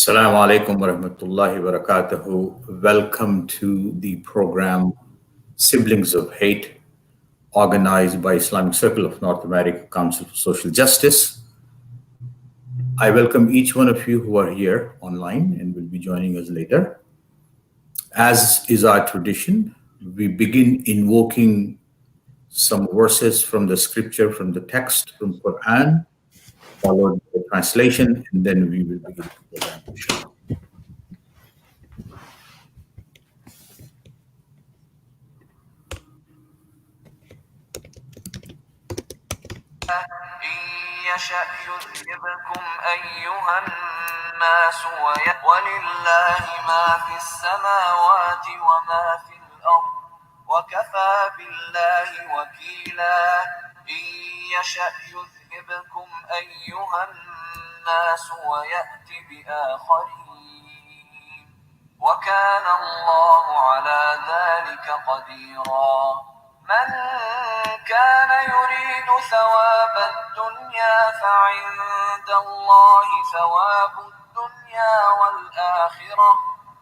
Assalamu alaikum wa rahmatullahi wa barakatuhu. Welcome to the program Siblings of Hate, organized by Islamic Circle of North America Council for Social Justice. I welcome each one of you who are here online and will be joining us later. As is our tradition, we begin invoking some verses from the scripture, from the text, from Quran, followed by the translation, and then we will begin the program. يشأ يذهبكم أيها الناس ولله ما في السماوات وما في الأرض وكفى بالله وكيلا إن يشأ يذهبكم أيها الناس ويأت بآخرين وكان الله على ذلك قديرا من كان يريد ثواب الدنيا فعند الله ثواب الدنيا والآخرة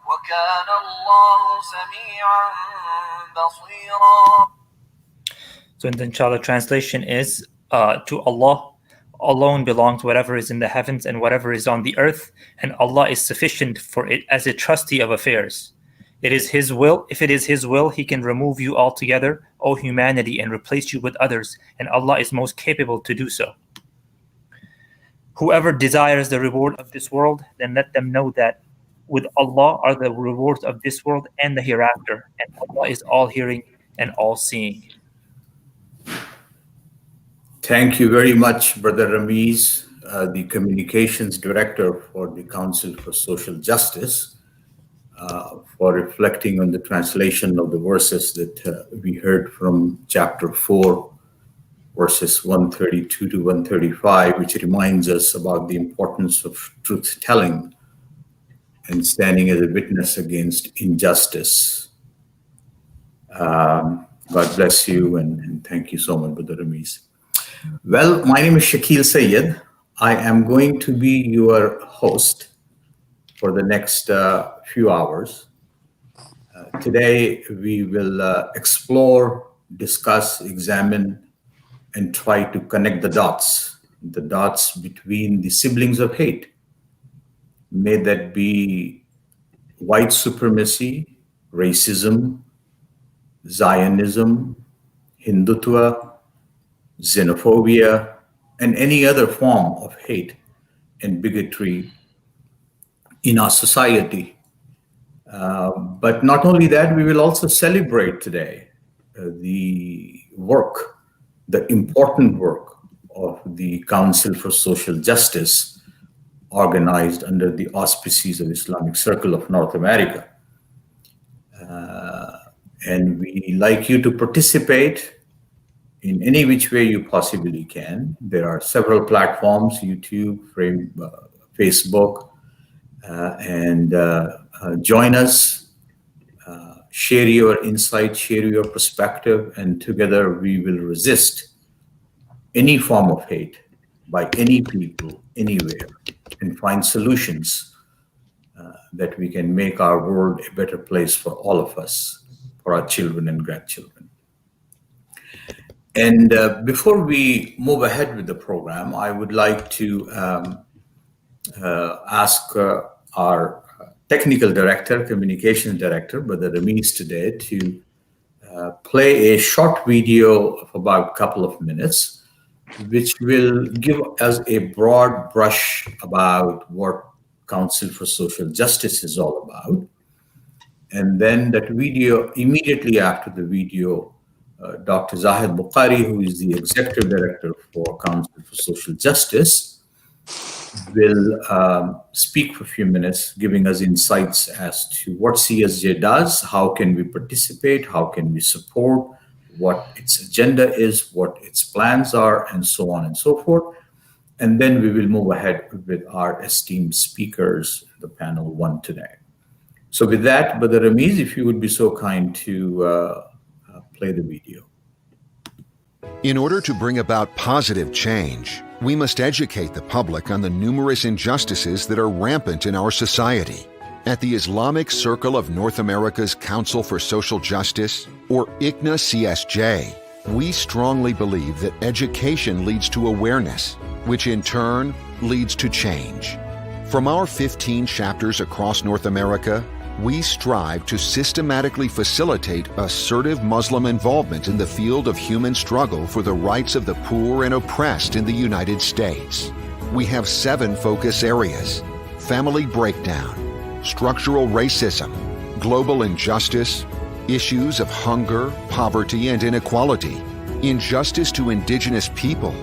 وكان الله سميعا بصيرا. So in the inshallah translation is, to Allah alone belongs whatever is in the heavens and whatever is on the earth, and Allah is sufficient for it as a trustee of affairs. It is His will. If it is His will, He can remove you altogether, O humanity, and replace you with others, and Allah is most capable to do so. Whoever desires the reward of this world, then let them know that with Allah are the rewards of this world and the hereafter, and Allah is all-hearing and all-seeing. Thank you very much, Brother Ramiz, the Communications Director for the Council for Social Justice, for reflecting on the translation of the verses that we heard from chapter 4, verses 132 to 135, which reminds us about the importance of truth-telling and standing as a witness against injustice. God bless you, and thank you so much, Brother Ramiz. Well, my name is Shakil Sayed. I am going to be your host for the next few hours. Today, we will explore, discuss, examine, and try to connect the dots between the siblings of hate. May that be white supremacy, racism, Zionism, Hindutva, xenophobia, and any other form of hate and bigotry in our society. But not only that, we will also celebrate today the work, the important work of the Council for Social Justice, organized under the auspices of Islamic Circle of North America. And we like you to participate in any which way you possibly can. There are several platforms, YouTube, Facebook, and join us, share your insight, share your perspective, and together we will resist any form of hate by any people, anywhere, and find solutions that we can make our world a better place for all of us, for our children and grandchildren. And before we move ahead with the program, I would like to ask our technical director, communications director, Brother Ramiz, today to play a short video of about a couple of minutes, which will give us a broad brush about what Council for Social Justice is all about. And then that video, immediately after the video, Dr. Zahid Bukhari, who is the executive director for Council for Social Justice, will speak for a few minutes, giving us insights as to what CSJ does, how can we participate, how can we support, what its agenda is, what its plans are, and so on and so forth. And then we will move ahead with our esteemed speakers, the panel one today. So with that, Brother Ramiz, if you would be so kind to play the video. In order to bring about positive change, We must educate the public on the numerous injustices that are rampant in our society. At the Islamic Circle of North America's Council for Social Justice, or ICNA CSJ, we strongly believe that education leads to awareness, which in turn leads to change. From our 15 chapters across North America, we strive to systematically facilitate assertive Muslim involvement in the field of human struggle for the rights of the poor and oppressed in the United States. We have 7 focus areas: family breakdown, structural racism, global injustice, issues of hunger, poverty, and inequality, injustice to indigenous people,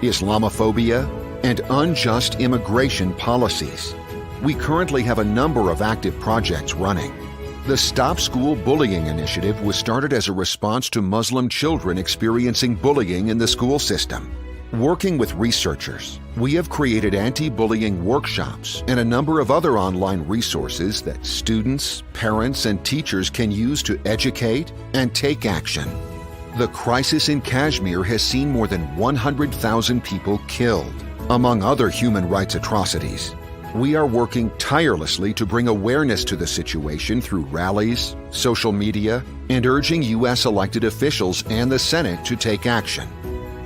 Islamophobia, and unjust immigration policies. We currently have a number of active projects running. The Stop School Bullying Initiative was started as a response to Muslim children experiencing bullying in the school system. Working with researchers, we have created anti-bullying workshops and a number of other online resources that students, parents, and teachers can use to educate and take action. The crisis in Kashmir has seen more than 100,000 people killed, among other human rights atrocities. We are working tirelessly to bring awareness to the situation through rallies, social media, and urging U.S. elected officials and the Senate to take action.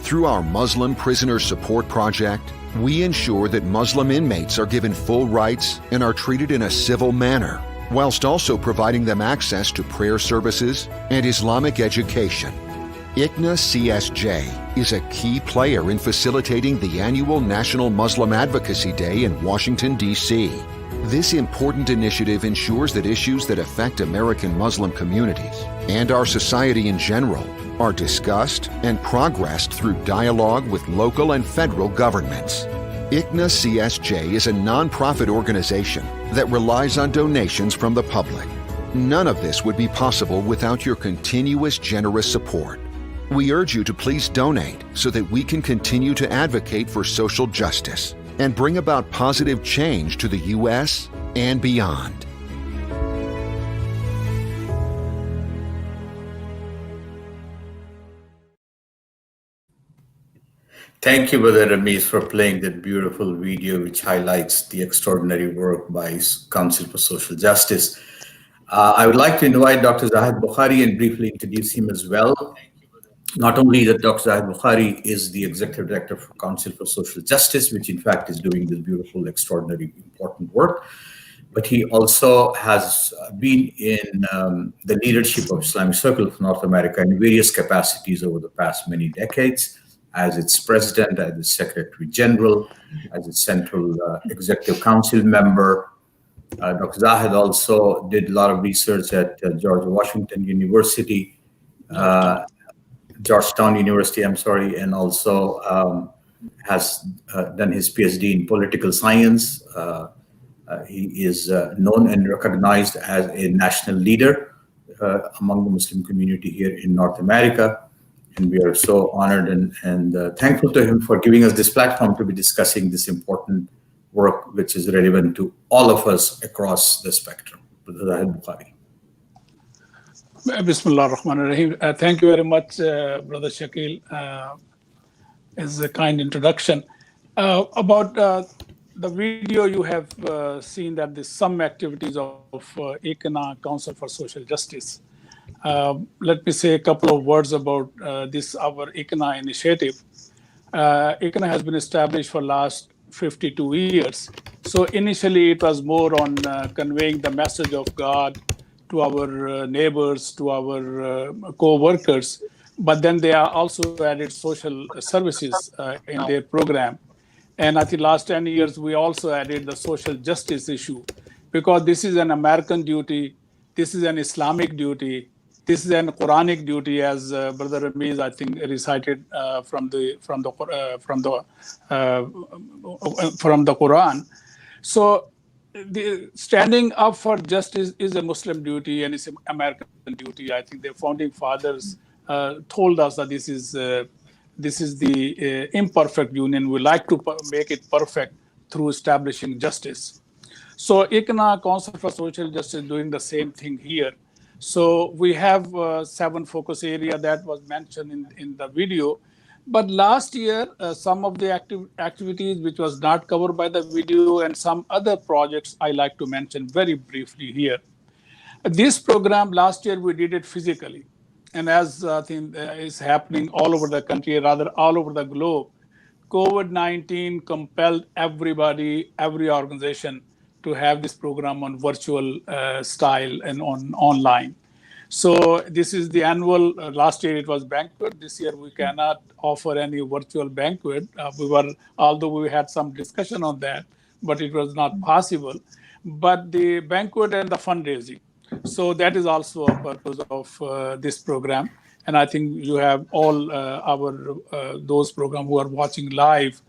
Through our Muslim Prisoner Support Project, we ensure that Muslim inmates are given full rights and are treated in a civil manner, whilst also providing them access to prayer services and Islamic education. ICNA CSJ is a key player in facilitating the annual National Muslim Advocacy Day in Washington, D.C. This important initiative ensures that issues that affect American Muslim communities and our society in general are discussed and progressed through dialogue with local and federal governments. ICNA CSJ is a nonprofit organization that relies on donations from the public. None of this would be possible without your continuous generous support. We urge you to please donate so that we can continue to advocate for social justice and bring about positive change to the U.S. and beyond. Thank you, Brother Ramesh, for playing that beautiful video which highlights the extraordinary work by Council for Social Justice. I would like to invite Dr. Zahid Bukhari and briefly introduce him as well. Not only that Dr. Zahid Bukhari is the Executive Director for Council for Social Justice, which in fact is doing this beautiful, extraordinary, important work, but he also has been in the leadership of Islamic Circle of North America in various capacities over the past many decades, as its president, as its secretary general, as its central executive council member. Dr. Zahid also did a lot of research at George Washington University, Georgetown University, and also has done his PhD in political science. He is known and recognized as a national leader among the Muslim community here in North America. And we are so honored and thankful to him for giving us this platform to be discussing this important work, which is relevant to all of us across the spectrum. Brother Zahid Bukhari. Bismillah ar-Rahman ar-Rahim. Thank you very much, Brother Shakil. It's a kind introduction. About the video, you have seen that there's some activities of ICNA, Council for Social Justice. Let me say a couple of words about this, our ICNA initiative. ICNA has been established for last 52 years. So initially it was more on conveying the message of God to our neighbors, to our co-workers, but then they are also added social services in their program. And I think last 10 years, we also added the social justice issue, because this is an American duty, this is an Islamic duty, this is an Quranic duty, as Brother Ramesh, I think, recited from the Quran. So the standing up for justice is a Muslim duty and it's an American duty. I think the founding fathers told us that this is the imperfect union. We like to make it perfect through establishing justice. So ICNA, Council for Social Justice, doing the same thing here. So we have 7 focus areas that was mentioned in the video. But last year, some of the activities which was not covered by the video and some other projects I like to mention very briefly here. This program last year we did it physically, and as I think is happening all over the country, rather all over the globe, COVID-19 compelled everybody, every organization to have this program on virtual style and on online. So this is the annual. Last year it was banquet. This year we cannot offer any virtual banquet. Although we had some discussion on that, but it was not possible. But the banquet and the fundraising. So that is also a purpose of this program. And I think you have all those programs who are watching live.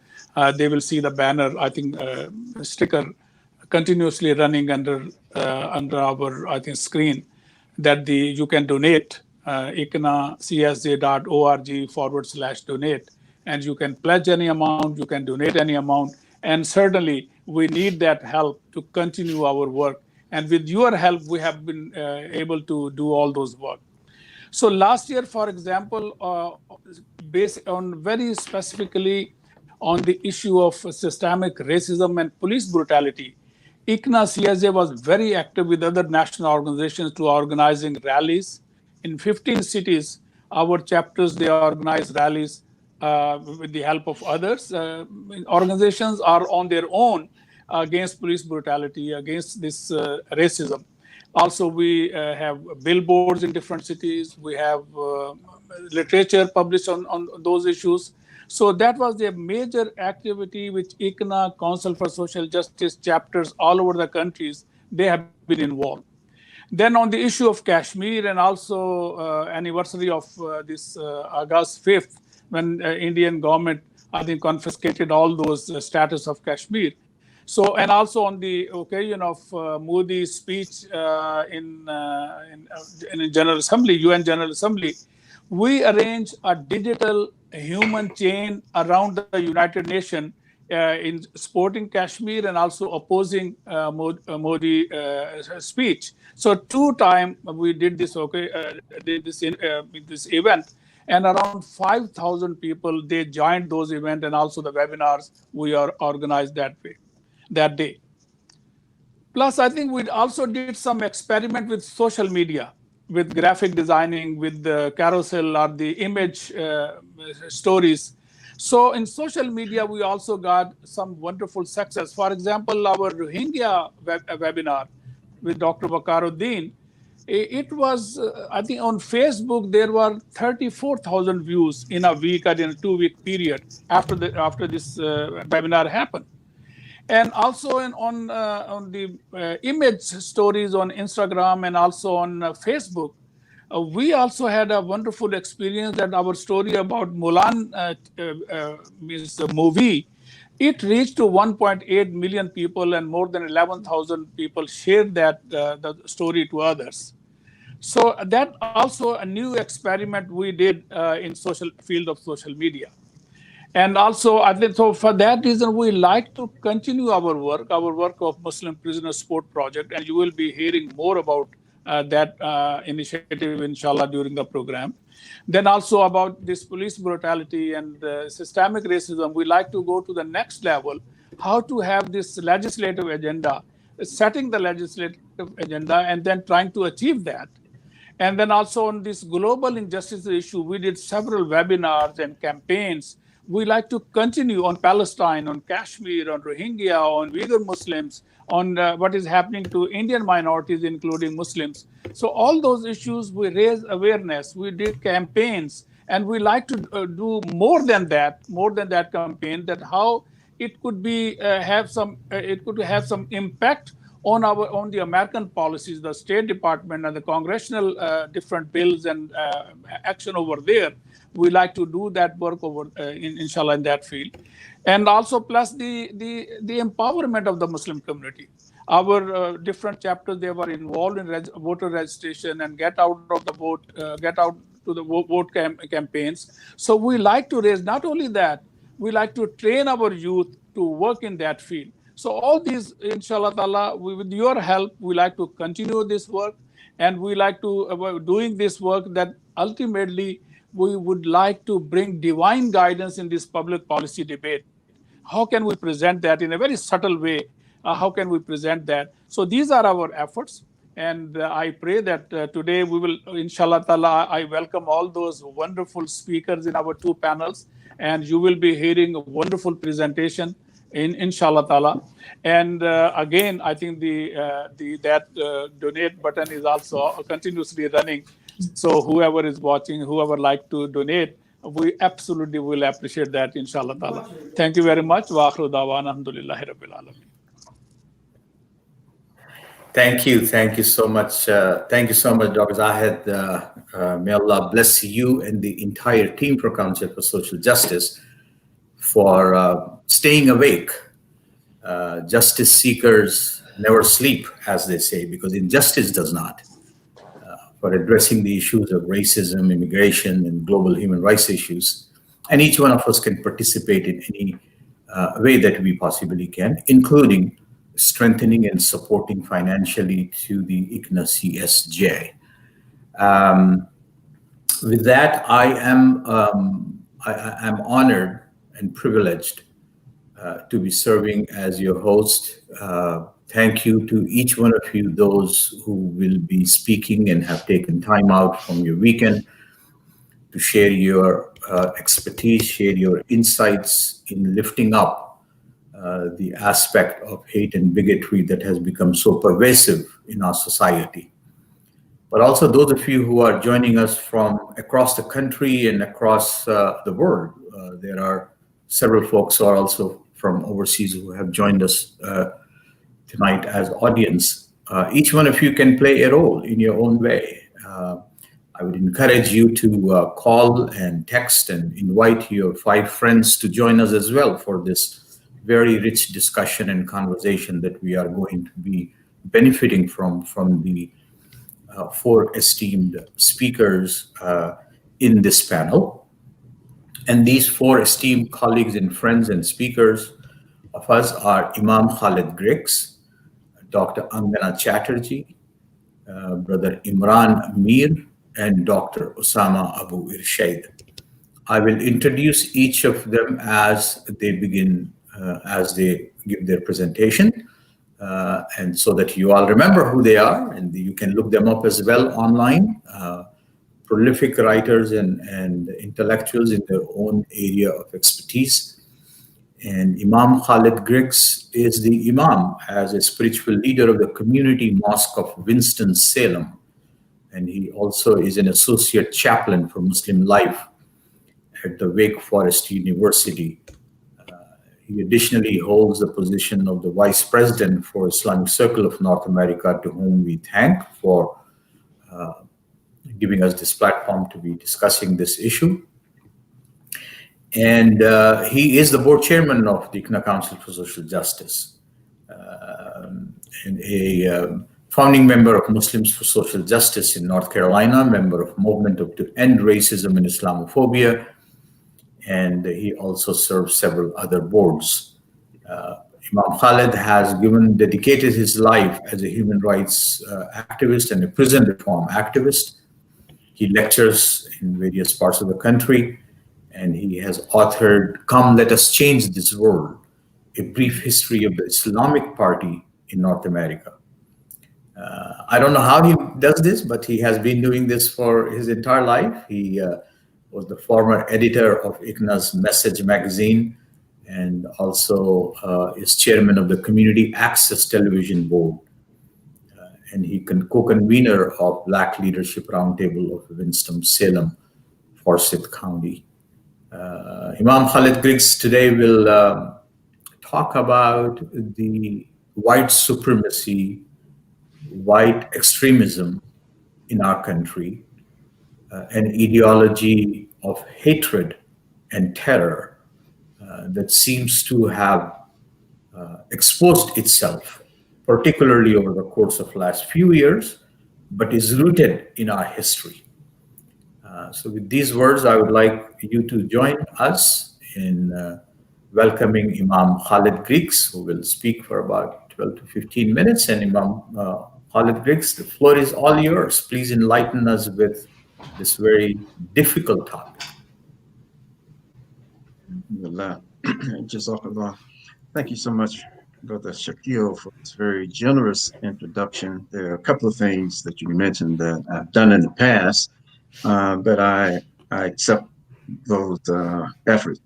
They will see the banner. I think sticker continuously running under our screen that you can donate ICNA csj.org/donate, and you can pledge any amount, you can donate any amount, and certainly we need that help to continue our work. And with your help, we have been able to do all those work. So last year, for example, based on very specifically on the issue of systemic racism and police brutality, ICNA CSJ was very active with other national organizations to organizing rallies. In 15 cities, our chapters, they organize rallies with the help of others. Organizations are on their own against police brutality, against this racism. Also, we have billboards in different cities. We have literature published on those issues. So that was a major activity which ICNA, Council for Social Justice chapters all over the countries, they have been involved. Then on the issue of Kashmir and also anniversary of this August 5th, when Indian government, I think, confiscated all those status of Kashmir. So, and also on the occasion of Modi's speech in General Assembly, UN General Assembly, we arranged a digital human chain around the United Nations in supporting Kashmir and also opposing Modi speech. So 2 times we did this this event, and around 5,000 people, they joined those events, and also the webinars we are organized that day. Plus, I think we also did some experiment with social media, with graphic designing, with the carousel or the image stories. So in social media, we also got some wonderful success. For example, our Rohingya webinar with Dr. Wakaruddin, it was, I think on Facebook, there were 34,000 views in a week or in a 2-week period after this webinar happened. And also on the image stories on Instagram and also on Facebook, we also had a wonderful experience that our story about Mulan means the movie, it reached to 1.8 million people, and more than 11,000 people shared that the story to others. So that also a new experiment we did in field of social media. And also, I think, so for that reason, we like to continue our work of Muslim Prisoner Support Project, and you will be hearing more about that initiative, inshallah, during the program. Then also about this police brutality and systemic racism, we like to go to the next level, how to have this legislative agenda, setting the legislative agenda, and then trying to achieve that. And then also on this global injustice issue, we did several webinars and campaigns. We like to continue on Palestine, on Kashmir, on Rohingya, on Uighur Muslims, on what is happening to Indian minorities, including Muslims. So all those issues, we raise awareness, we did campaigns, and we like to do more than that campaign, that how it could be have some impact on the American policies, the State Department and the congressional different bills and action over there. We like to do that work over, inshallah, in that field. And also plus the empowerment of the Muslim community. Our different chapters, they were involved in voter registration and get out of the vote, get out to the vote campaigns. So we like to raise, not only that, we like to train our youth to work in that field. So all these, inshallah ta'ala, with your help, we like to continue this work, and we like to doing this work that ultimately we would like to bring divine guidance in this public policy debate. How can we present that in a very subtle way? How can we present that? So these are our efforts. And I pray that today we will, inshallah ta'ala, I welcome all those wonderful speakers in our two panels. And you will be hearing a wonderful presentation inshallah ta'ala. And again, I think that donate button is also continuously running. So whoever is watching, whoever like to donate, we absolutely will appreciate that, inshallah ta'ala. Thank you very much. Wa akhiru da'wana alhamdulillahi rabbil alamin. Thank you. Thank you so much. Thank you so much, Dr. Zahid. May Allah bless you and the entire team for Council for Social Justice for staying awake. Justice seekers never sleep, as they say, because injustice does not. For addressing the issues of racism, immigration, and global human rights issues. And each one of us can participate in any way that we possibly can, including strengthening and supporting financially to the ICNA CSJ. With that, I am honored and privileged to be serving as your host. Thank you to each one of you, those who will be speaking and have taken time out from your weekend to share your expertise, share your insights in lifting up the aspect of hate and bigotry that has become so pervasive in our society. But also those of you who are joining us from across the country and across the world. There are several folks who are also from overseas who have joined us tonight as audience. Each one of you can play a role in your own way. I would encourage you to call and text and invite your 5 friends to join us as well for this very rich discussion and conversation that we are going to be benefiting from the 4 esteemed speakers in this panel. And these 4 esteemed colleagues and friends and speakers of us are Imam Khalid Griggs, Dr. Angana Chatterjee, Brother Imran Mir, and Dr. Osama Abu Irshaid. I will introduce each of them as they begin, as they give their presentation, and so that you all remember who they are, and you can look them up as well online. Prolific writers and intellectuals in their own area of expertise. And Imam Khalid Griggs is the Imam as a spiritual leader of the community mosque of Winston-Salem. And he also is an associate chaplain for Muslim life at the Wake Forest University. He additionally holds the position of the Vice President for Islamic Circle of North America, to whom we thank for giving us this platform to be discussing this issue. And he is the board chairman of the ICNA Council for Social Justice, and a founding member of Muslims for Social Justice in North Carolina, member of Movement to End Racism and Islamophobia, and he also serves several other boards. Imam Khalid has dedicated his life as a human rights activist and a prison reform activist. He lectures in various parts of the country, and he has authored Come Let Us Change This World, a brief history of the Islamic Party in North America. I don't know how he does this, but he has been doing this for his entire life. He was the former editor of ICNA's Message magazine, and also is chairman of the Community Access Television Board. And he co-convener of Black Leadership Roundtable of Winston-Salem, Forsyth County. Imam Khalid Griggs today will talk about the white supremacy, white extremism in our country, an ideology of hatred and terror that seems to have exposed itself, particularly over the course of the last few years, but is rooted in our history. So with these words, I would like you to join us in welcoming Imam Khalid Griggs, who will speak for about 12 to 15 minutes. And Imam Khalid Griggs, the floor is all yours. Please enlighten us with this very difficult topic. Jazakallah. Thank you so much, Brother Shakil, for this very generous introduction. There are a couple of things that you mentioned that I've done in the past, but I accept those efforts.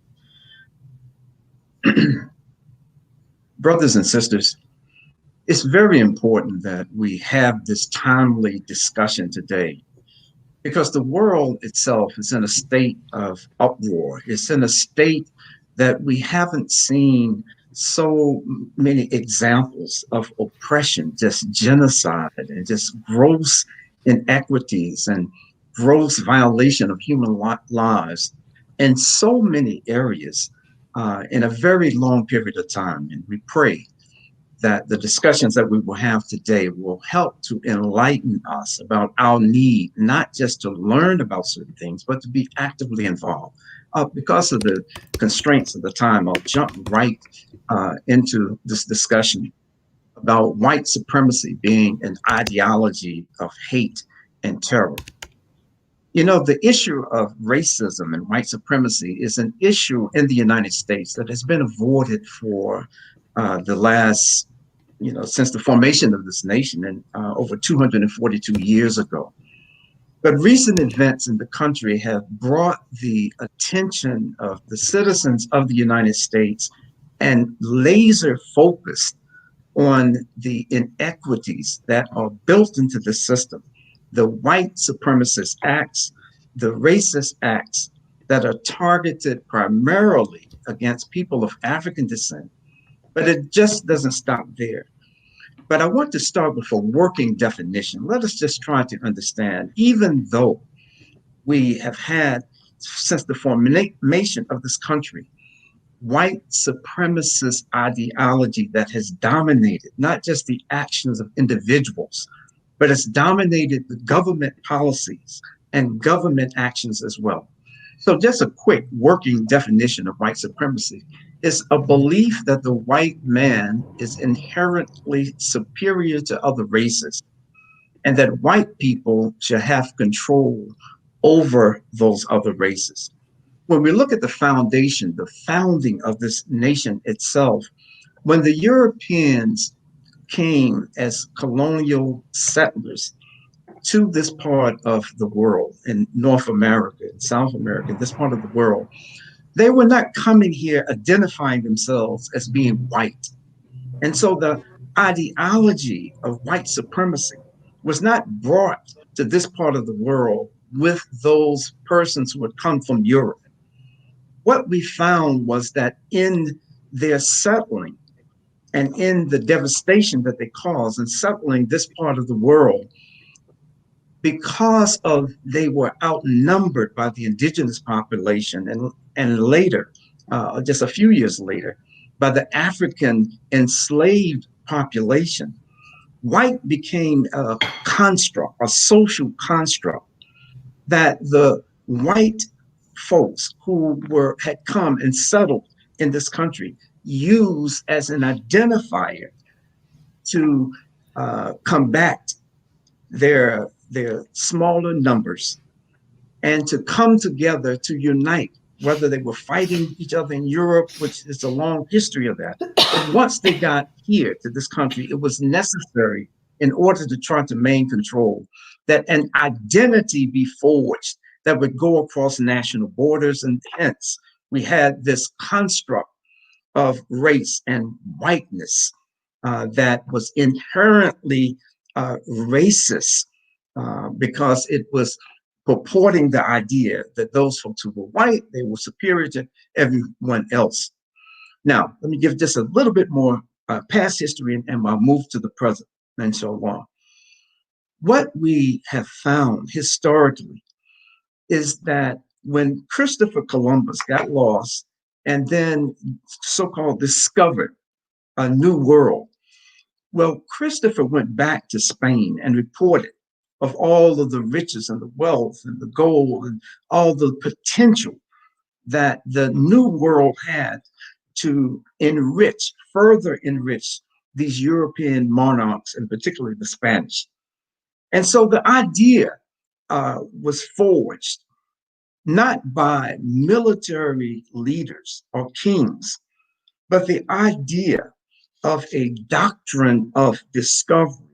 Brothers and sisters, it's very important that we have this timely discussion today, because the world itself is in a state of uproar. It's in a state that we haven't seen so many examples of oppression, just genocide and just gross inequities and gross violation of human lives in so many areas in a very long period of time. And we pray that the discussions that we will have today will help to enlighten us about our need, not just to learn about certain things, but to be actively involved. Because of the constraints of the time, I'll jump right into this discussion about white supremacy being an ideology of hate and terror. You know, the issue of racism and white supremacy is an issue in the United States that has been avoided for the last, since the formation of this nation and over 242 years ago. But recent events in the country have brought the attention of the citizens of the United States and laser focused on the inequities that are built into the system, the white supremacist acts, the racist acts that are targeted primarily against people of African descent. But it just doesn't stop there. But I want to start with a working definition. Let us just try to understand, even though we have had, since the formation of this country, white supremacist ideology that has dominated not just the actions of individuals, but it's dominated the government policies and government actions as well. So just a quick working definition of white supremacy is a belief that the white man is inherently superior to other races, and that white people should have control over those other races. When we look at the foundation, the founding of this nation itself, when the Europeans came as colonial settlers to this part of the world, in North America, in South America, this part of the world, they were not coming here identifying themselves as being white. And so the ideology of white supremacy was not brought to this part of the world with those persons who had come from Europe. What we found was that in their settling and in the devastation that they caused in settling this part of the world, because of they were outnumbered by the indigenous population, and later, just a few years later, by the African enslaved population, white became a construct, a social construct that the white folks who had come and settled in this country used as an identifier to combat their smaller numbers and to come together to unite, whether they were fighting each other in Europe, which is a long history of that. But once they got here to this country, it was necessary in order to try to maintain control that an identity be forged that would go across national borders. And hence we had this construct of race and whiteness that was inherently racist, because it was purporting the idea that those folks who were white, they were superior to everyone else. Now, let me give just a little bit more past history, and I'll move to the present, and so on. What we have found historically is that when Christopher Columbus got lost and then so-called discovered a new world, well, Christopher went back to Spain and reported of all of the riches and the wealth and the gold and all the potential that the new world had to enrich, further enrich these European monarchs, and particularly the Spanish. And so the idea was forged not by military leaders or kings, but the idea of a doctrine of discovery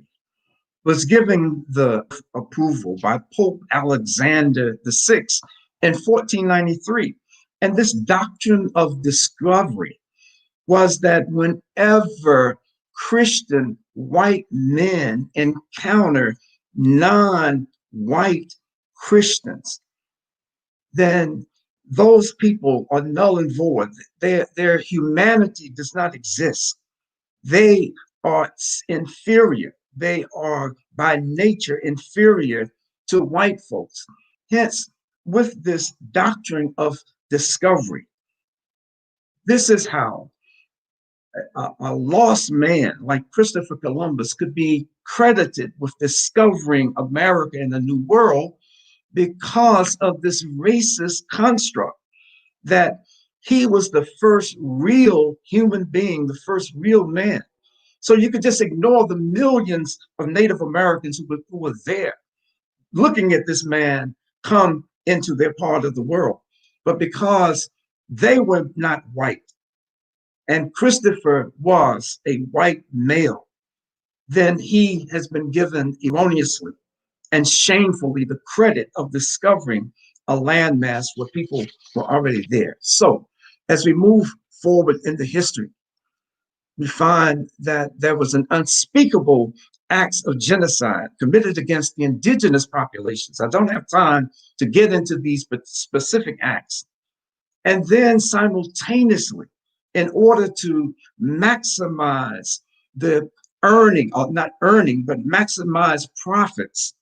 was given the approval by Pope Alexander VI in 1493. And this doctrine of discovery was that whenever Christian white men encounter non-white Christians, then those people are null and void. Their humanity does not exist. They are inferior. They are by nature inferior to white folks. Hence, with this doctrine of discovery, this is how a lost man like Christopher Columbus could be credited with discovering America and the New World, because of this racist construct that he was the first real human being, the first real man. So you could just ignore the millions of Native Americans who were there looking at this man come into their part of the world. But because they were not white, and Christopher was a white male, then he has been given erroneously and shamefully the credit of discovering a landmass where people were already there. So as we move forward into history, we find that there was an unspeakable acts of genocide committed against the indigenous populations. I don't have time to get into these specific acts. And then simultaneously, in order to maximize the earning, or not earning, but maximize profits,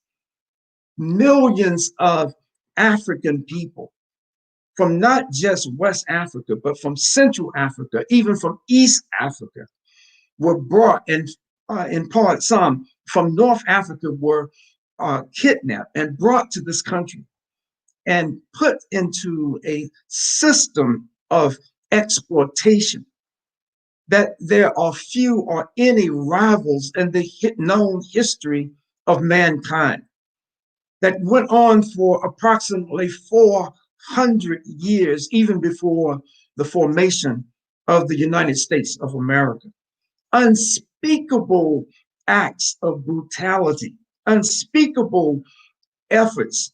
millions of African people from not just West Africa, but from Central Africa, even from East Africa, were brought, and in part some from North Africa were kidnapped and brought to this country and put into a system of exploitation that there are few or any rivals in the known history of mankind, that went on for approximately 400 years, even before the formation of the United States of America. Unspeakable acts of brutality, unspeakable efforts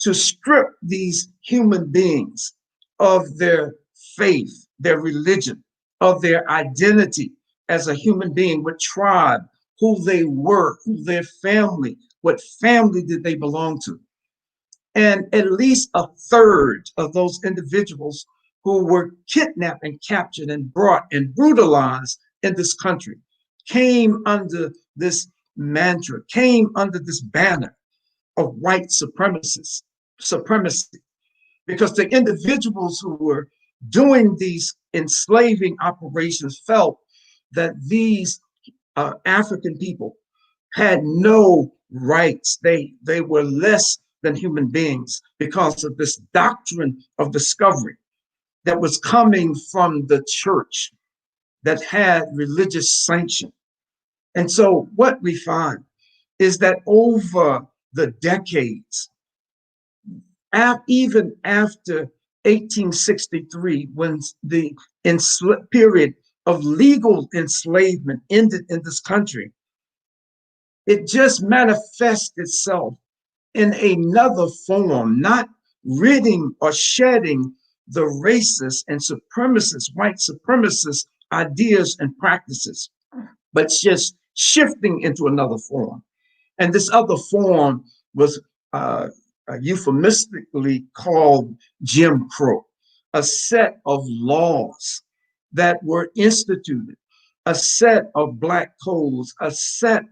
to strip these human beings of their faith, their religion, of their identity as a human being, what tribe, who they were, who their family, what family did they belong to. And at least a third of those individuals who were kidnapped and captured and brought and brutalized in this country came under this mantra, came under this banner of white supremacy, because the individuals who were doing these enslaving operations felt that these African people had no rights. They were less than human beings because of this doctrine of discovery that was coming from the church that had religious sanction. And so what we find is that over the decades, even after 1863, when the period of legal enslavement ended in this country, it just manifests itself in another form, not ridding or shedding the racist and supremacist, white supremacist ideas and practices, but just shifting into another form. And this other form was euphemistically called Jim Crow, a set of laws that were instituted, a set of black codes, a set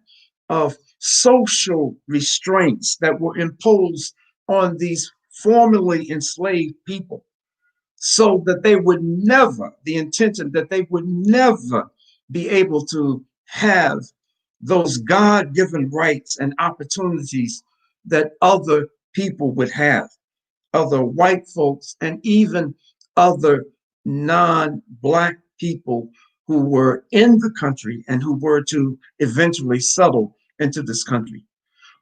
of social restraints that were imposed on these formerly enslaved people, so that they would never, the intention that they would never be able to have those God-given rights and opportunities that other people would have, other white folks, and even other non-black people who were in the country and who were to eventually settle into this country.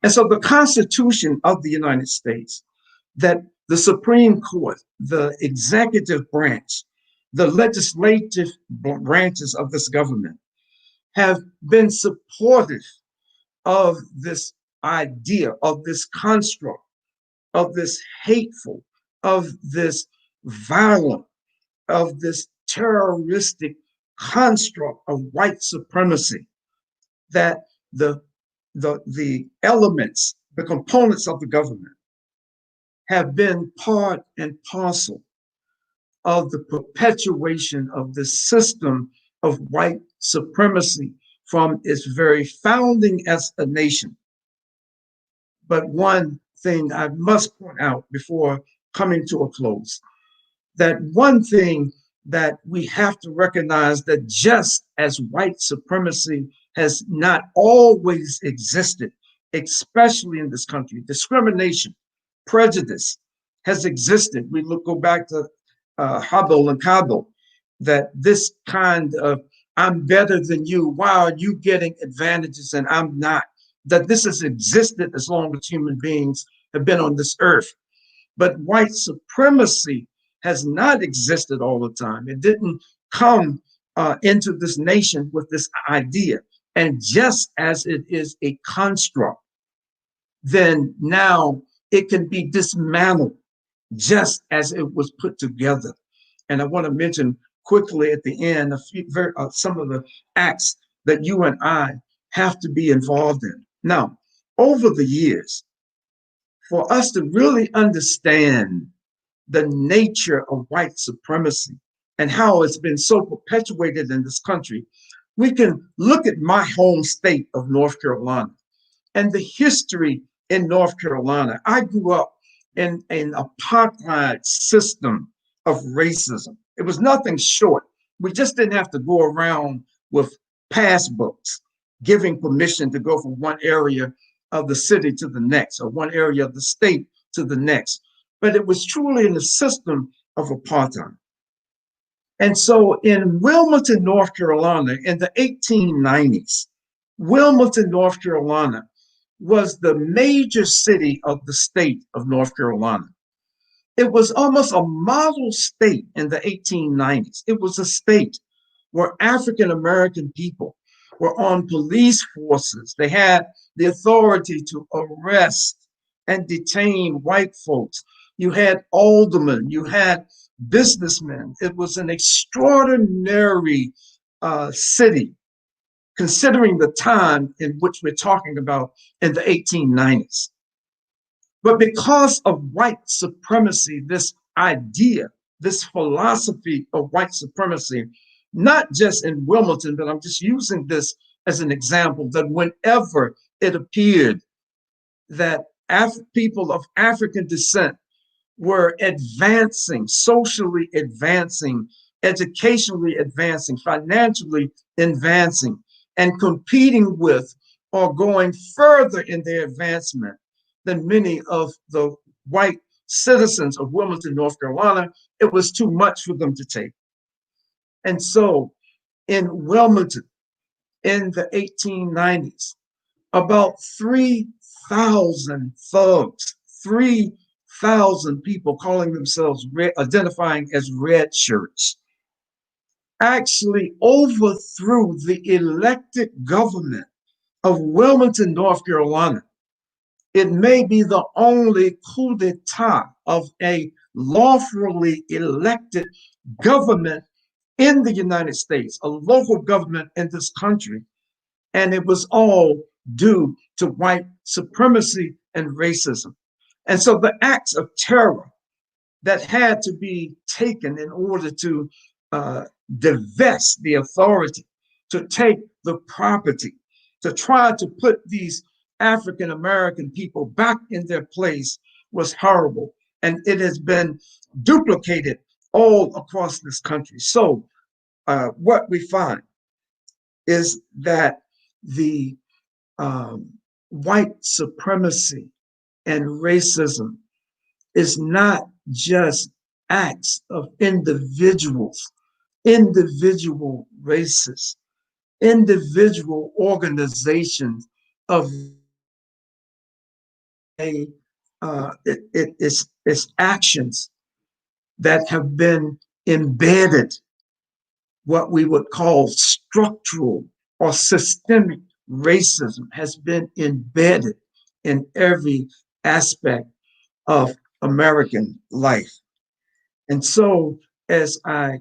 And so the Constitution of the United States, that the Supreme Court, the executive branch, the legislative branches of this government have been supportive of this idea, of this construct, of this hateful, of this violent, of this terroristic construct of white supremacy, that the elements, the components of the government have been part and parcel of the perpetuation of this system of white supremacy from its very founding as a nation. But one thing I must point out before coming to a close, that one thing that we have to recognize, that just as white supremacy has not always existed, especially in this country, discrimination, prejudice has existed. We go back to Habel and Kabel, that this kind of I'm better than you, why are you getting advantages and I'm not, that this has existed as long as human beings have been on this earth. But white supremacy has not existed all the time. It didn't come into this nation with this idea. And just as it is a construct, then now it can be dismantled just as it was put together. And I want to mention quickly at the end some of the acts that you and I have to be involved in. Now, over the years, for us to really understand the nature of white supremacy and how it's been so perpetuated in this country, we can look at my home state of North Carolina and the history in North Carolina. I grew up in an apartheid system of racism. It was nothing short. We just didn't have to go around with passbooks giving permission to go from one area of the city to the next, or one area of the state to the next. But it was truly in the system of apartheid. And so in Wilmington, North Carolina, in the 1890s, Wilmington, North Carolina was the major city of the state of North Carolina. It was almost a model state in the 1890s. It was a state where African-American people were on police forces. They had the authority to arrest and detain white folks. You had aldermen, you had businessmen. It was an extraordinary city, considering the time in which we're talking about in the 1890s. But because of white supremacy, this idea, this philosophy of white supremacy, not just in Wilmington, but I'm just using this as an example, that whenever it appeared that people of African descent were advancing, socially advancing, educationally advancing, financially advancing, and competing with or going further in their advancement than many of the white citizens of Wilmington, North Carolina, it was too much for them to take. And so in Wilmington, in the 1890s, about 3,000 thugs, 3,000 people calling themselves identifying as red shirts, actually overthrew the elected government of Wilmington, North Carolina. It may be the only coup d'etat of a lawfully elected government in the United States, a local government in this country. And it was all due to white supremacy and racism. And so the acts of terror that had to be taken in order to divest the authority, to take the property, to try to put these African-American people back in their place was horrible. And it has been duplicated all across this country. So what we find is that the white supremacy and racism is not just acts of individuals, individual races, individual organizations of it's actions that have been embedded, what we would call structural or systemic racism has been embedded in every aspect of American life. And so as I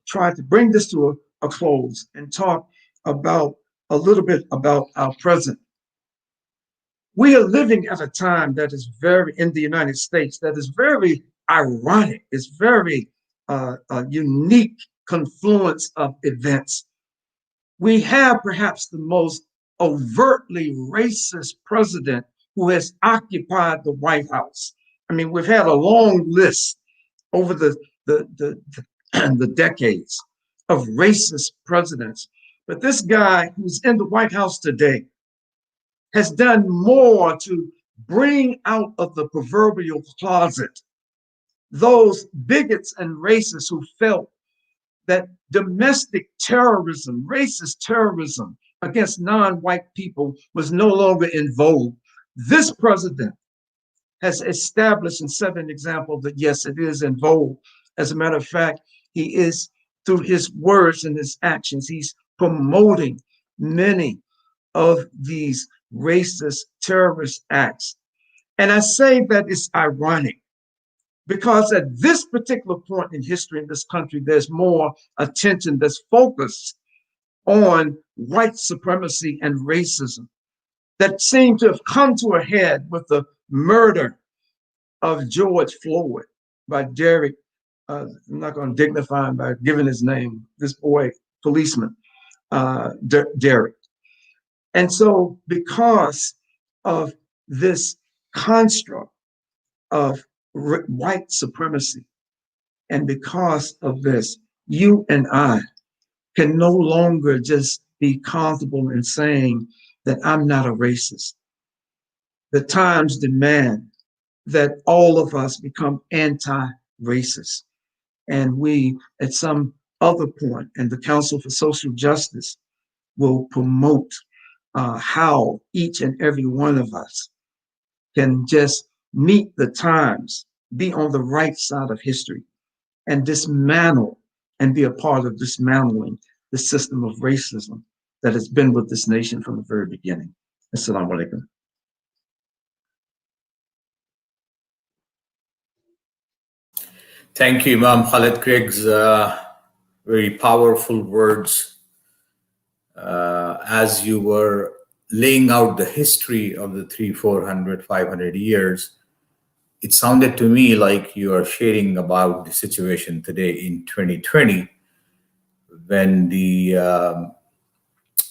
try to bring this to a close and talk about a little bit about our present, we are living at a time that is very, in the United States, that is very ironic. It's very a unique confluence of events. We have perhaps the most overtly racist president who has occupied the White House. I mean, we've had a long list over the decades of racist presidents. But this guy who's in the White House today has done more to bring out of the proverbial closet those bigots and racists who felt that domestic terrorism, racist terrorism against non-white people was no longer in vogue. This president has established and set an example that yes, it is in vogue. As a matter of fact, he is, through his words and his actions, he's promoting many of these racist terrorist acts. And I say that it's ironic because at this particular point in history in this country, there's more attention that's focused on white supremacy and racism that seem to have come to a head with the murder of George Floyd by Derek. I'm not going to dignify him by giving his name, this boy policeman, Derek. And so because of this construct of white supremacy, and because of this, you and I can no longer just be comfortable in saying that I'm not a racist. The times demand that all of us become anti-racist. And we, at some other point, and the Council for Social Justice will promote how each and every one of us can just meet the times, be on the right side of history, and dismantle and be a part of dismantling the system of racism that has been with this nation from the very beginning. Assalamu alaikum. Thank you, Imam Khalid Craig's very powerful words. As you were laying out the history of the 300, 400, 500 years, it sounded to me like you are sharing about the situation today in 2020, when the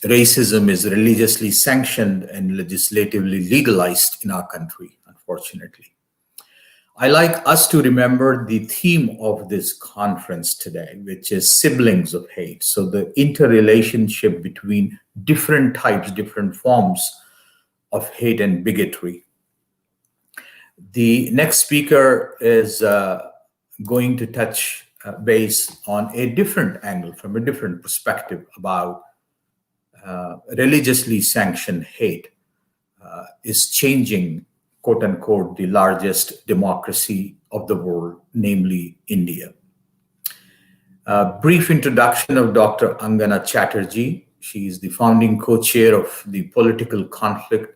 racism is religiously sanctioned and legislatively legalized in our country, unfortunately. I like us to remember the theme of this conference today, which is siblings of hate. So the interrelationship between different types, different forms of hate and bigotry. The next speaker is going to touch base on a different angle, from a different perspective, about religiously sanctioned hate is changing, quote unquote, the largest democracy of the world, namely India. Brief introduction of Dr. Angana Chatterjee. She is the founding co-chair of the Political Conflict,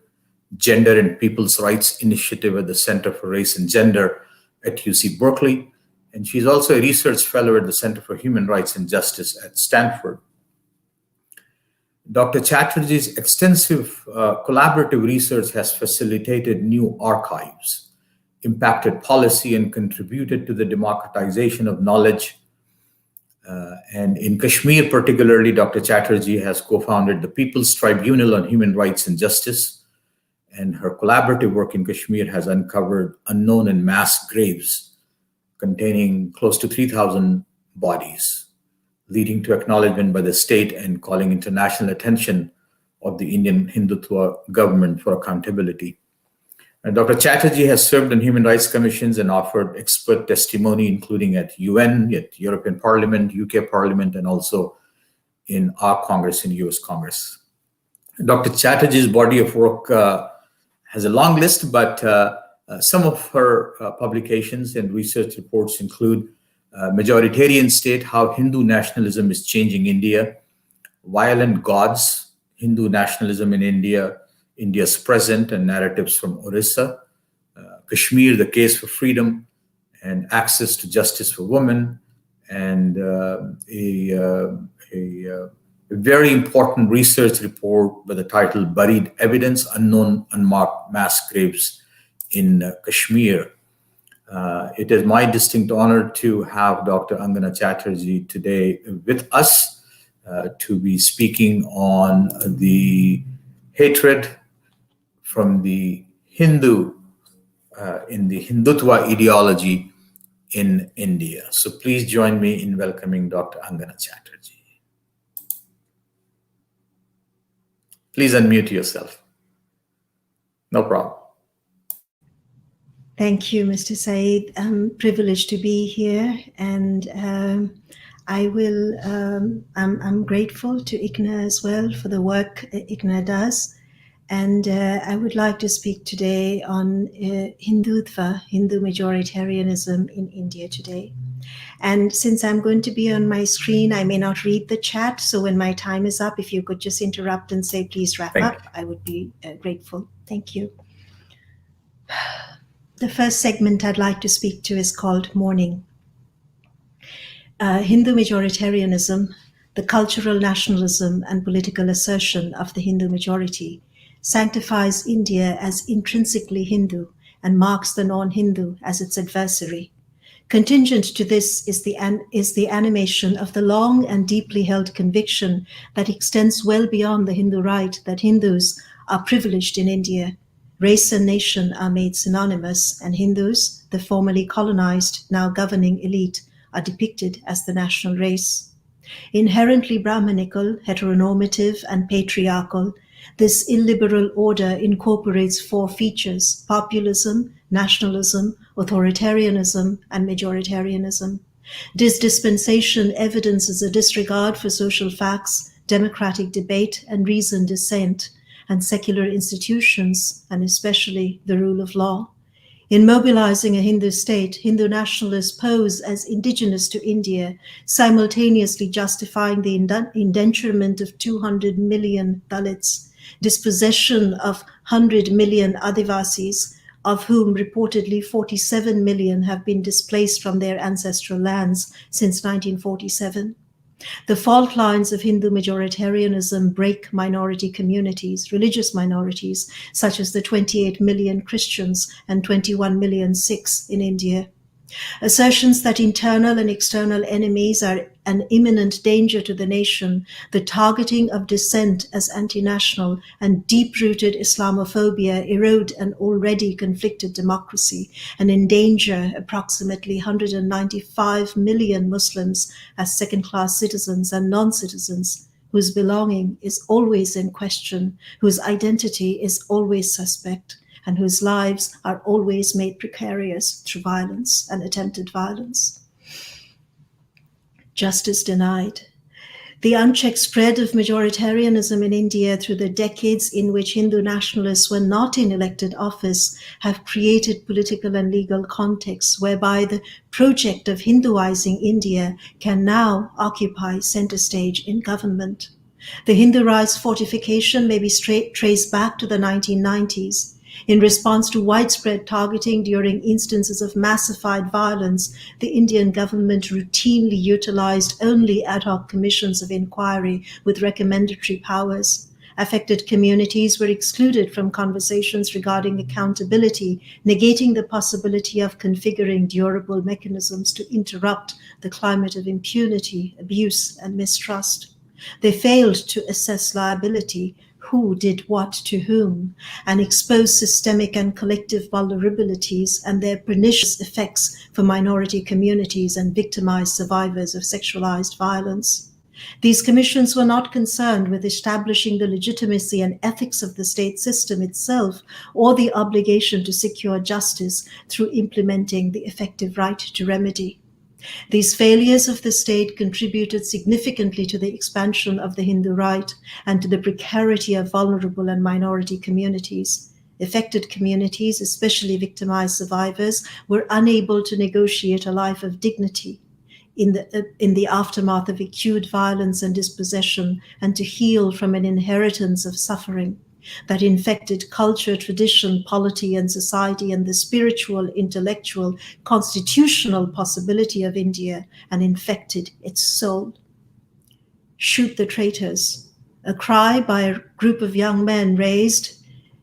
Gender and People's Rights Initiative at the Center for Race and Gender at UC Berkeley. And she's also a research fellow at the Center for Human Rights and Justice at Stanford. Dr. Chatterjee's extensive collaborative research has facilitated new archives, impacted policy, and contributed to the democratization of knowledge. And in Kashmir, particularly, Dr. Chatterjee has co-founded the People's Tribunal on Human Rights and Justice, and her collaborative work in Kashmir has uncovered unknown and mass graves containing close to 3,000 bodies, leading to acknowledgement by the state and calling international attention of the Indian Hindutva government for accountability. And Dr. Chatterjee has served on human rights commissions and offered expert testimony, including at UN, at European Parliament, UK Parliament, and also in our Congress, in US Congress. Dr. Chatterjee's body of work has a long list, but some of her publications and research reports include Majoritarian State, How Hindu Nationalism is Changing India, Violent Gods, Hindu Nationalism in India, India's Present and Narratives from Orissa, Kashmir, The Case for Freedom and Access to Justice for Women, and a very important research report with the title Buried Evidence, Unknown Unmarked Mass Graves in Kashmir. It is my distinct honor to have Dr. Angana Chatterjee today with us to be speaking on the hatred from the Hindu in the Hindutva ideology in India. So please join me in welcoming Dr. Angana Chatterjee. Please unmute yourself. No problem. Thank you, Mr. Saeed. I'm privileged to be here, and I'm grateful to ICNA as well for the work ICNA does. And I would like to speak today on Hindutva, Hindu majoritarianism in India today. And since I'm going to be on my screen, I may not read the chat. So when my time is up, if you could just interrupt and say, please wrap up, I would be grateful. Thank you. The first segment I'd like to speak to is called Mourning. Hindu majoritarianism, the cultural nationalism and political assertion of the Hindu majority, sanctifies India as intrinsically Hindu and marks the non-Hindu as its adversary. Contingent to this is the animation of the long and deeply held conviction that extends well beyond the Hindu right that Hindus are privileged in India. Race and nation are made synonymous, and Hindus, the formerly colonized, now governing elite, are depicted as the national race. Inherently Brahmanical, heteronormative, and patriarchal, this illiberal order incorporates four features: populism, nationalism, authoritarianism, and majoritarianism. This dispensation evidences a disregard for social facts, democratic debate, and reasoned dissent, and secular institutions, and especially the rule of law. In mobilizing a Hindu state, Hindu nationalists pose as indigenous to India, simultaneously justifying the indenturement of 200 million Dalits, dispossession of 100 million Adivasis, of whom reportedly 47 million have been displaced from their ancestral lands since 1947. The fault lines of Hindu majoritarianism break minority communities, religious minorities, such as the 28 million Christians and 21 million Sikhs in India. Assertions that internal and external enemies are an imminent danger to the nation, the targeting of dissent as anti-national, and deep-rooted Islamophobia erode an already conflicted democracy and endanger approximately 195 million Muslims as second-class citizens and non-citizens, whose belonging is always in question, whose identity is always suspect, and whose lives are always made precarious through violence and attempted violence. Justice denied. The unchecked spread of majoritarianism in India through the decades in which Hindu nationalists were not in elected office have created political and legal contexts whereby the project of Hinduizing India can now occupy center stage in government. The Hindu rights fortification may be traced back to the 1990s. In response to widespread targeting during instances of massified violence, the Indian government routinely utilized only ad hoc commissions of inquiry with recommendatory powers. Affected communities were excluded from conversations regarding accountability, negating the possibility of configuring durable mechanisms to interrupt the climate of impunity, abuse, and mistrust. They failed to assess liability, who did what to whom, and expose systemic and collective vulnerabilities and their pernicious effects for minority communities and victimized survivors of sexualized violence. These commissions were not concerned with establishing the legitimacy and ethics of the state system itself or the obligation to secure justice through implementing the effective right to remedy. These failures of the state contributed significantly to the expansion of the Hindu right and to the precarity of vulnerable and minority communities. Affected communities, especially victimized survivors, were unable to negotiate a life of dignity in the aftermath of acute violence and dispossession, and to heal from an inheritance of suffering that infected culture, tradition, polity, and society, and the spiritual, intellectual, constitutional possibility of India, and infected its soul. Shoot the traitors, a cry by a group of young men raised,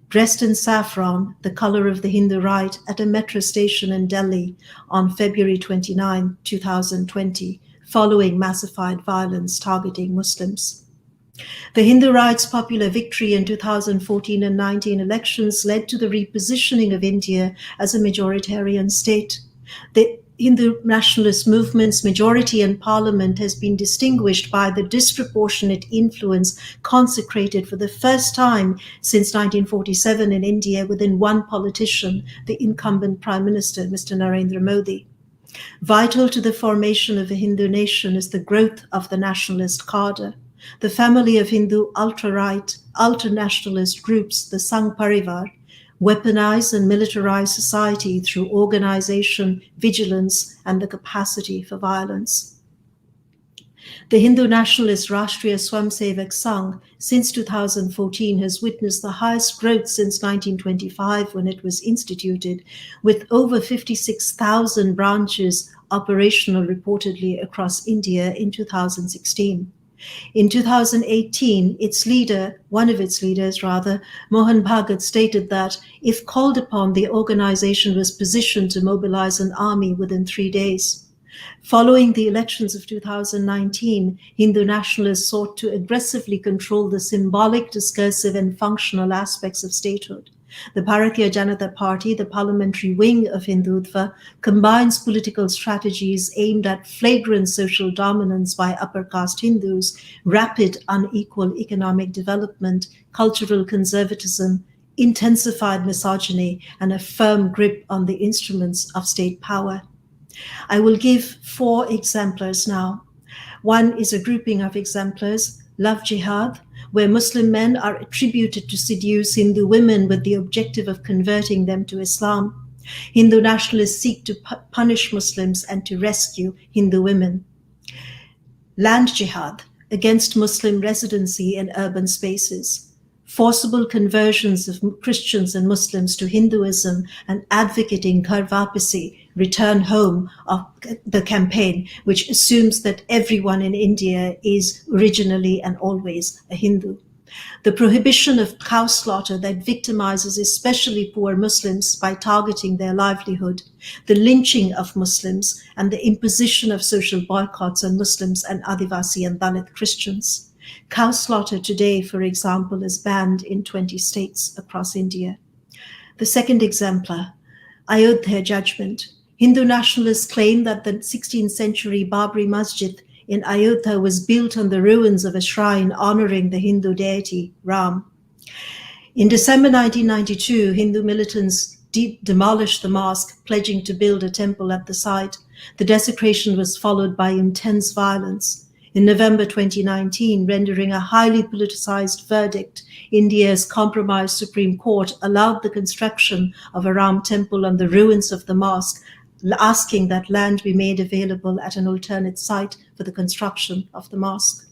dressed in saffron, the color of the Hindu right, at a metro station in Delhi on February 29, 2020, following massified violence targeting Muslims. The Hindu right's popular victory in 2014 and 19 elections led to the repositioning of India as a majoritarian state. The Hindu nationalist movement's majority in parliament has been distinguished by the disproportionate influence consecrated for the first time since 1947 in India within one politician, the incumbent Prime Minister, Mr. Narendra Modi. Vital to the formation of a Hindu nation is the growth of the nationalist cadre. The family of Hindu ultra-right, ultra-nationalist groups, the Sangh Parivar, weaponize and militarize society through organization, vigilance, and the capacity for violence. The Hindu nationalist Rashtriya Swamsevak Sangh, since 2014, has witnessed the highest growth since 1925 when it was instituted, with over 56,000 branches operational reportedly across India in 2016. In 2018, one of its leaders, Mohan Bhagat, stated that if called upon, the organization was positioned to mobilize an army within 3 days. Following the elections of 2019, Hindu nationalists sought to aggressively control the symbolic, discursive, and functional aspects of statehood. The Bharatiya Janata Party, the parliamentary wing of Hindutva, combines political strategies aimed at flagrant social dominance by upper caste Hindus, rapid unequal economic development, cultural conservatism, intensified misogyny, and a firm grip on the instruments of state power. I will give 4 exemplars now. One is a grouping of exemplars: love jihad, where Muslim men are attributed to seduce Hindu women with the objective of converting them to Islam. Hindu nationalists seek to punish Muslims and to rescue Hindu women. Land jihad, against Muslim residency in urban spaces. Forcible conversions of Christians and Muslims to Hinduism and advocating Ghar Wapasi, return home, of the campaign, which assumes that everyone in India is originally and always a Hindu. The prohibition of cow slaughter that victimizes especially poor Muslims by targeting their livelihood, the lynching of Muslims, and the imposition of social boycotts on Muslims and Adivasi and Dalit Christians. Cow slaughter today, for example, is banned in 20 states across India. The second exemplar, Ayodhya judgment. Hindu nationalists claim that the 16th century Babri Masjid in Ayodhya was built on the ruins of a shrine honoring the Hindu deity Ram. In December 1992, Hindu militants demolished the mosque, pledging to build a temple at the site. The desecration was followed by intense violence. In November 2019, rendering a highly politicized verdict, India's compromised Supreme Court allowed the construction of a Ram temple on the ruins of the mosque, asking that land be made available at an alternate site for the construction of the mosque.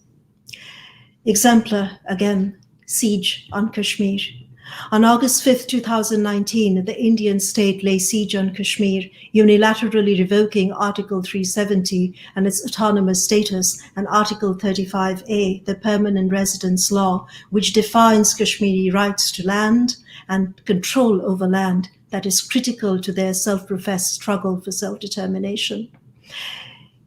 Exemplar, again, siege on Kashmir. On August 5, 2019, the Indian state lay siege on Kashmir, unilaterally revoking Article 370 and its autonomous status, and Article 35A, the permanent residence law, which defines Kashmiri rights to land and control over land that is critical to their self-professed struggle for self-determination.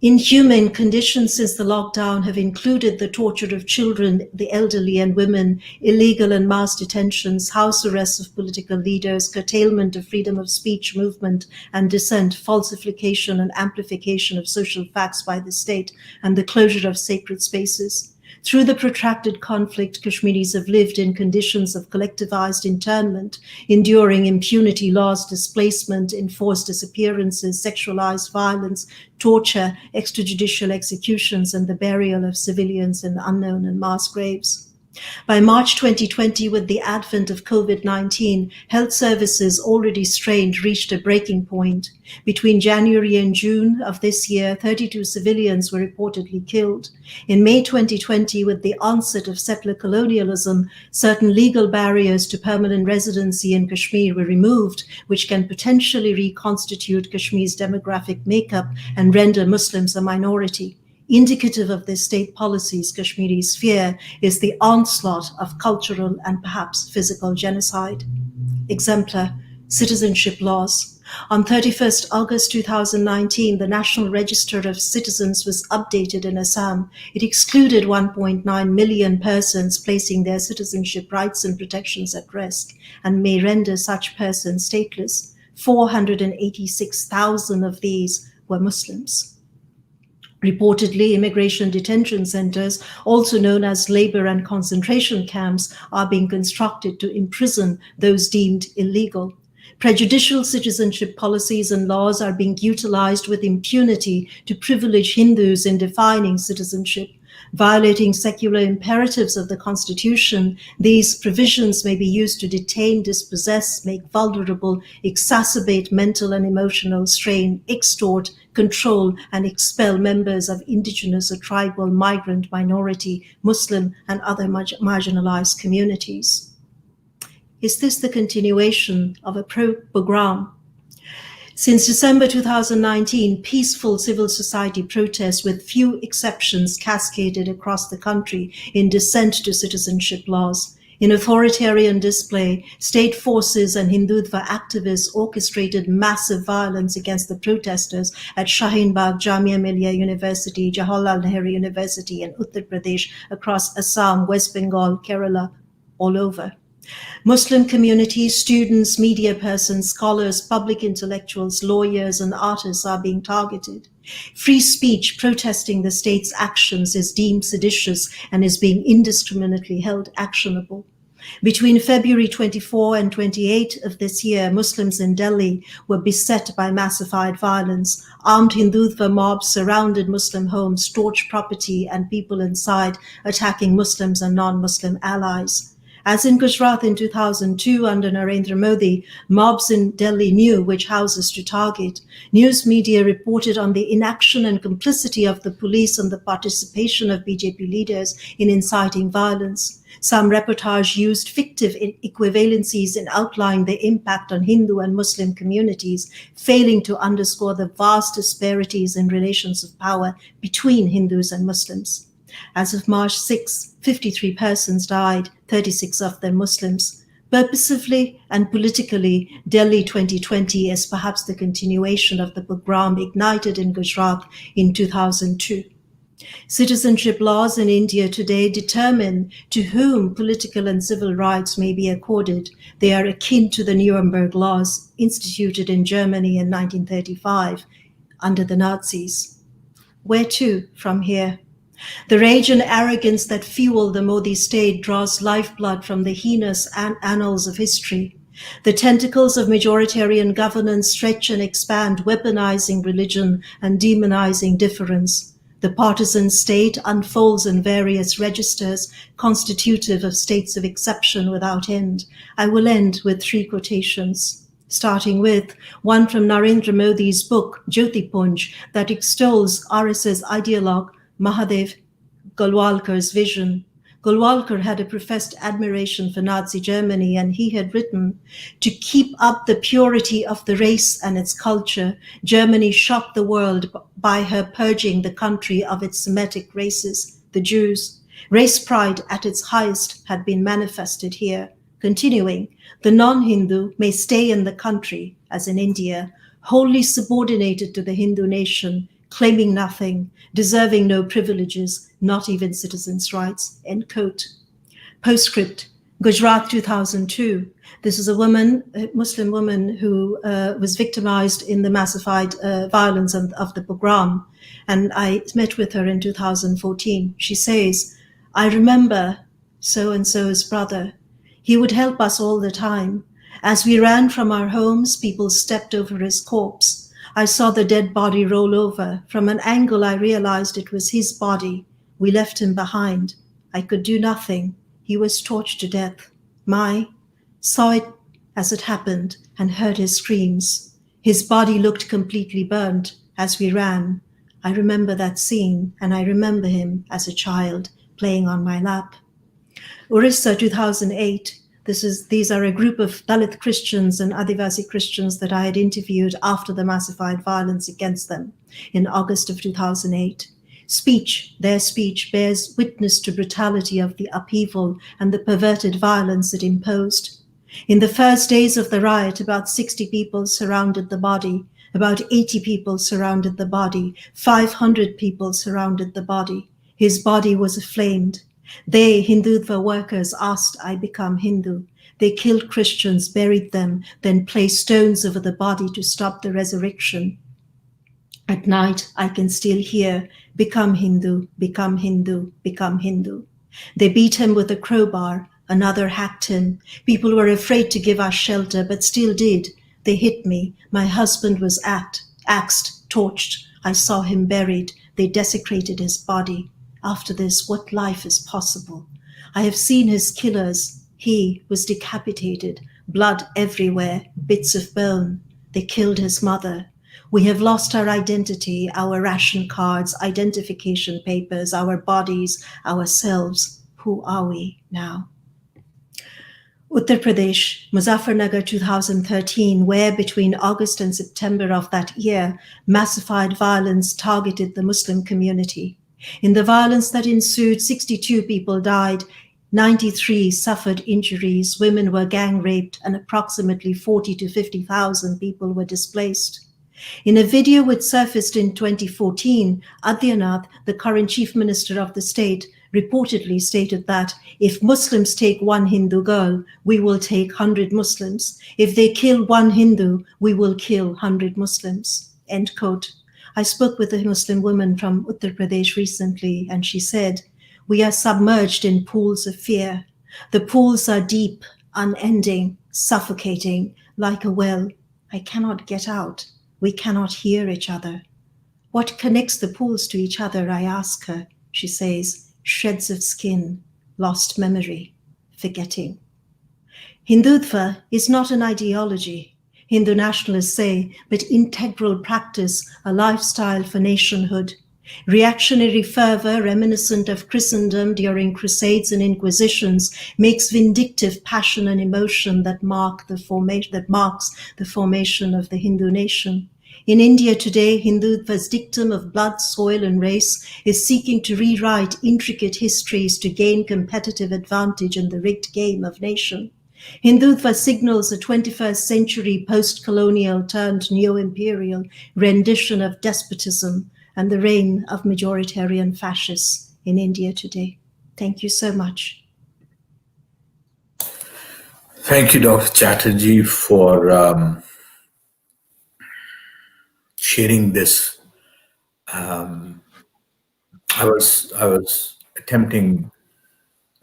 Inhumane conditions since the lockdown have included the torture of children, the elderly and women, illegal and mass detentions, house arrests of political leaders, curtailment of freedom of speech, movement and dissent, falsification and amplification of social facts by the state, and the closure of sacred spaces. Through the protracted conflict, Kashmiris have lived in conditions of collectivized internment, enduring impunity laws, displacement, enforced disappearances, sexualized violence, torture, extrajudicial executions, and the burial of civilians in unknown and mass graves. By March 2020, with the advent of COVID-19, health services already strained reached a breaking point. Between January and June of this year, 32 civilians were reportedly killed. In May 2020, with the onset of settler colonialism, certain legal barriers to permanent residency in Kashmir were removed, which can potentially reconstitute Kashmir's demographic makeup and render Muslims a minority. Indicative of their state policies, Kashmiri's fear is the onslaught of cultural and perhaps physical genocide. Exemplar, citizenship laws. On 31st August 2019, the National Register of Citizens was updated in Assam. It excluded 1.9 million persons, placing their citizenship rights and protections at risk, and may render such persons stateless. 486,000 of these were Muslims. Reportedly, immigration detention centers, also known as labor and concentration camps, are being constructed to imprison those deemed illegal. Prejudicial citizenship policies and laws are being utilized with impunity to privilege Hindus in defining citizenship. Violating secular imperatives of the Constitution, these provisions may be used to detain, dispossess, make vulnerable, exacerbate mental and emotional strain, extort, control, and expel members of indigenous or tribal, migrant, minority, Muslim, and other marginalized communities. Is this the continuation of a program? Since December 2019, peaceful civil society protests, with few exceptions, cascaded across the country in dissent to citizenship laws. In authoritarian display, state forces and Hindutva activists orchestrated massive violence against the protesters at Shaheen Bagh, Jamia Millia University, Jawaharlal Nehru University, and Uttar Pradesh, across Assam, West Bengal, Kerala, all over. Muslim communities, students, media persons, scholars, public intellectuals, lawyers, and artists are being targeted. Free speech protesting the state's actions is deemed seditious and is being indiscriminately held actionable. Between February 24 and 28 of this year, Muslims in Delhi were beset by massified violence. Armed Hindutva mobs surrounded Muslim homes, torched property and people inside, attacking Muslims and non-Muslim allies. As in Gujarat in 2002 under Narendra Modi, mobs in Delhi knew which houses to target. News media reported on the inaction and complicity of the police and the participation of BJP leaders in inciting violence. Some reportage used fictive equivalencies in outlining the impact on Hindu and Muslim communities, failing to underscore the vast disparities in relations of power between Hindus and Muslims. As of March 6, 53 persons died, 36 of them Muslims. Purposefully and politically, Delhi 2020 is perhaps the continuation of the pogrom ignited in Gujarat in 2002. Citizenship laws in India today determine to whom political and civil rights may be accorded. They are akin to the Nuremberg laws instituted in Germany in 1935 under the Nazis. Where to from here? The rage and arrogance that fuel the Modi state draws lifeblood from the heinous annals of history. The tentacles of majoritarian governance stretch and expand, weaponizing religion and demonizing difference. The partisan state unfolds in various registers, constitutive of states of exception without end. I will end with 3 quotations, starting with one from Narendra Modi's book, Jyotipunj, that extols RSS ideologue Mahadev Golwalkar's vision. Golwalkar had a professed admiration for Nazi Germany, and he had written, "To keep up the purity of the race and its culture, Germany shocked the world by her purging the country of its Semitic races, the Jews. Race pride at its highest had been manifested here." Continuing, "The non-Hindu may stay in the country, as in India, wholly subordinated to the Hindu nation, claiming nothing, deserving no privileges, not even citizens' rights," end quote. Postscript, Gujarat 2002. This is a woman, a Muslim woman, who was victimized in the massified violence of the pogrom. And I met with her in 2014. She says, "I remember so-and-so's brother. He would help us all the time. As we ran from our homes, people stepped over his corpse. I saw the dead body roll over. From an angle, I realized it was his body. We left him behind. I could do nothing. He was tortured to death. Mai saw it as it happened and heard his screams. His body looked completely burnt as we ran. I remember that scene, and I remember him as a child playing on my lap. Orissa, 2008. These are a group of Dalit Christians and Adivasi Christians that I had interviewed after the massified violence against them in August of 2008. Their speech bears witness to brutality of the upheaval and the perverted violence it imposed. In the first days of the riot, about 60 people surrounded the body. About 80 people surrounded the body. 500 people surrounded the body. His body was aflamed. They, Hindutva workers, asked I become Hindu. They killed Christians, buried them, then placed stones over the body to stop the resurrection. At night, I can still hear, become Hindu, become Hindu, become Hindu. They beat him with a crowbar. Another hacked him. People were afraid to give us shelter, but still did. They hit me. My husband was axed, torched. I saw him buried. They desecrated his body. After this, what life is possible? I have seen his killers. He was decapitated, blood everywhere, bits of bone. They killed his mother. We have lost our identity, our ration cards, identification papers, our bodies, ourselves. Who are we now? Uttar Pradesh, Muzaffarnagar 2013, where between August and September of that year, massified violence targeted the Muslim community. In the violence that ensued, 62 people died, 93 suffered injuries, women were gang raped, and approximately 40 to 50,000 people were displaced. In a video which surfaced in 2014, Adyanath, the current chief minister of the state, reportedly stated that if Muslims take one Hindu girl, we will take 100 Muslims. If they kill one Hindu, we will kill 100 Muslims. End quote. I spoke with a Muslim woman from Uttar Pradesh recently, and she said, we are submerged in pools of fear. The pools are deep, unending, suffocating, like a well. I cannot get out. We cannot hear each other. What connects the pools to each other, I ask her. She says, shreds of skin, lost memory, forgetting. Hindutva is not an ideology, Hindu nationalists say, but integral practice, a lifestyle for nationhood. Reactionary fervor reminiscent of Christendom during crusades and inquisitions makes vindictive passion and emotion that marks the formation of the Hindu nation. In India today, Hindutva's dictum of blood, soil, and race is seeking to rewrite intricate histories to gain competitive advantage in the rigged game of nation. Hindutva signals a 21st century post-colonial turned neo-imperial rendition of despotism and the reign of majoritarian fascists in India today. Thank you so much. Thank you, Dr. Chatterjee, for sharing this. I was attempting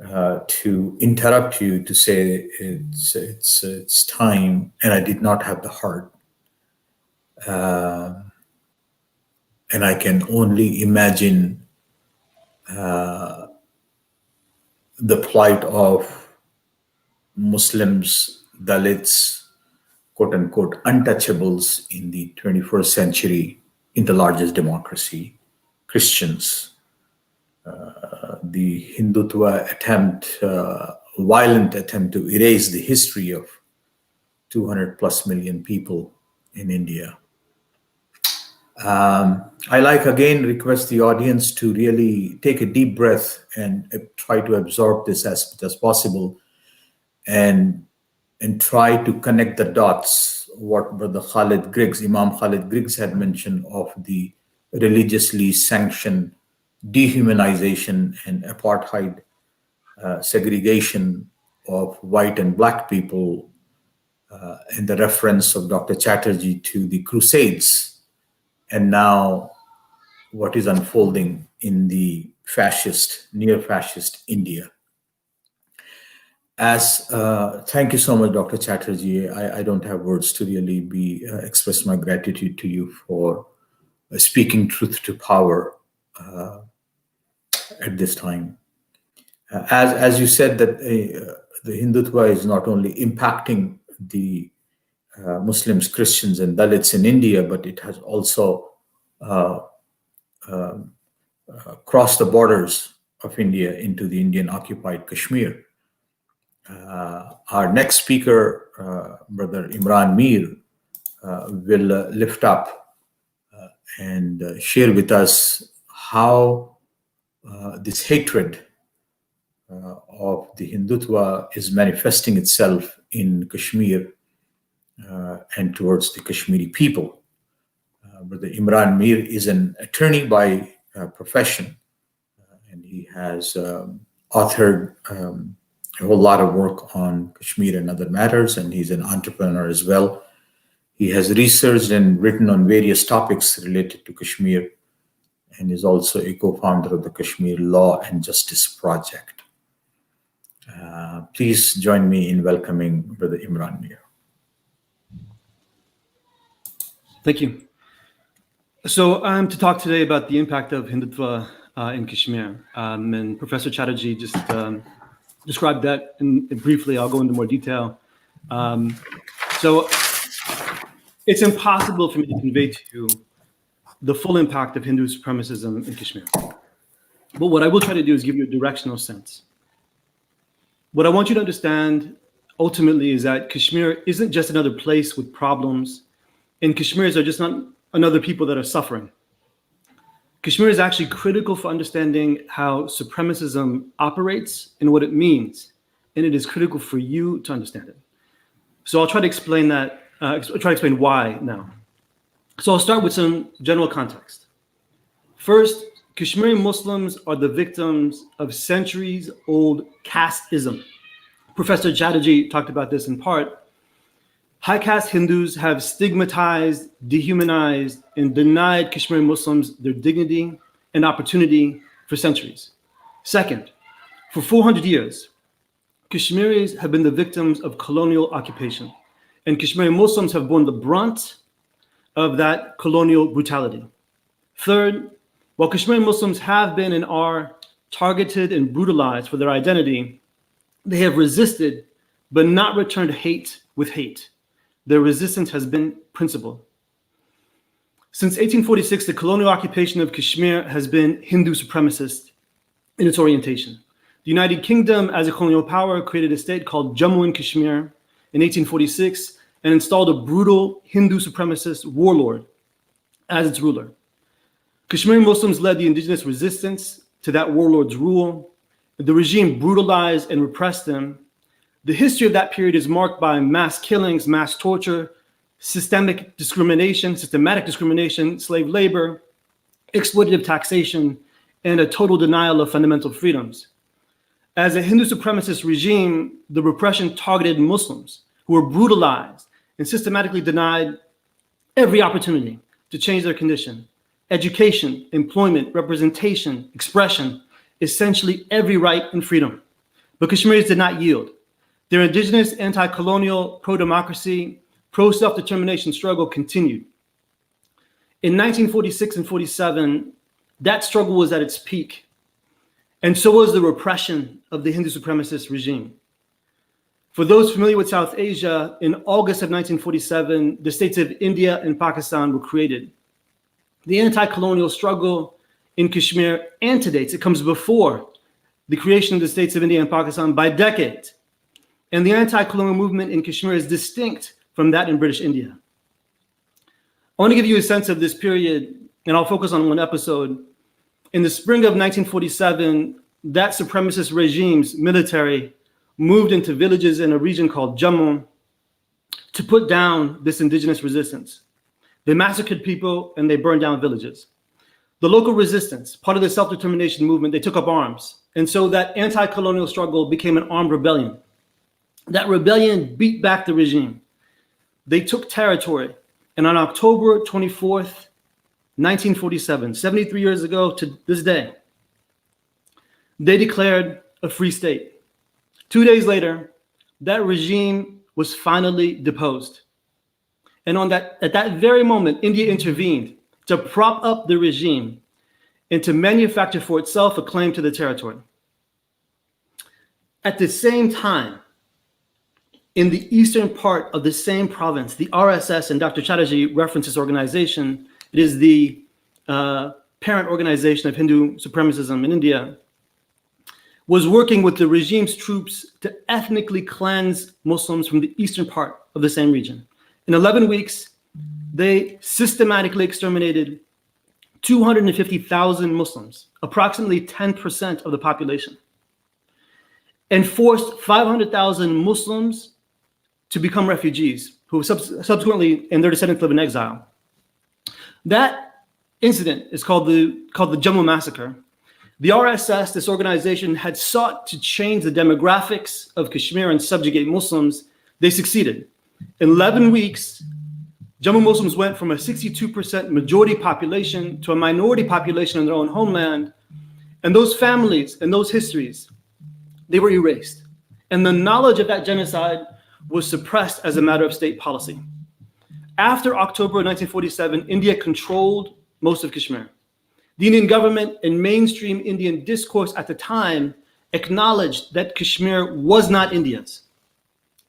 to interrupt you to say it's time, and I did not have the heart. And I can only imagine the plight of Muslims, Dalits, quote unquote, untouchables in the 21st century in the largest democracy, Christians. The Hindutva attempt, violent attempt to erase the history of 200 plus million people in India. I again request the audience to really take a deep breath and try to absorb this as much as possible and try to connect the dots, what Brother Khalid Griggs, Imam Khalid Griggs had mentioned of the religiously sanctioned dehumanization and apartheid segregation of white and black people, and the reference of Dr. Chatterjee to the Crusades, and now what is unfolding in the fascist, near-fascist India. Thank you so much, Dr. Chatterjee. I don't have words to really express my gratitude to you for speaking truth to power at this time. As you said, that the Hindutva is not only impacting the Muslims, Christians, and Dalits in India, but it has also crossed the borders of India into the Indian occupied Kashmir. Our next speaker, Brother Imran Mir, will lift up and share with us how this hatred of the Hindutva is manifesting itself in Kashmir and towards the Kashmiri people. Brother Imran Mir is an attorney by profession, and he has authored a whole lot of work on Kashmir and other matters, and he's an entrepreneur as well. He has researched and written on various topics related to Kashmir, and is also a co-founder of the Kashmir Law and Justice Project. Please join me in welcoming Brother Imran Mir. Thank you. So I'm to talk today about the impact of Hindutva in Kashmir. And Professor Chatterjee just described that briefly. I'll go into more detail. So it's impossible for me to convey to you the full impact of Hindu supremacism in Kashmir. But what I will try to do is give you a directional sense. What I want you to understand ultimately is that Kashmir isn't just another place with problems, and Kashmiris are just not another people that are suffering. Kashmir is actually critical for understanding how supremacism operates and what it means, and it is critical for you to understand it. So I'll try to explain that, try to explain why now. So I'll start with some general context. First, Kashmiri Muslims are the victims of centuries-old casteism. Professor Chatterjee talked about this in part. High caste Hindus have stigmatized, dehumanized, and denied Kashmiri Muslims their dignity and opportunity for centuries. Second, for 400 years, Kashmiris have been the victims of colonial occupation, and Kashmiri Muslims have borne the brunt of that colonial brutality. Third, while Kashmiri Muslims have been and are targeted and brutalized for their identity, they have resisted but not returned hate with hate. Their resistance has been principled. Since 1846, the colonial occupation of Kashmir has been Hindu supremacist in its orientation. The United Kingdom, as a colonial power, created a state called Jammu and Kashmir in 1846 and installed a brutal Hindu supremacist warlord as its ruler. Kashmiri Muslims led the indigenous resistance to that warlord's rule. The regime brutalized and repressed them. The history of that period is marked by mass killings, mass torture, systematic discrimination, slave labor, exploitative taxation, and a total denial of fundamental freedoms. As a Hindu supremacist regime, the repression targeted Muslims who were brutalized and systematically denied every opportunity to change their condition. Education, employment, representation, expression, essentially every right and freedom. But Kashmiris did not yield. Their indigenous, anti-colonial, pro-democracy, pro-self-determination struggle continued. In 1946 and 47, that struggle was at its peak. And so was the repression of the Hindu supremacist regime. For those familiar with South Asia, in August of 1947, the states of India and Pakistan were created. The anti-colonial struggle in Kashmir antedates, it comes before the creation of the states of India and Pakistan by decades. And the anti-colonial movement in Kashmir is distinct from that in British India. I want to give you a sense of this period, and I'll focus on one episode. In the spring of 1947, that supremacist regime's military moved into villages in a region called Jammu to put down this indigenous resistance. They massacred people and they burned down villages. The local resistance, part of the self-determination movement, they took up arms. And so that anti-colonial struggle became an armed rebellion. That rebellion beat back the regime. They took territory. And on October 24th, 1947, 73 years ago to this day, they declared a free state. 2 days later, that regime was finally deposed. And at that very moment, India intervened to prop up the regime and to manufacture for itself a claim to the territory. At the same time, in the eastern part of the same province, the RSS, and Dr. Chatterjee referenced this organization. It is the parent organization of Hindu supremacism in India, was working with the regime's troops to ethnically cleanse Muslims from the eastern part of the same region. In 11 weeks, they systematically exterminated 250,000 Muslims, approximately 10% of the population, and forced 500,000 Muslims to become refugees, who subsequently, and their descendants, live in exile. That incident is called the Jammu Massacre. The RSS, this organization, had sought to change the demographics of Kashmir and subjugate Muslims. They succeeded. In 11 weeks, Jammu Muslims went from a 62% majority population to a minority population in their own homeland. And those families and those histories, they were erased. And the knowledge of that genocide was suppressed as a matter of state policy. After October 1947, India controlled most of Kashmir. The Indian government and mainstream Indian discourse at the time acknowledged that Kashmir was not India's.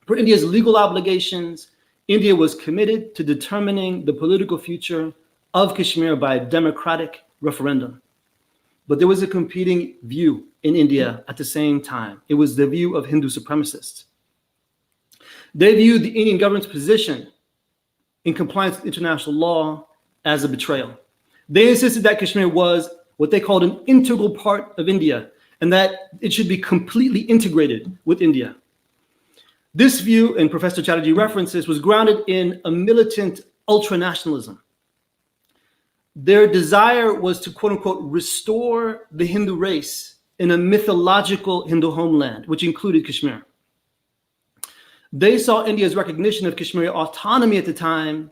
For India's legal obligations, India was committed to determining the political future of Kashmir by a democratic referendum. But there was a competing view in India at the same time. It was the view of Hindu supremacists. They viewed the Indian government's position in compliance with international law as a betrayal. They insisted that Kashmir was what they called an integral part of India and that it should be completely integrated with India. This view, and Professor Chatterjee references, was grounded in a militant ultranationalism. Their desire was to, quote unquote, restore the Hindu race in a mythological Hindu homeland, which included Kashmir. They saw India's recognition of Kashmiri autonomy at the time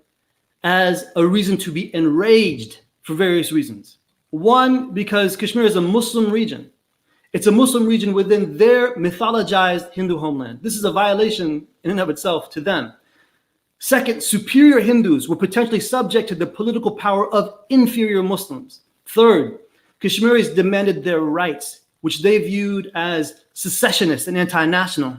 as a reason to be enraged for various reasons. One, because Kashmir is a Muslim region. It's a Muslim region within their mythologized Hindu homeland. This is a violation in and of itself to them. Second, superior Hindus were potentially subject to the political power of inferior Muslims. Third, Kashmiris demanded their rights, which they viewed as secessionist and anti-national,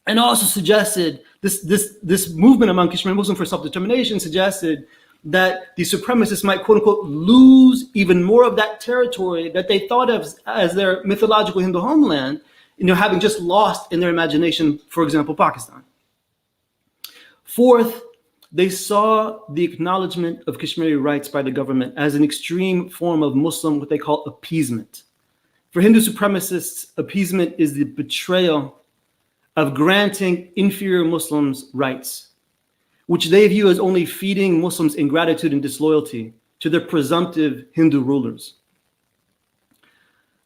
and also suggested this movement among Kashmiri Muslims for self-determination suggested that the supremacists might, quote unquote, lose even more of that territory that they thought of as their mythological Hindu homeland, having just lost in their imagination, for example, Pakistan. Fourth, they saw the acknowledgement of Kashmiri rights by the government as an extreme form of Muslim, what they call appeasement. For Hindu supremacists, appeasement is the betrayal of granting inferior Muslims rights, which they view as only feeding Muslims ingratitude and disloyalty to their presumptive Hindu rulers.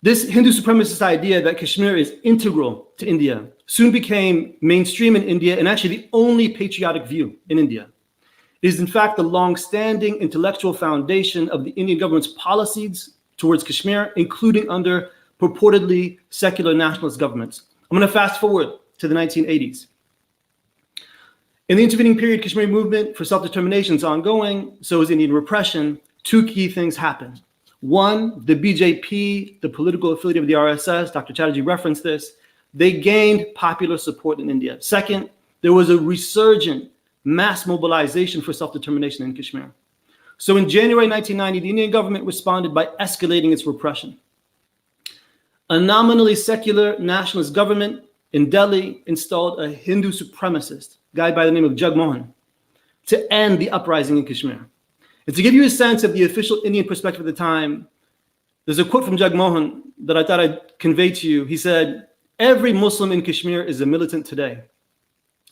This Hindu supremacist idea that Kashmir is integral to India soon became mainstream in India and actually the only patriotic view in India. It is in fact the long-standing intellectual foundation of the Indian government's policies towards Kashmir, including under purportedly secular nationalist governments. I'm going to fast forward to the 1980s. In the intervening period, Kashmiri movement for self-determination is ongoing, so is Indian repression. Two key things happened. One, the BJP, the political affiliate of the RSS, Dr. Chatterjee referenced this, they gained popular support in India. Second, there was a resurgent mass mobilization for self-determination in Kashmir. So in January 1990, the Indian government responded by escalating its repression. A nominally secular nationalist government in Delhi installed a Hindu supremacist, a guy by the name of Jagmohan, to end the uprising in Kashmir. And to give you a sense of the official Indian perspective at the time, there's a quote from Jagmohan that I thought I'd convey to you. He said, "Every Muslim in Kashmir is a militant today.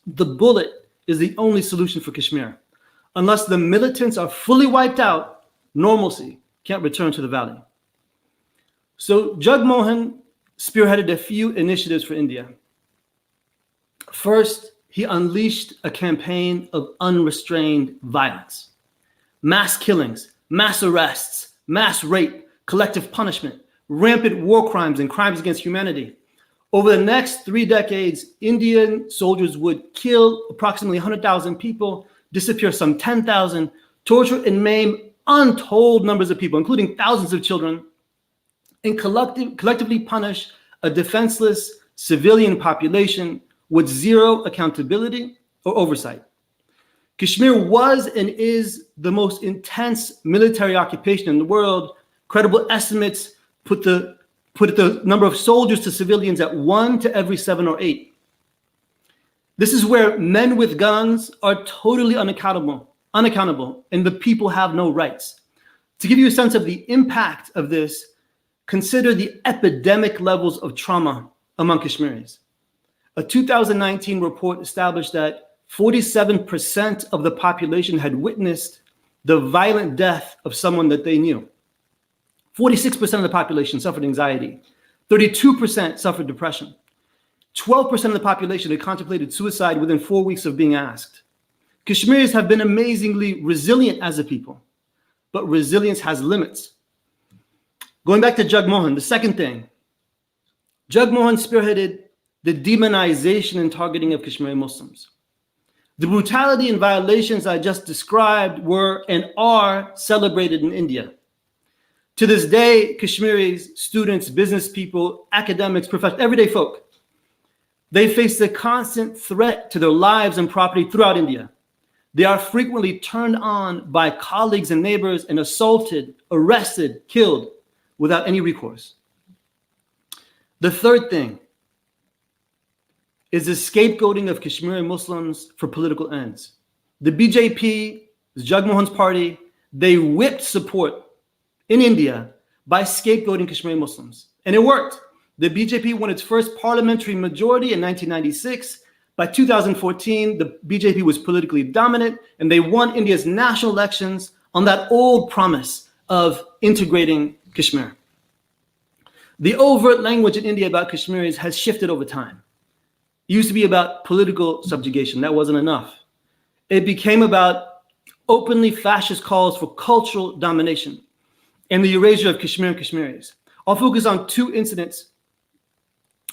The bullet is the only solution for Kashmir. Unless the militants are fully wiped out, normalcy can't return to the valley." So Jagmohan spearheaded a few initiatives for India. First, he unleashed a campaign of unrestrained violence. Mass killings, mass arrests, mass rape, collective punishment, rampant war crimes and crimes against humanity. Over the next 3 decades, Indian soldiers would kill approximately 100,000 people, disappear some 10,000, torture and maim untold numbers of people, including thousands of children, and collectively punish a defenseless civilian population with zero accountability or oversight. Kashmir was and is the most intense military occupation in the world. Credible estimates put the number of soldiers to civilians at 1 to every 7 or 8. This is where men with guns are totally unaccountable, and the people have no rights. To give you a sense of the impact of this, consider the epidemic levels of trauma among Kashmiris. A 2019 report established that 47% of the population had witnessed the violent death of someone that they knew. 46% of the population suffered anxiety. 32% suffered depression. 12% of the population had contemplated suicide within 4 weeks of being asked. Kashmiris have been amazingly resilient as a people, but resilience has limits. Going back to Jagmohan, the second thing, Jagmohan spearheaded the demonization and targeting of Kashmiri Muslims. The brutality and violations I just described were and are celebrated in India. To this day, Kashmiris, students, business people, academics, professionals, everyday folk, they face a constant threat to their lives and property throughout India. They are frequently turned on by colleagues and neighbors and assaulted, arrested, killed without any recourse. The third thing is the scapegoating of Kashmiri Muslims for political ends. The BJP, Jagmohan's party, they whipped support in India by scapegoating Kashmiri Muslims. And it worked. The BJP won its first parliamentary majority in 1996. By 2014, the BJP was politically dominant, and they won India's national elections on that old promise of integrating Kashmir. The overt language in India about Kashmiris has shifted over time. It used to be about political subjugation. That wasn't enough. It became about openly fascist calls for cultural domination and the erasure of Kashmir and Kashmiris. I'll focus on two incidents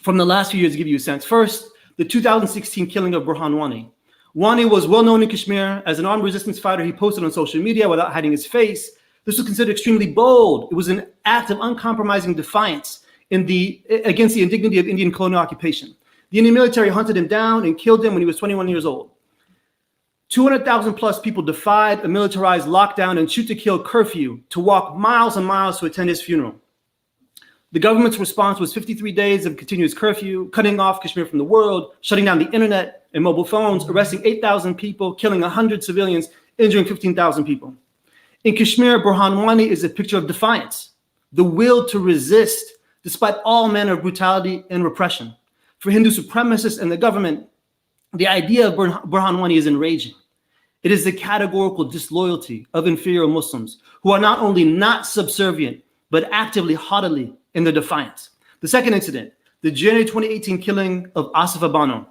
from the last few years to give you a sense. First, the 2016 killing of Burhan Wani. Wani was well known in Kashmir as an armed resistance fighter. He posted on social media without hiding his face. This was considered extremely bold. It was an act of uncompromising defiance against the indignity of Indian colonial occupation. The Indian military hunted him down and killed him when he was 21 years old. 200,000 plus people defied a militarized lockdown and shoot to kill curfew to walk miles and miles to attend his funeral. The government's response was 53 days of continuous curfew, cutting off Kashmir from the world, shutting down the internet and mobile phones, arresting 8,000 people, killing 100 civilians, injuring 15,000 people. In Kashmir, Burhan Wani is a picture of defiance, the will to resist despite all manner of brutality and repression. For Hindu supremacists and the government, the idea of Burhan Wani is enraging. It is the categorical disloyalty of inferior Muslims who are not only not subservient, but actively, haughtily in their defiance. The second incident, the January 2018 killing of Asifa Bano.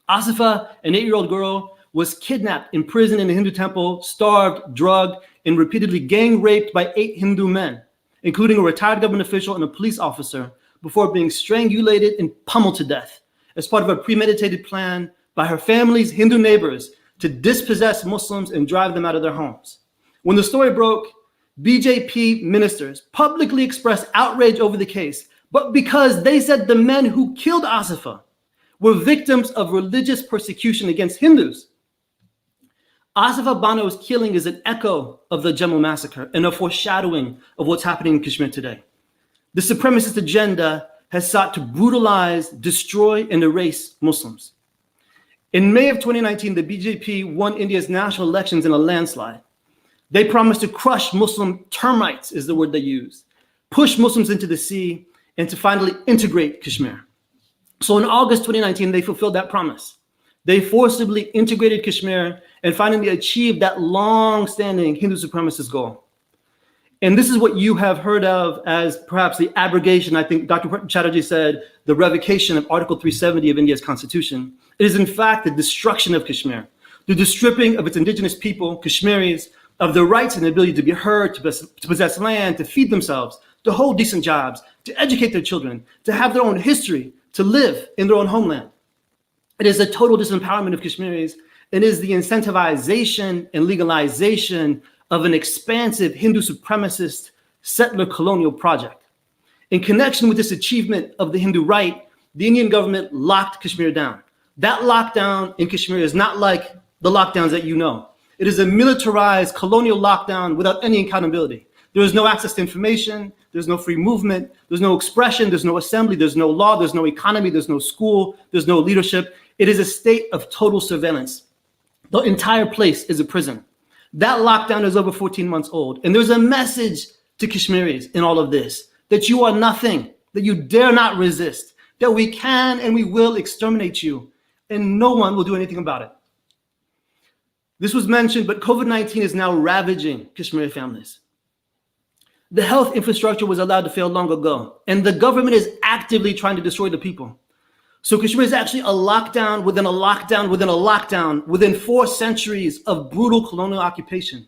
Asifa, an 8-year-old girl, was kidnapped, imprisoned in a Hindu temple, starved, drugged, and repeatedly gang raped by 8 Hindu men, including a retired government official and a police officer, before being strangulated and pummeled to death as part of a premeditated plan by her family's Hindu neighbors to dispossess Muslims and drive them out of their homes. When the story broke, BJP ministers publicly expressed outrage over the case, but because they said the men who killed Asifa were victims of religious persecution against Hindus. Asifa Bano's killing is an echo of the Jammu massacre and a foreshadowing of what's happening in Kashmir today. The supremacist agenda has sought to brutalize, destroy, and erase Muslims. In May of 2019, the BJP won India's national elections in a landslide. They promised to crush Muslim termites, is the word they used, push Muslims into the sea, and to finally integrate Kashmir. So in August 2019, they fulfilled that promise. They forcibly integrated Kashmir and finally achieved that long-standing Hindu supremacist goal. And this is what you have heard of as perhaps the abrogation, I think Dr. Chatterjee said, the revocation of Article 370 of India's constitution. It is in fact the destruction of Kashmir, the stripping of its indigenous people, Kashmiris, of their rights and ability to be heard, to possess land, to feed themselves, to hold decent jobs, to educate their children, to have their own history, to live in their own homeland. It is a total disempowerment of Kashmiris. It is the incentivization and legalization of an expansive Hindu supremacist settler colonial project. In connection with this achievement of the Hindu right, the Indian government locked Kashmir down. That lockdown in Kashmir is not like the lockdowns that you know. It is a militarized colonial lockdown without any accountability. There is no access to information. There's no free movement. There's no expression. There's no assembly. There's no law. There's no economy. There's no school. There's no leadership. It is a state of total surveillance. The entire place is a prison. That lockdown is over 14 months old. And there's a message to Kashmiris in all of this, that you are nothing, that you dare not resist, that we can and we will exterminate you, and no one will do anything about it. This was mentioned, but COVID-19 is now ravaging Kashmiri families. The health infrastructure was allowed to fail long ago, and the government is actively trying to destroy the people. So Kashmir is actually a lockdown within a lockdown within a lockdown within 4 centuries of brutal colonial occupation.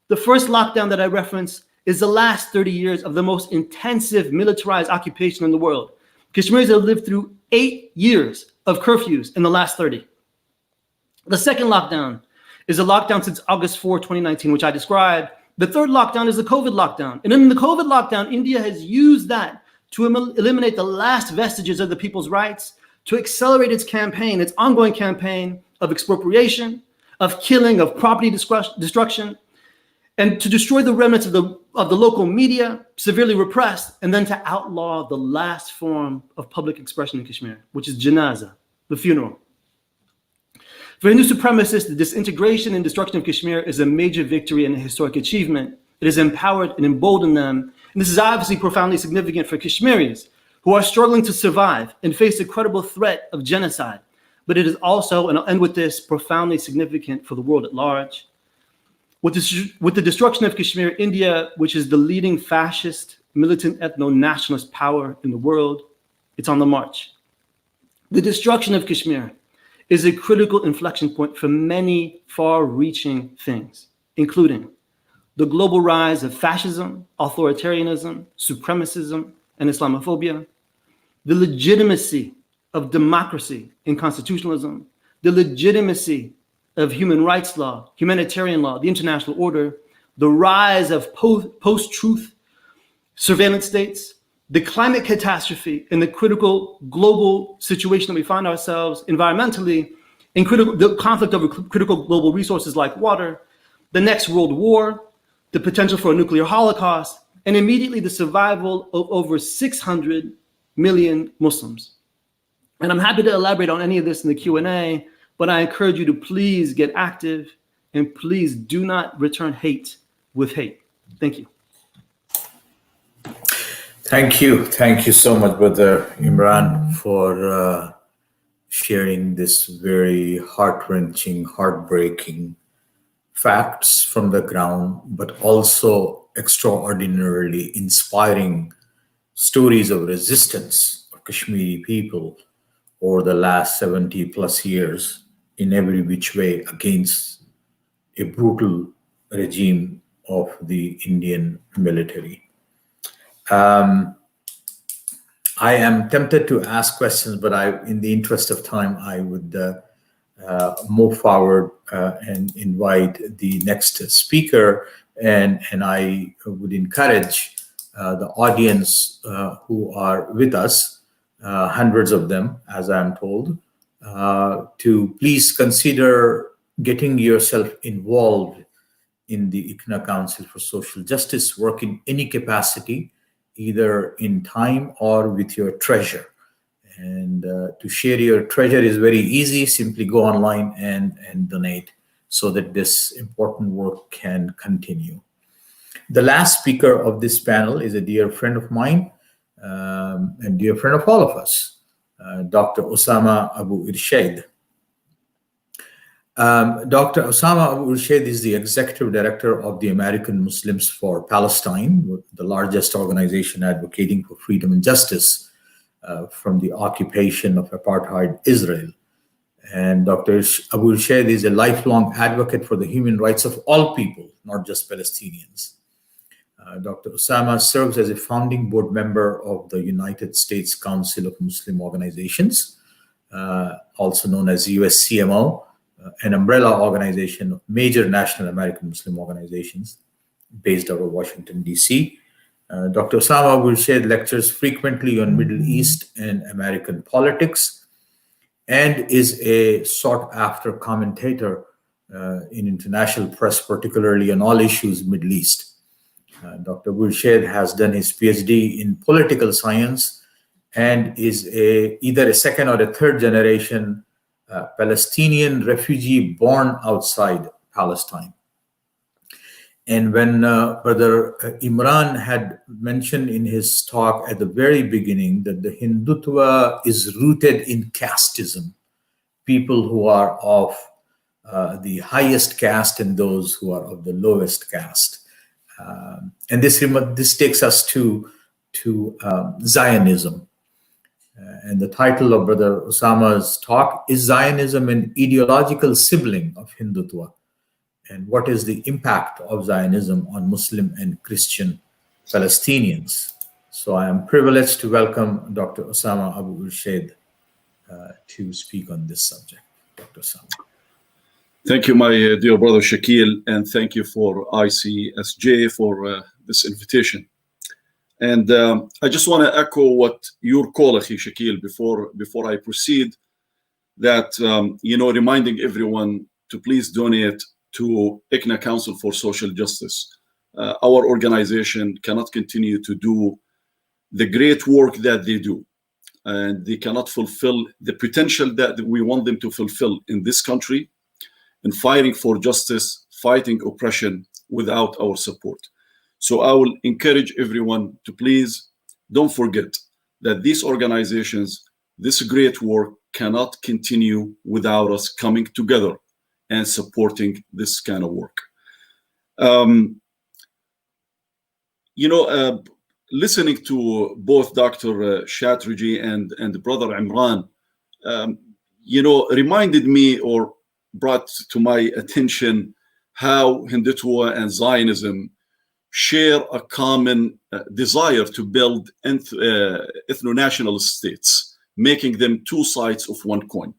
The first lockdown that I reference is the last 30 years of the most intensive militarized occupation in the world. Kashmiris have lived through 8 years of curfews in the last 30. The second lockdown is a lockdown since August 4, 2019, which I described. The third lockdown is the COVID lockdown. And in the COVID lockdown, India has used that to eliminate the last vestiges of the people's rights, to accelerate its campaign, its ongoing campaign of expropriation, of killing, of property destruction, and to destroy the remnants of the local media, severely repressed, and then to outlaw the last form of public expression in Kashmir, which is janaza, the funeral. For Hindu supremacists, the disintegration and destruction of Kashmir is a major victory and a historic achievement. It has empowered and emboldened them. And this is obviously profoundly significant for Kashmiris, who are struggling to survive and face a credible threat of genocide. But it is also, and I'll end with this, profoundly significant for the world at large. With the destruction of Kashmir, India, which is the leading fascist, militant, ethno-nationalist power in the world, it's on the march. The destruction of Kashmir is a critical inflection point for many far-reaching things, including the global rise of fascism, authoritarianism, supremacism, and Islamophobia, the legitimacy of democracy and constitutionalism, the legitimacy of human rights law, humanitarian law, the international order, the rise of post-truth surveillance states, the climate catastrophe and the critical global situation that we find ourselves environmentally, in the conflict over critical global resources like water, the next world war, the potential for a nuclear holocaust, and immediately the survival of over 600 million Muslims. And I'm happy to elaborate on any of this in the Q&A, but I encourage you to please get active and please do not return hate with hate. Thank you. Thank you. Thank you so much, Brother Imran, for sharing this very heart-wrenching, heartbreaking facts from the ground, but also extraordinarily inspiring stories of resistance of Kashmiri people over the last 70 plus years in every which way against a brutal regime of the Indian military. I am tempted to ask questions, but in the interest of time, I would move forward and invite the next speaker. And I would encourage the audience who are with us, hundreds of them, as I'm told, to please consider getting yourself involved in the ICNA Council for Social Justice, work in any capacity, either in time or with your treasure. And to share your treasure is very easy. Simply go online and donate so that this important work can continue. The last speaker of this panel is a dear friend of mine and dear friend of all of us, Dr. Osama Abu Irshaid. Dr. Osama Abu Irshaid is the executive director of the American Muslims for Palestine, the largest organization advocating for freedom and justice from the occupation of apartheid Israel. And Dr. Abu Irshaid is a lifelong advocate for the human rights of all people, not just Palestinians. Dr. Osama serves as a founding board member of the United States Council of Muslim Organizations, also known as USCMO, an umbrella organization of major national American Muslim organizations based out of Washington, D.C. Dr. Osama Gulshed lectures frequently on Middle East and American politics and is a sought-after commentator in international press, particularly on all issues Middle East. Dr. Gulshed has done his PhD in political science and is either a second or a third generation Palestinian refugee born outside Palestine. And when Brother Imran had mentioned in his talk at the very beginning that the Hindutva is rooted in casteism, people who are of the highest caste and those who are of the lowest caste. And this takes us to Zionism. And the title of Brother Osama's talk is Zionism, an ideological sibling of Hindutva, and what is the impact of Zionism on Muslim and Christian Palestinians. So I am privileged to welcome Dr. Osama Abu Urshed to speak on this subject. Dr. Osama. Thank you, my dear brother Shakil, and thank you for ICSJ for this invitation. And I just want to echo what your call, Akhi Shakil, before I proceed, that, reminding everyone to please donate to ICNA Council for Social Justice. Our organization cannot continue to do the great work that they do, and they cannot fulfill the potential that we want them to fulfill in this country in fighting for justice, fighting oppression without our support. So I will encourage everyone to please don't forget that these organizations, this great work cannot continue without us coming together and supporting this kind of work. Listening to both Dr. Chatterjee and Brother Imran, reminded me or brought to my attention how Hindutva and Zionism share a common desire to build ethno-national states, making them two sides of one coin.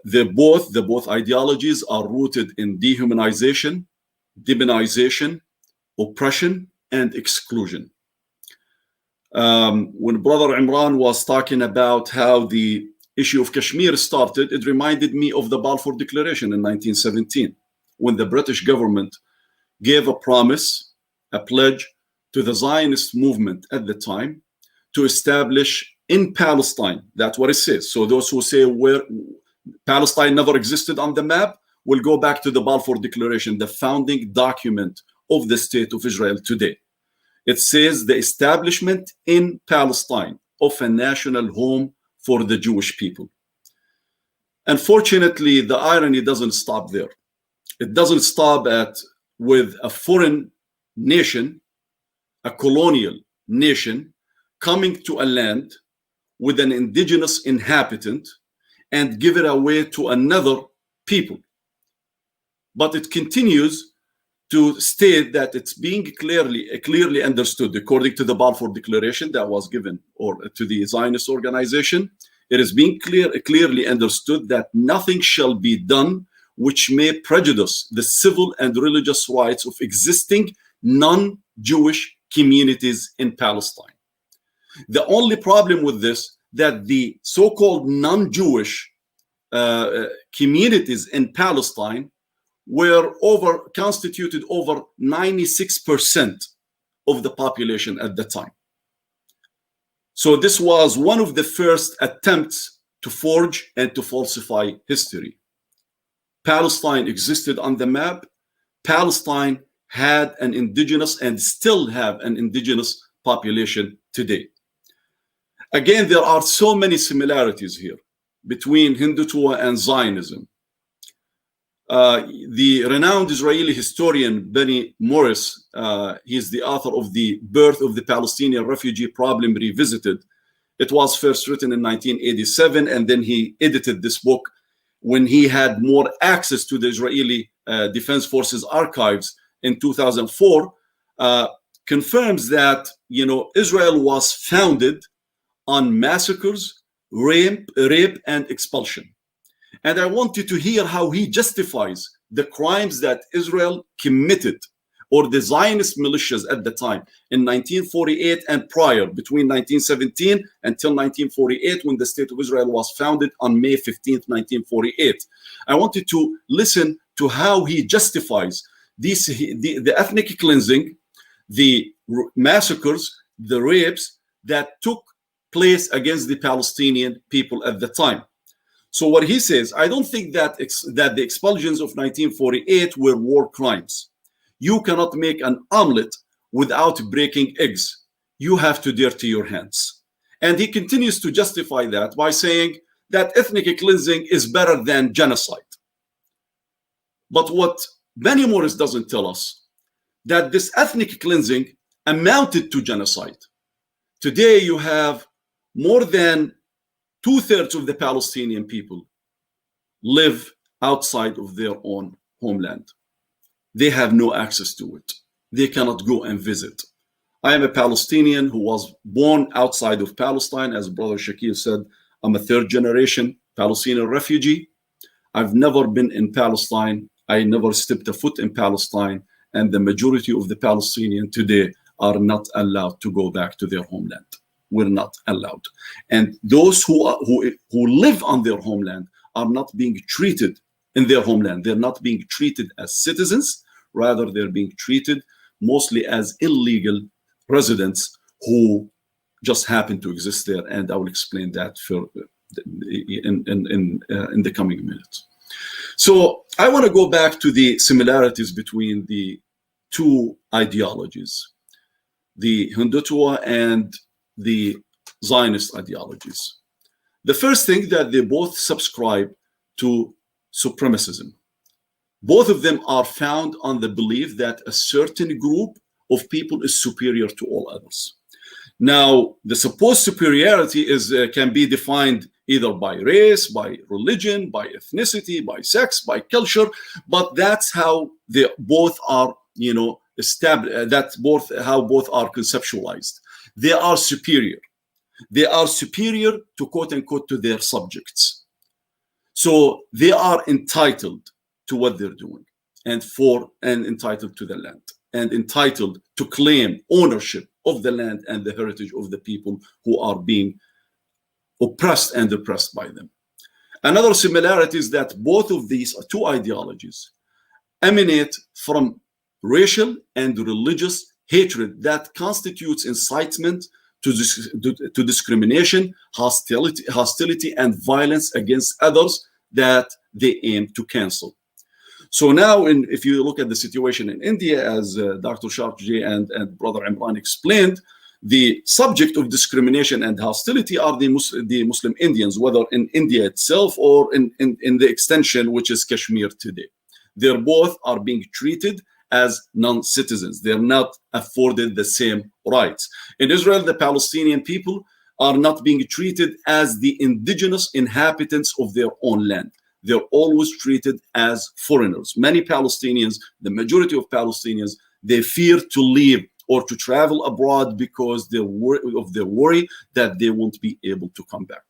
The both ideologies are rooted in dehumanization, demonization, oppression, and exclusion. When Brother Imran was talking about how the issue of Kashmir started, it reminded me of the Balfour Declaration in 1917, when the British government gave a promise, a pledge to the Zionist movement at the time to establish in Palestine. That's what it says. So those who say where Palestine never existed on the map will go back to the Balfour Declaration, the founding document of the state of Israel today. It says the establishment in Palestine of a national home for the Jewish people. Unfortunately, the irony doesn't stop there. It doesn't stop with a foreign nation, a colonial nation, coming to a land with an indigenous inhabitant and give it away to another people. But it continues to state that it's being clearly understood, according to the Balfour Declaration that was given or to the Zionist organization. It is being clearly understood that nothing shall be done which may prejudice the civil and religious rights of existing non-Jewish communities in Palestine. The only problem with this, that the so-called non-Jewish communities in Palestine were constituted over 96% of the population at the time. So this was one of the first attempts to forge and to falsify history. Palestine existed on the map. Palestine had an indigenous and still have an indigenous population today. Again, there are so many similarities here between Hindutva and Zionism. The renowned Israeli historian Benny Morris, he is the author of The Birth of the Palestinian Refugee Problem Revisited. It was first written in 1987, and then he edited this book when he had more access to the Israeli Defense Forces archives in 2004, confirms that Israel was founded on massacres, rape, and expulsion. And I want you to hear how he justifies the crimes that Israel committed or the Zionist militias at the time in 1948 and prior, between 1917 until 1948, when the State of Israel was founded on May 15th, 1948. I wanted to listen to how he justifies the ethnic cleansing, the massacres, the rapes that took place against the Palestinian people at the time. So what he says, I don't think that the expulsions of 1948 were war crimes. You cannot make an omelet without breaking eggs. You have to dirty your hands. And he continues to justify that by saying that ethnic cleansing is better than genocide. But what Benny Morris doesn't tell us, that this ethnic cleansing amounted to genocide. Today you have more than 2/3 of the Palestinian people live outside of their own homeland. They have no access to it. They cannot go and visit. I am a Palestinian who was born outside of Palestine. As Brother Shakil said, I'm a third-generation Palestinian refugee. I've never been in Palestine. I never stepped a foot in Palestine. And the majority of the Palestinians today are not allowed to go back to their homeland. We're not allowed. And those who live on their homeland are not being treated in their homeland. They're not being treated as citizens. Rather, they're being treated mostly as illegal residents who just happen to exist there. And I will explain that in the coming minutes. So I want to go back to the similarities between the two ideologies, the Hindutva and the Zionist ideologies. The first thing, that they both subscribe to supremacism. Both of them are found on the belief that a certain group of people is superior to all others. Now, the supposed superiority can be defined either by race, by religion, by ethnicity, by sex, by culture, but that's how they both are, established. That's how both are conceptualized. They are superior. They are superior to, quote unquote, to their subjects. So they are entitled to what they're doing, and entitled to the land, and entitled to claim ownership of the land and the heritage of the people who are being oppressed and oppressed by them. Another similarity is that both of these two ideologies emanate from racial and religious hatred that constitutes incitement to discrimination, hostility, and violence against others that they aim to cancel. So now, if you look at the situation in India, as Dr. Sharjee and Brother Imran explained, the subject of discrimination and hostility are the Muslim Indians, whether in India itself or in the extension, which is Kashmir today. They both are being treated as non-citizens. They're not afforded the same rights. In Israel, the Palestinian people are not being treated as the indigenous inhabitants of their own land. They're always treated as foreigners. Many Palestinians, the majority of Palestinians, they fear to leave or to travel abroad because of their worry that they won't be able to come back.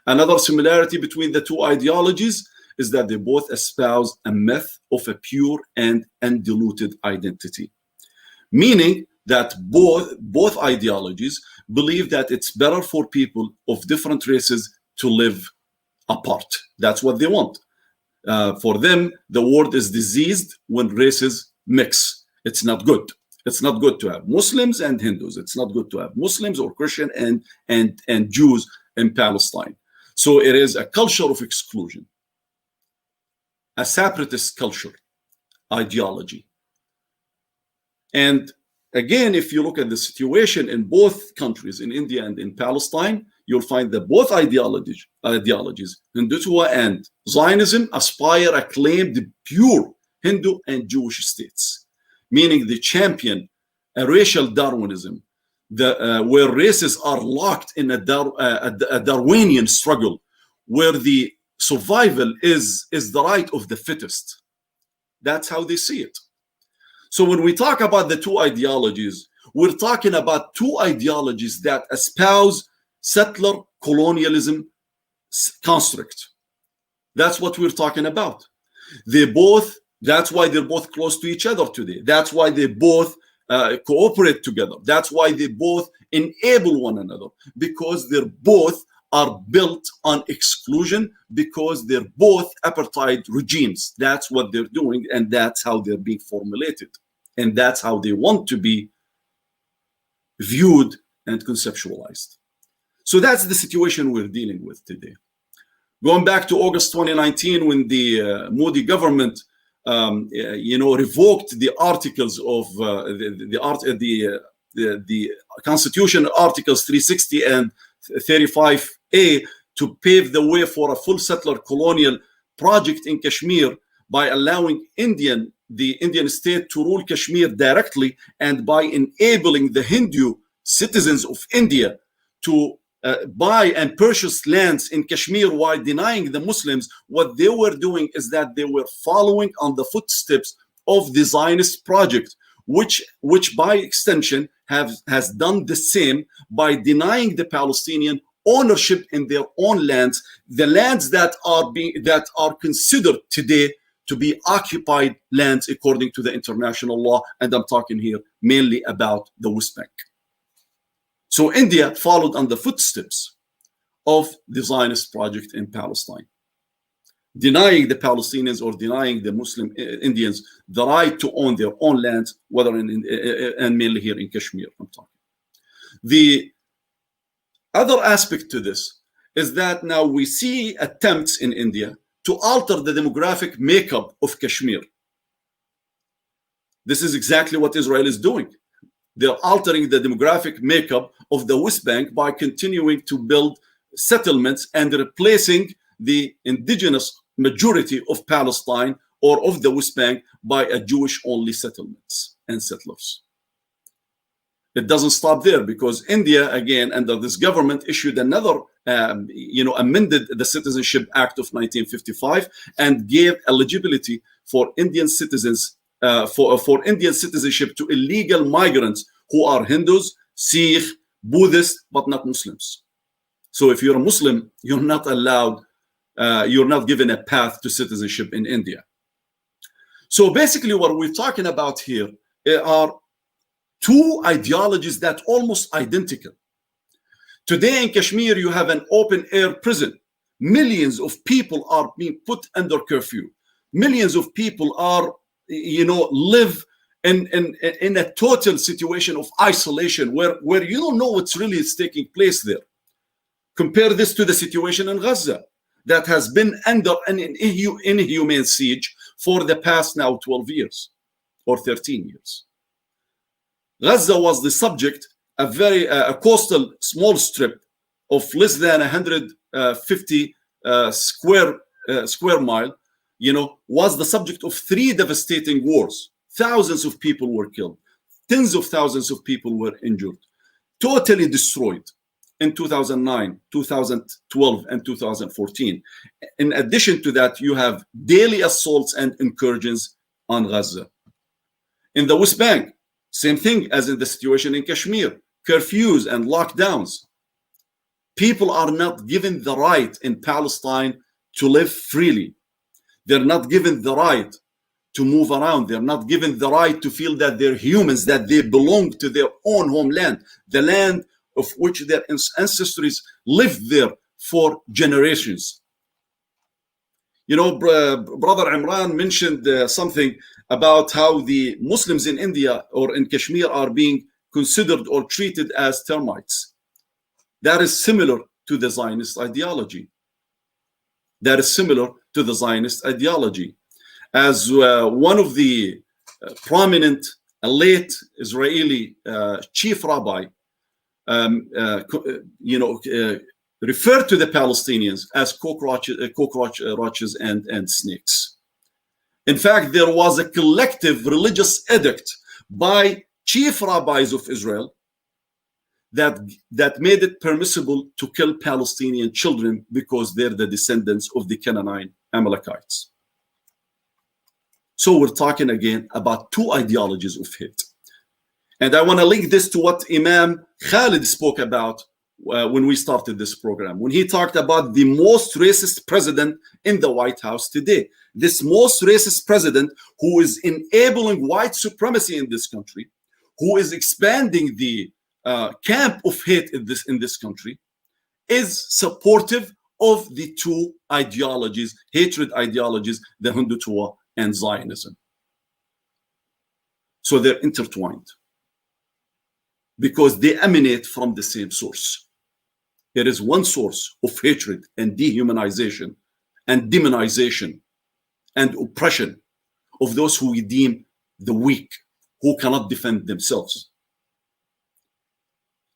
Another similarity between the two ideologies is that they both espouse a myth of a pure and undiluted identity, meaning that both ideologies believe that it's better for people of different races to live apart. That's what they want. For them, the world is diseased when races mix. It's not good. It's not good to have Muslims and Hindus. It's not good to have Muslims or Christian and Jews in Palestine. So it is a culture of exclusion, a separatist culture, ideology. And again, if you look at the situation in both countries, in India and in Palestine, you'll find that both ideologies, Hindutva and Zionism, aspire and claim the pure Hindu and Jewish states, meaning they champion a racial Darwinism, where races are locked in a Darwinian struggle, where the survival is the right of the fittest. That's how they see it. So when we talk about the two ideologies, we're talking about two ideologies that espouse settler colonialism construct. That's what we're talking about. They both That's why they're both close to each other today. That's why they both cooperate together. That's why they both enable one another, because they're both are built on exclusion, because they're both apartheid regimes. That's what they're doing, and that's how they're being formulated, and that's how they want to be viewed and conceptualized. So that's the situation we're dealing with today. Going back to August 2019, when the Modi government, revoked the articles of the Constitution, Articles 360 and 35A, to pave the way for a full settler colonial project in Kashmir by allowing the Indian state to rule Kashmir directly, and by enabling the Hindu citizens of India to buy and purchase lands in Kashmir while denying the Muslims. What they were doing is that they were following on the footsteps of the Zionist project, which by extension has done the same by denying the Palestinian ownership in their own lands, the lands that are considered today to be occupied lands according to the international law. And I'm talking here mainly about the West Bank. So India followed on the footsteps of the Zionist project in Palestine, denying the Palestinians or denying the Muslim Indians the right to own their own lands, whether and mainly here in Kashmir, I'm talking. The other aspect to this is that now we see attempts in India to alter the demographic makeup of Kashmir. This is exactly what Israel is doing. They're altering the demographic makeup of the West Bank by continuing to build settlements and replacing the indigenous majority of Palestine or of the West Bank by a Jewish-only settlements and settlers. It doesn't stop there, because India, again, under this government, issued another, amended the Citizenship Act of 1955 and gave eligibility for Indian citizens, for Indian citizenship to illegal migrants who are Hindus, Sikh, Buddhists, but not Muslims. So if you're a Muslim, you're not allowed, you're not given a path to citizenship in India. So basically what we're talking about here are two ideologies that are almost identical. Today in Kashmir, you have an open air prison. Millions of people are being put under curfew. Millions of people are, live in a total situation of isolation where you don't know what's really is taking place there. Compare this to the situation in Gaza that has been under an inhumane siege for the past now 12 years or 13 years. Gaza was the subject, a coastal small strip of less than 150 square mile, was the subject of 3 devastating wars. Thousands of people were killed. Tens of thousands of people were injured. Totally destroyed in 2009, 2012, and 2014. In addition to that, you have daily assaults and incursions on Gaza. In the West Bank, same thing as in the situation in Kashmir, curfews and lockdowns. People are not given the right in Palestine to live freely. They're not given the right to move around. They're not given the right to feel that they're humans, that they belong to their own homeland, the land of which their ancestors lived there for generations. Brother Imran mentioned something about how the Muslims in India or in Kashmir are being considered or treated as termites. That is similar to the Zionist ideology. That is similar to the Zionist ideology. As one of the prominent, late Israeli chief rabbi, referred to the Palestinians as cockroaches and snakes. In fact, there was a collective religious edict by chief rabbis of Israel that made it permissible to kill Palestinian children because they're the descendants of the Canaanite Amalekites. So we're talking again about two ideologies of hate. And I want to link this to what Imam Khalid spoke about when we started this program, when he talked about the most racist president in the White House today. This most racist president who is enabling white supremacy in this country, who is expanding the camp of hate in this country, is supportive of the two ideologies, hatred ideologies, the Hindutva and Zionism. So they're intertwined because they emanate from the same source. There is one source of hatred and dehumanization and demonization and oppression of those who we deem the weak, who cannot defend themselves.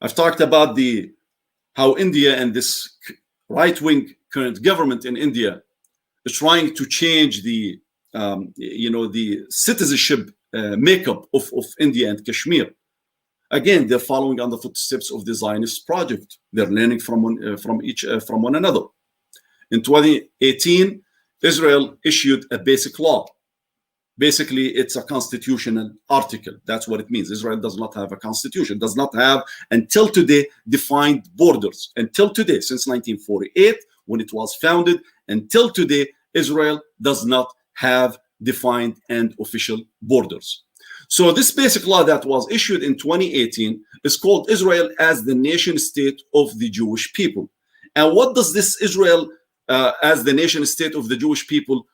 I've talked about how India and this right-wing current government in India is trying to change the citizenship makeup of India and Kashmir. Again, they're following on the footsteps of the Zionist project. They're learning from one another. In 2018, Israel issued a basic law. Basically, it's a constitutional article. That's what it means. Israel does not have a constitution, does not have, until today, defined borders. Until today, since 1948, when it was founded, until today, Israel does not have defined and official borders. So this basic law that was issued in 2018 is called Israel as the nation state of the Jewish people. And what does this Israel as the nation state of the Jewish people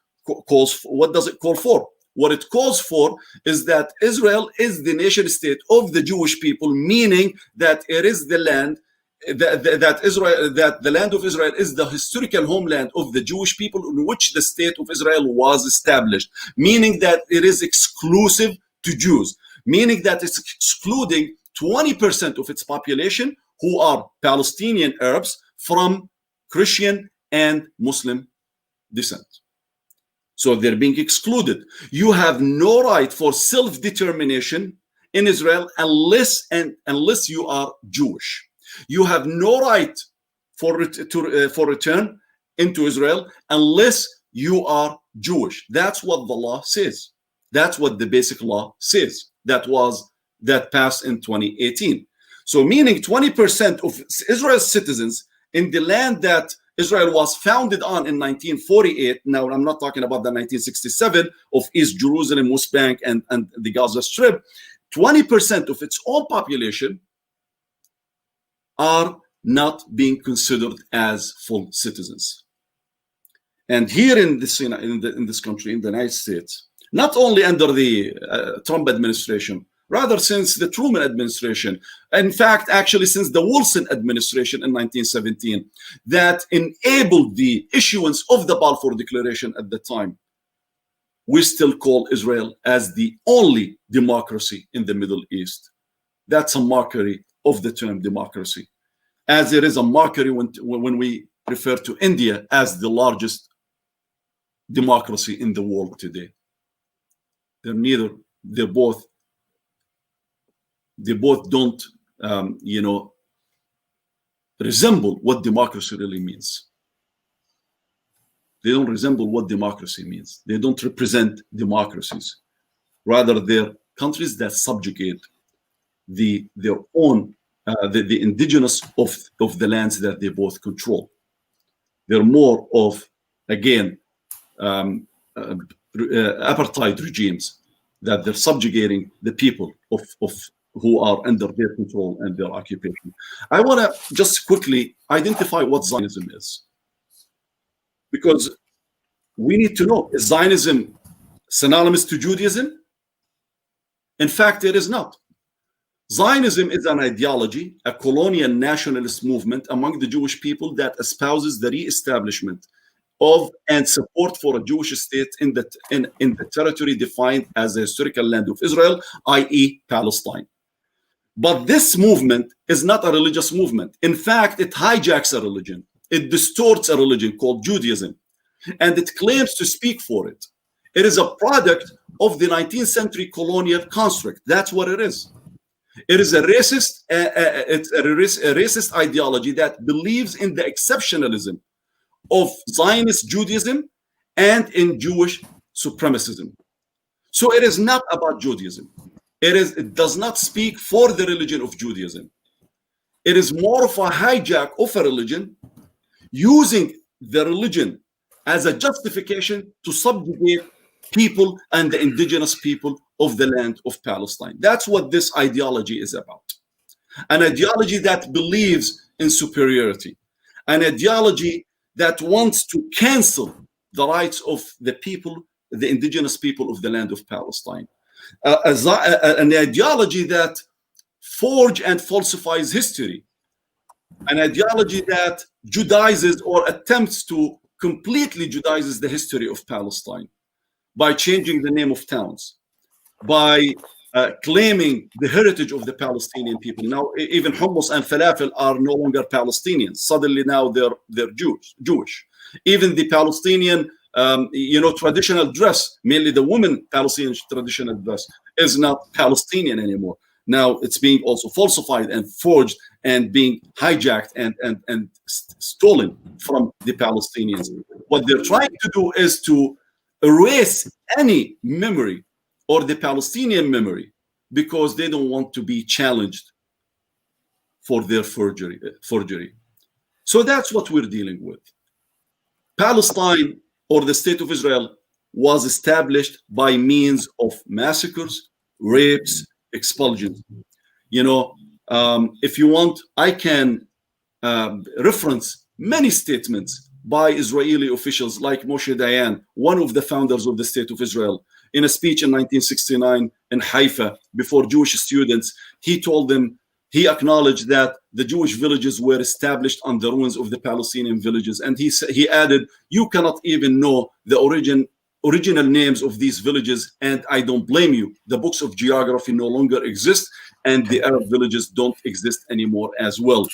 calls for? What does it call for? What it calls for is that Israel is the nation state of the Jewish people, meaning that it is the land that the land of Israel is the historical homeland of the Jewish people in which the state of Israel was established, meaning that it is exclusive to Jews, meaning that it's excluding 20% of its population who are Palestinian Arabs from Christian and Muslim descent. So they're being excluded. You have no right for self-determination in Israel unless you are Jewish. You have no right for return into Israel unless you are Jewish. That's what the law says. That's what the basic law says. That passed in 2018. So meaning 20% of Israel's citizens in the land that Israel was founded on in 1948. Now, I'm not talking about the 1967 of East Jerusalem, West Bank, and the Gaza Strip. 20% of its own population are not being considered as full citizens. And here in this country, in the United States, not only under the Trump administration, rather since the Truman administration, in fact, actually since the Wilson administration in 1917, that enabled the issuance of the Balfour Declaration at the time, we still call Israel as the only democracy in the Middle East. That's a mockery of the term democracy, as it is a mockery when we refer to India as the largest democracy in the world today. They both don't resemble what democracy really means. They don't resemble what democracy means. They don't represent democracies. Rather, they're countries that subjugate their own the indigenous of the lands that they both control. They're more of, again, apartheid regimes that they're subjugating the people of who are under their control and their occupation. I want to just quickly identify what Zionism is, because we need to know, is Zionism synonymous to Judaism? In fact, it is not. Zionism is an ideology, a colonial nationalist movement among the Jewish people that espouses the re-establishment of and support for a Jewish state in the territory defined as the historical land of Israel, i.e. Palestine. But this movement is not a religious movement. In fact, it hijacks a religion. It distorts a religion called Judaism, and it claims to speak for it. It is a product of the 19th century colonial construct. That's what it is. It is a racist, racist ideology that believes in the exceptionalism of Zionist Judaism and in Jewish supremacism. So it is not about Judaism. It does not speak for the religion of Judaism. It is more of a hijack of a religion, using the religion as a justification to subjugate people and the indigenous people of the land of Palestine. That's what this ideology is about. An ideology that believes in superiority, an ideology that wants to cancel the rights of the people, the indigenous people of the land of Palestine. An ideology that forges and falsifies history, an ideology that Judaizes or attempts to completely Judaizes the history of Palestine by changing the name of towns, by claiming the heritage of the Palestinian people. Now, even hummus and falafel are no longer Palestinians. Suddenly now they're Jewish. Even the Palestinian traditional dress, mainly the women Palestinian traditional dress, is not Palestinian anymore. Now it's being also falsified and forged and being hijacked and stolen from the Palestinians. What they're trying to do is to erase any memory or the Palestinian memory because they don't want to be challenged for their forgery. So that's what we're dealing with. Palestine, or the state of Israel, was established by means of massacres, rapes, expulsions. If you want, I can reference many statements by Israeli officials like Moshe Dayan, one of the founders of the state of Israel. In a speech in 1969 in Haifa before Jewish students, he told them, he acknowledged that the Jewish villages were established on the ruins of the Palestinian villages. And he added, you cannot even know the original names of these villages, and I don't blame you. The books of geography no longer exist, and the Arab villages don't exist anymore as well.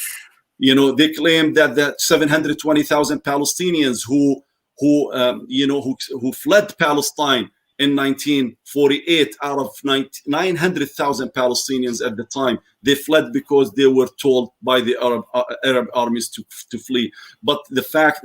They claim that the 720,000 Palestinians who fled Palestine in 1948, out of 900,000 Palestinians at the time, they fled because they were told by the Arab armies to flee. But the facts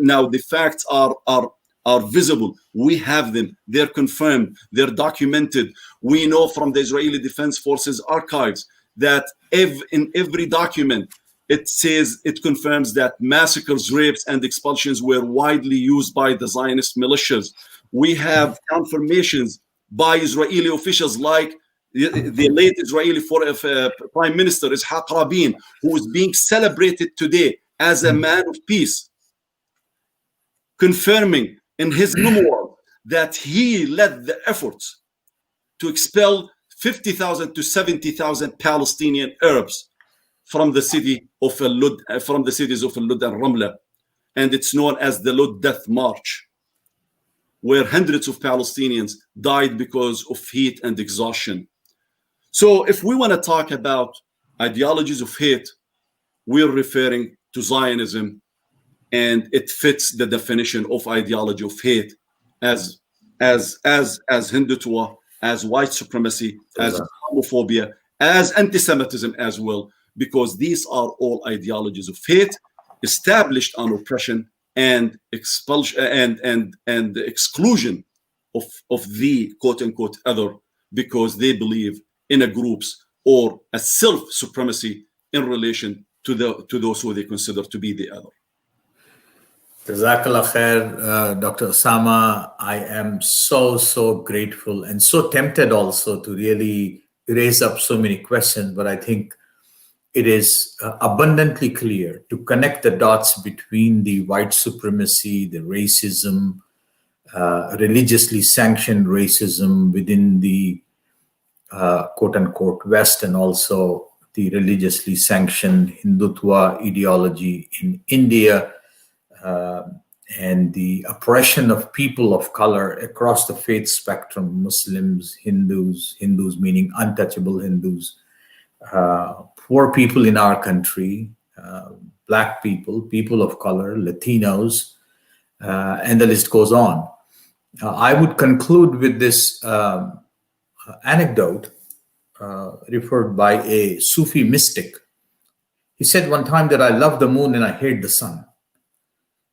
are visible. We have them. They're confirmed. They're documented. We know from the Israeli Defense Forces archives that in every document, it confirms that massacres, rapes, and expulsions were widely used by the Zionist militias. We have confirmations by Israeli officials like the late Israeli Prime Minister Ishaq Rabin, who is being celebrated today as a man of peace, confirming in his memoir that he led the efforts to expel 50,000 to 70,000 Palestinian Arabs from the cities of Al-Lud and Ramla, and it's known as the Lud Death March, where hundreds of Palestinians died because of heat and exhaustion. So if we want to talk about ideologies of hate, we're referring to Zionism, and it fits the definition of ideology of hate as Hindutva, as white supremacy, as Islamophobia, as anti-Semitism as well, because these are all ideologies of hate established on oppression and expulsion and the exclusion of the quote-unquote other, because they believe in a groups or a self-supremacy in relation to those who they consider to be the other. Jazakallah khair, Dr. Osama. I am so grateful and so tempted also to really raise up so many questions, but I think it is abundantly clear to connect the dots between the white supremacy, the racism, religiously sanctioned racism within the quote-unquote West, and also the religiously sanctioned Hindutva ideology in India, and the oppression of people of color across the faith spectrum, Muslims, Hindus meaning untouchable Hindus, poor people in our country, Black people, people of color, Latinos, and the list goes on. I would conclude with this anecdote referred by a Sufi mystic. He said one time that I love the moon and I hate the sun.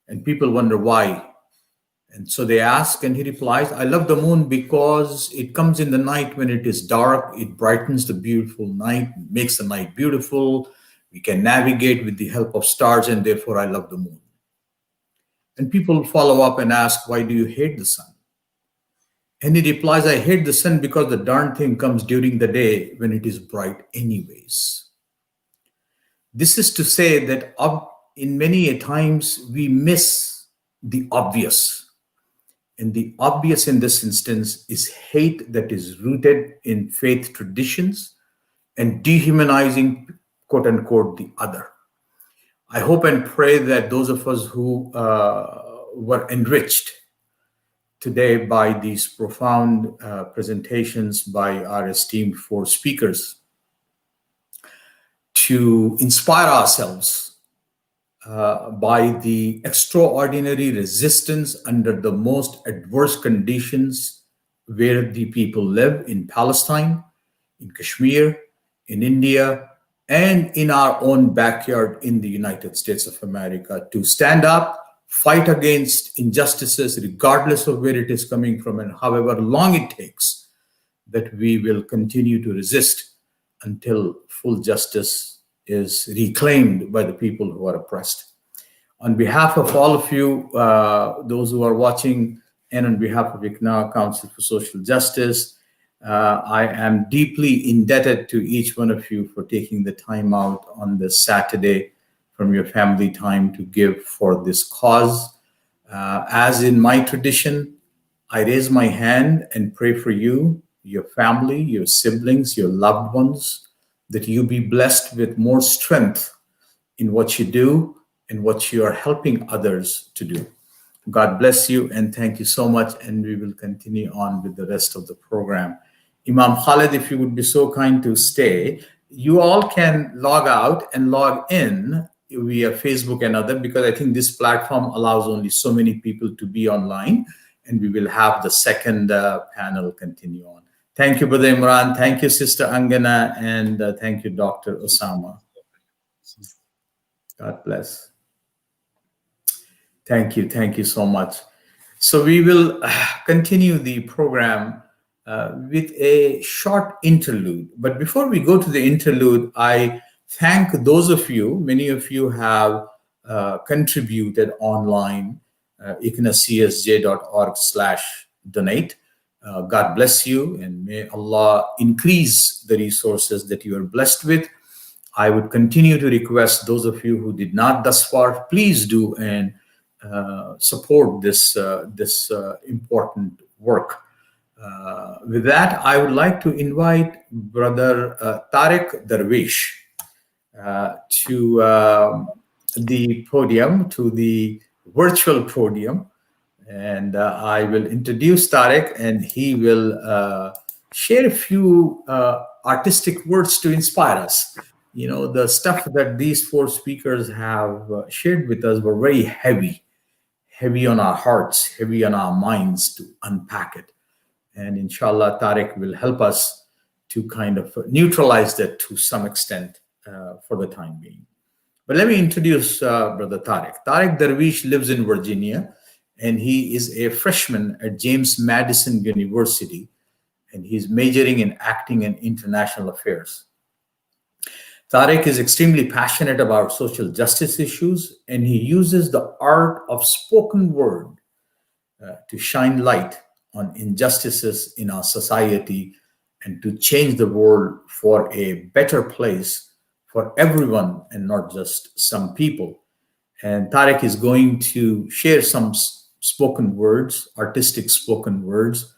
And people wonder why. And so they ask, and he replies, I love the moon because it comes in the night when it is dark. It brightens the beautiful night, makes the night beautiful. We can navigate with the help of stars, and therefore I love the moon. And people follow up and ask, why do you hate the sun? And he replies, I hate the sun because the darn thing comes during the day when it is bright anyways. This is to say that in many times we miss the obvious. And the obvious in this instance is hate that is rooted in faith traditions and dehumanizing, quote unquote, the other. I hope and pray that those of us who were enriched today by these profound presentations by our esteemed four speakers to inspire ourselves by the extraordinary resistance under the most adverse conditions where the people live in Palestine, in Kashmir, in India, and in our own backyard in the United States of America, to stand up, fight against injustices, regardless of where it is coming from and however long it takes, that we will continue to resist until full justice is reclaimed by the people who are oppressed. On behalf of all of you, those who are watching, and on behalf of ICNA, Council for Social Justice, I am deeply indebted to each one of you for taking the time out on this Saturday from your family time to give for this cause. As in my tradition, I raise my hand and pray for you, your family, your siblings, your loved ones, that you be blessed with more strength in what you do and what you are helping others to do. God bless you, and thank you so much, and we will continue on with the rest of the program. Imam Khalid, if you would be so kind to stay. You all can log out and log in via Facebook and other, because I think this platform allows only so many people to be online, and we will have the second panel continue on. Thank you, Brother Imran. Thank you, Sister Angana, and thank you, Dr. Osama. God bless. Thank you so much. So we will continue the program with a short interlude. But before we go to the interlude, I thank those of you, many of you have contributed online, icnacsj.org/donate. God bless you, and may Allah increase the resources that you are blessed with. I would continue to request those of you who did not thus far, please do and support this important work. With that, I would like to invite Brother Tariq Darwish to the podium, to the virtual podium. And I will introduce Tariq, and he will share a few artistic words to inspire us. You know, the stuff that these four speakers have shared with us were very heavy on our hearts, heavy on our minds to unpack it. And inshallah, Tariq will help us to kind of neutralize that to some extent for the time being. But let me introduce Brother Tariq. Tariq Darwish lives in Virginia, and he is a freshman at James Madison University, and he's majoring in acting and international affairs. Tariq is extremely passionate about social justice issues, and he uses the art of spoken word to shine light on injustices in our society and to change the world for a better place for everyone and not just some people. And Tariq is going to share some spoken words, artistic spoken words,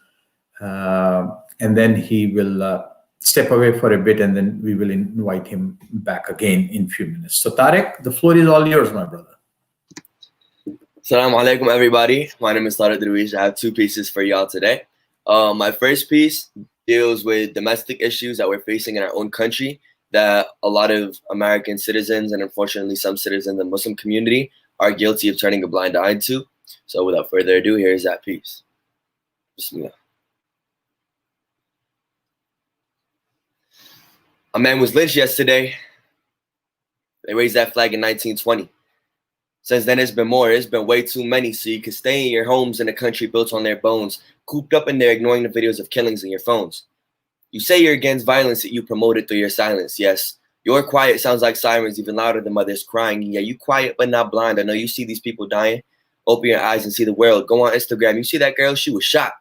and then he will step away for a bit, and then we will invite him back again in a few minutes. So Tariq, the floor is all yours, my brother. Assalamu alaikum, everybody. My name is Tariq Darwish. I have two pieces for y'all today. My first piece deals with domestic issues that we're facing in our own country that a lot of American citizens, and unfortunately some citizens in the Muslim community, are guilty of turning a blind eye to. So without further ado, here's that piece. Bismillah. A man was lynched yesterday. They raised that flag in 1920. Since then, it's been more. It's been way too many. So you can stay in your homes in a country built on their bones, cooped up in there, ignoring the videos of killings in your phones. You say you're against violence that you promote it through your silence. Yes, Your quiet sounds like sirens even louder than mothers crying. Yeah, you quiet but not blind. I know you see these people dying. Open your eyes and see the world. Go on Instagram. You see that girl? She was shot.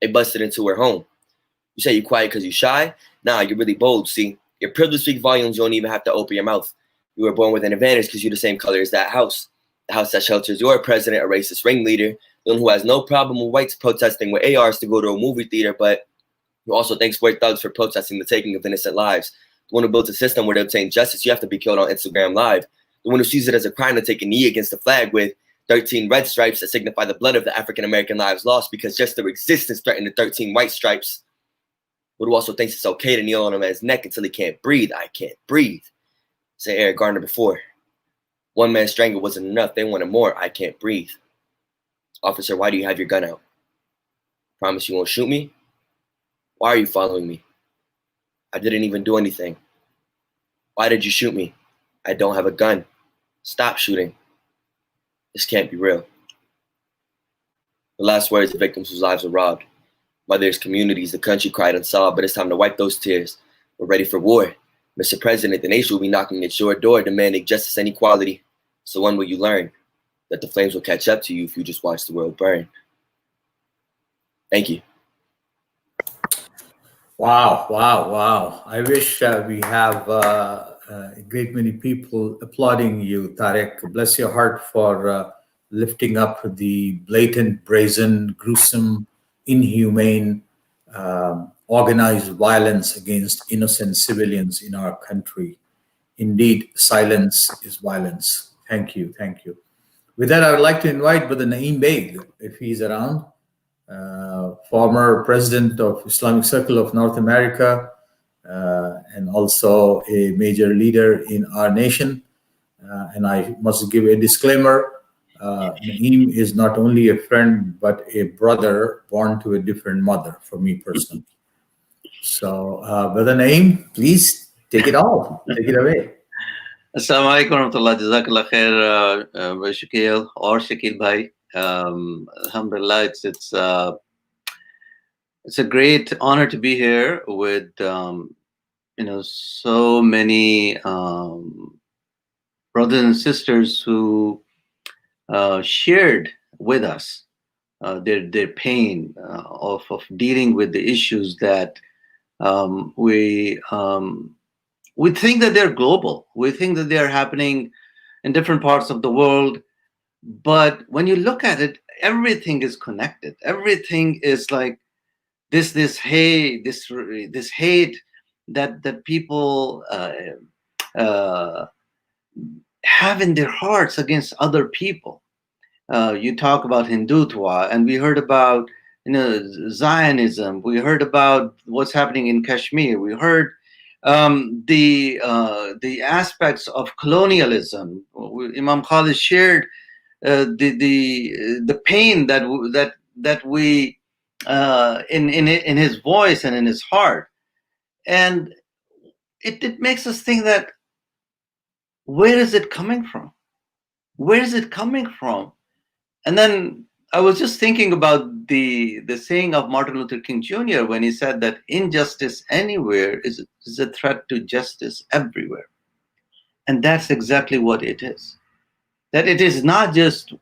They busted into her home. You say you quiet because you shy? Nah, you're really bold, see? Your privilege speak volumes. You don't even have to open your mouth. You were born with an advantage because you're the same color as that house. The house that shelters your president, a racist ringleader, the one who has no problem with whites protesting with ARs to go to a movie theater, but who also thanks white thugs for protesting the taking of innocent lives. The one who built a system where to obtain justice, you have to be killed on Instagram Live. The one who sees it as a crime to take a knee against the flag with 13 red stripes that signify the blood of the African-American lives lost because just their existence threatened the 13 white stripes. But who also thinks it's okay to kneel on a man's neck until he can't breathe. I can't breathe. Say Eric Garner before. One man strangled wasn't enough. They wanted more. I can't breathe. Officer, why do you have your gun out? Promise you won't shoot me? Why are you following me? I didn't even do anything. Why did you shoot me? I don't have a gun. Stop shooting. This can't be real. The last words of victims whose lives were robbed. Mothers, communities, the country cried unsolved, but it's time to wipe those tears. We're ready for war. Mr. President, the nation will be knocking at your door demanding justice and equality. So when will you learn that the flames will catch up to you if you just watch the world burn? Thank you. Wow, wow, wow. I wish we have a great many people applauding you, Tarek. Bless your heart for lifting up the blatant, brazen, gruesome, inhumane, organized violence against innocent civilians in our country. Indeed, silence is violence. Thank you, thank you. With that, I would like to invite Brother Naeem Beg, if he's around. Former president of Islamic Circle of North America, and also a major leader in our nation. And I must give a disclaimer, Naeem is not only a friend, but a brother born to a different mother for me personally. So, Brother Naeem, please take it all. Take it away. Assalamu alaikum warahmatullah. Jazakallah khair, Shakil or Shakil Bhai. Alhamdulillah, it's a great honor to be here with so many brothers and sisters who shared with us their pain of dealing with the issues that we think that they're global. We think that they are happening in different parts of the world. But when you look at it, everything is connected. Everything is like this hate, this hate that people have in their hearts against other people. You talk about Hindutva, and we heard about Zionism. We heard about what's happening in Kashmir. We heard the aspects of colonialism. Imam Khalid shared the pain that we in his voice and in his heart, and it makes us think that where is it coming from? Where is it coming from? And then I was just thinking about the saying of Martin Luther King Jr. when he said that injustice anywhere is a threat to justice everywhere, and that's exactly what it is. That it is not just,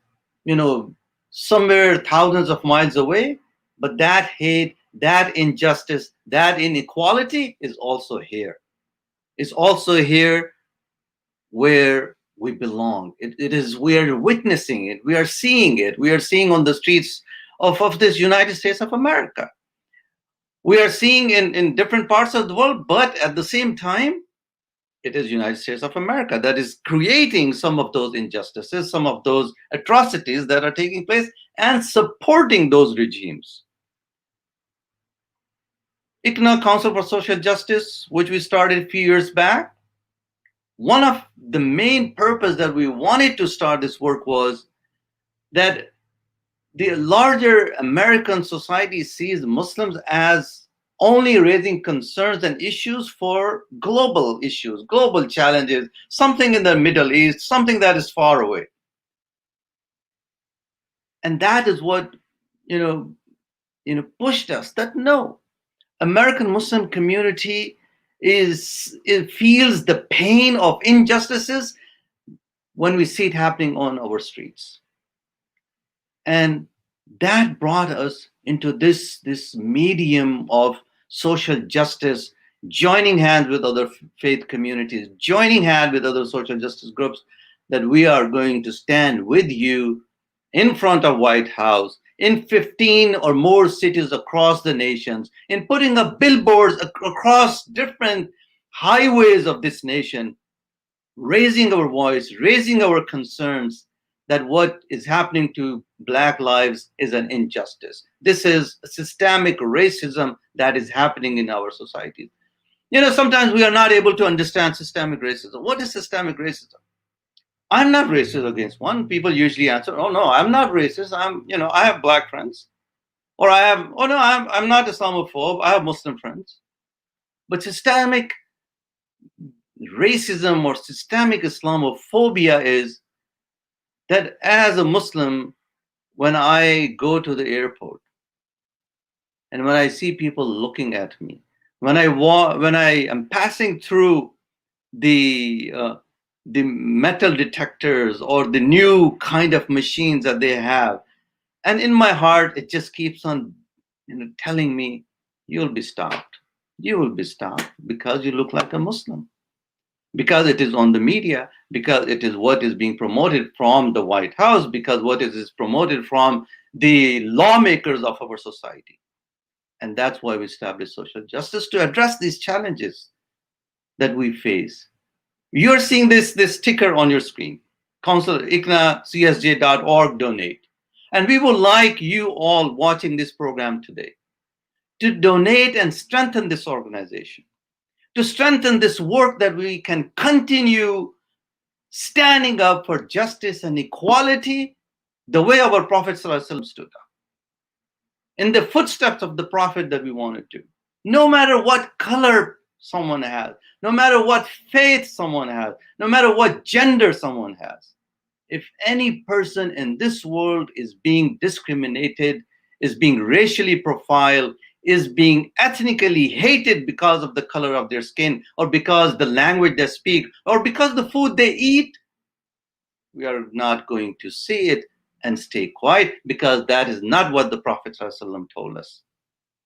somewhere thousands of miles away, but that hate, that injustice, that inequality is also here. It's also here where we belong. We are witnessing it. We are seeing it. We are seeing on the streets of this United States of America. We are seeing in different parts of the world, but at the same time, it is United States of America that is creating some of those injustices, some of those atrocities that are taking place and supporting those regimes. ICNA, Council for Social Justice, which we started a few years back, one of the main purpose that we wanted to start this work was that the larger American society sees Muslims as only raising concerns and issues for global issues, global challenges, something in the Middle East, something that is far away. And that is what, pushed us that no, American Muslim community it feels the pain of injustices when we see it happening on our streets. And that brought us into this medium of social justice, joining hands with other faith communities, joining hands with other social justice groups, that we are going to stand with you in front of White House, in 15 or more cities across the nations, in putting up billboards across different highways of this nation, raising our voice, raising our concerns that what is happening to Black lives is an injustice. This is systemic racism that is happening in our society. You know, sometimes we are not able to understand systemic racism. What is systemic racism? I'm not racist against one. People usually answer, oh no, I'm not racist. I have Black friends. Or I'm not Islamophobe. I have Muslim friends. But systemic racism or systemic Islamophobia is that as a Muslim, when I go to the airport and when I see people looking at me, when I am passing through the metal detectors or the new kind of machines that they have, and in my heart it just keeps on telling me, you'll be stopped. You will be stopped because you look like a Muslim. Because it is on the media, because it is what is being promoted from the White House, because what is promoted from the lawmakers of our society. And that's why we established social justice, to address these challenges that we face. You're seeing this sticker on your screen, Council ICNA, CSJ.org, donate. And we would like you all watching this program today to donate and strengthen this organization, to strengthen this work, that we can continue standing up for justice and equality the way our Prophet ﷺ stood up, in the footsteps of the Prophet that we wanted to. No matter what color someone has, no matter what faith someone has, no matter what gender someone has, if any person in this world is being discriminated, is being racially profiled, is being ethnically hated because of the color of their skin, or because the language they speak, or because the food they eat, we are not going to see it and stay quiet, because that is not what the Prophet ﷺ told us.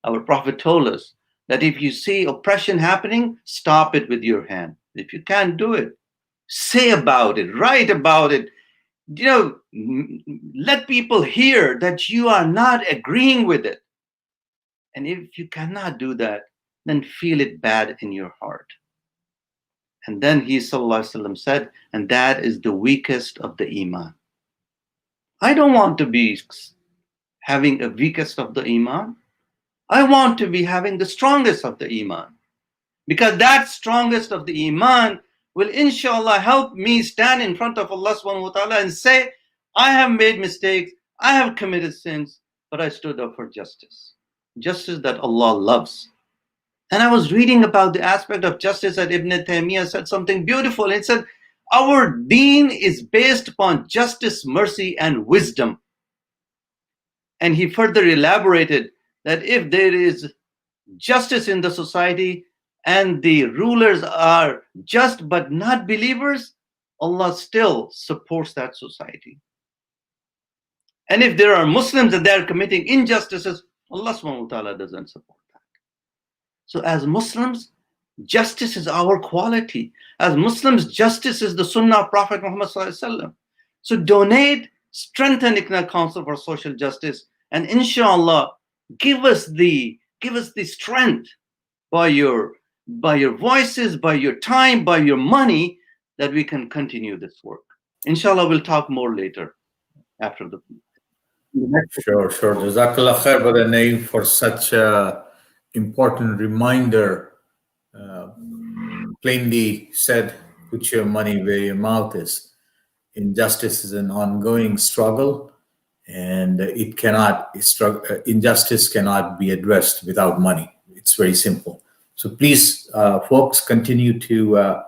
Our Prophet told us that if you see oppression happening, stop it with your hand. If you can't do it, say about it, write about it. Let people hear that you are not agreeing with it. And if you cannot do that, then feel it bad in your heart. And then he ﷺ said, and that is the weakest of the Iman. I don't want to be having a weakest of the Iman. I want to be having the strongest of the Iman. Because that strongest of the Iman will inshallah help me stand in front of Allah subhanahu wa ta'ala and say, I have made mistakes, I have committed sins, but I stood up for justice. Justice that Allah loves. And I was reading about the aspect of justice that Ibn Taymiyyah said something beautiful. It said, our deen is based upon justice, mercy, and wisdom. And he further elaborated that if there is justice in the society and the rulers are just but not believers, Allah still supports that society. And if there are Muslims and they are committing injustices, Allah subhanahu wa ta'ala doesn't support that. So as Muslims, justice is our quality. As Muslims, justice is the Sunnah of Prophet Muhammad sallallahu alaihi wasallam. So donate, strengthen ICNA Council for Social Justice, and inshallah, give us the strength by your voices, by your time, by your money, that we can continue this work. Inshallah, we'll talk more later after the Sure. Jazakallah khair, Brother Naeem, for such a important reminder. Plainly said, put your money where your mouth is. Injustice is an ongoing struggle, and injustice cannot be addressed without money. It's very simple. So please, folks, continue to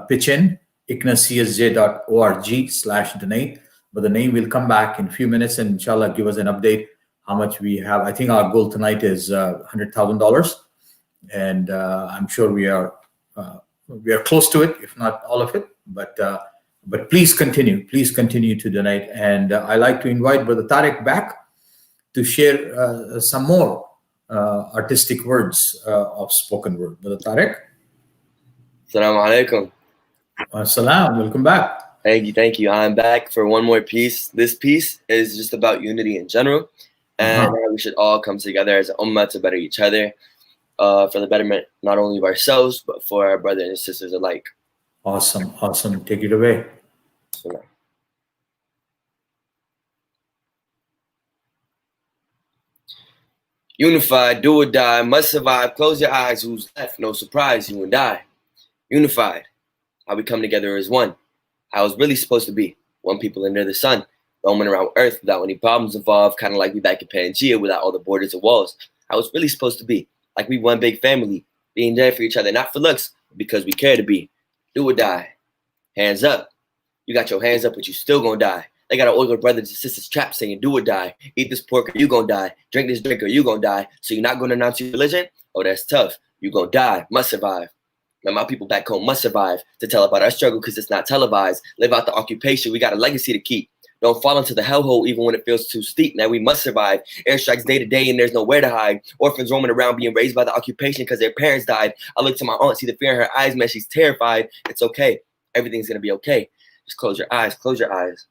pitch in, icnacsj.org/donate. But the name will come back in a few minutes and inshallah give us an update how much we have. I think our goal tonight is $100,000. and I'm sure we are close to it, if not all of it. But please continue to donate. And I like to invite Brother Tariq back to share some more artistic words of spoken word. Brother Tariq. Assalamu alaikum. Assalam. Welcome back. Thank you. I'm back for one more piece. This piece is just about unity in general, and we should all come together as an ummah to better each other, for the betterment not only of ourselves but for our brothers and sisters alike. Awesome. Take it away. Unified, do or die, must survive. Close your eyes. Who's left? No surprise, you and I. Unified, how we come together as one. How it's really supposed to be. One people under the sun, roaming around Earth without any problems involved, kind of like we back in Pangea without all the borders and walls. How it's really supposed to be. Like we one big family, being there for each other, not for looks, but because we care to be. Do or die. Hands up. You got your hands up, but you still gonna die. They got our Uighur brothers and sisters trapped saying, do or die. Eat this pork or you gonna die. Drink this drink or you gonna die. So you're not gonna announce your religion? Oh, that's tough. You gonna die. Must survive. Man, my people back home must survive to tell about our struggle because it's not televised. Live out the occupation. We got a legacy to keep. Don't fall into the hellhole even when it feels too steep. Now we must survive. Airstrikes day to day and there's nowhere to hide. Orphans roaming around being raised by the occupation because their parents died. I look to my aunt, see the fear in her eyes, man, she's terrified. It's okay. Everything's gonna be okay. Just close your eyes. Close your eyes.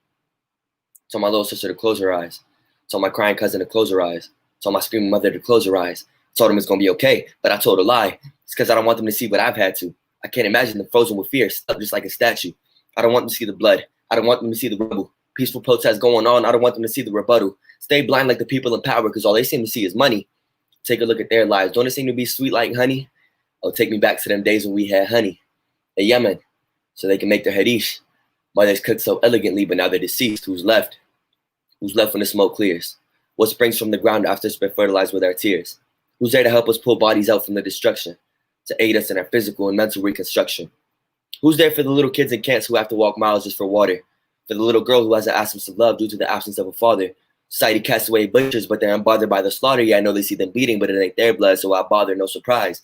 Told my little sister to close her eyes. Told my crying cousin to close her eyes. Told my screaming mother to close her eyes. Told them it's gonna be okay, but I told a lie. It's because I don't want them to see what I've had to. I can't imagine them frozen with fear, stuck just like a statue. I don't want them to see the blood. I don't want them to see the rubble. Peaceful protests going on. I don't want them to see the rebuttal. Stay blind like the people in power because all they seem to see is money. Take a look at their lives. Don't it seem to be sweet like honey? Oh, take me back to them days when we had honey in Yemen so they can make their hadish. Mothers cooked so elegantly, but now they're deceased. Who's left? Who's left when the smoke clears? What springs from the ground after it's been fertilized with our tears? Who's there to help us pull bodies out from the destruction, to aid us in our physical and mental reconstruction? Who's there for the little kids in camps who have to walk miles just for water? For the little girl who has an absence of love due to the absence of a father? Society casts away butchers, but they're unbothered by the slaughter. Yeah, I know they see them bleeding, but it ain't their blood, so why bother? No surprise.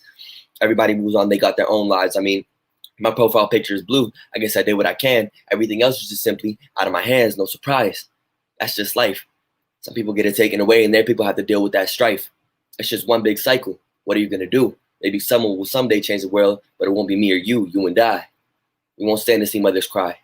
Everybody moves on. They got their own lives. I mean, my profile picture is blue. I guess I did what I can. Everything else is just simply out of my hands. No surprise. That's just life. Some people get it taken away, and their people have to deal with that strife. It's just one big cycle. What are you going to do? Maybe someone will someday change the world, but it won't be me or you and I. We won't stand to see mothers cry.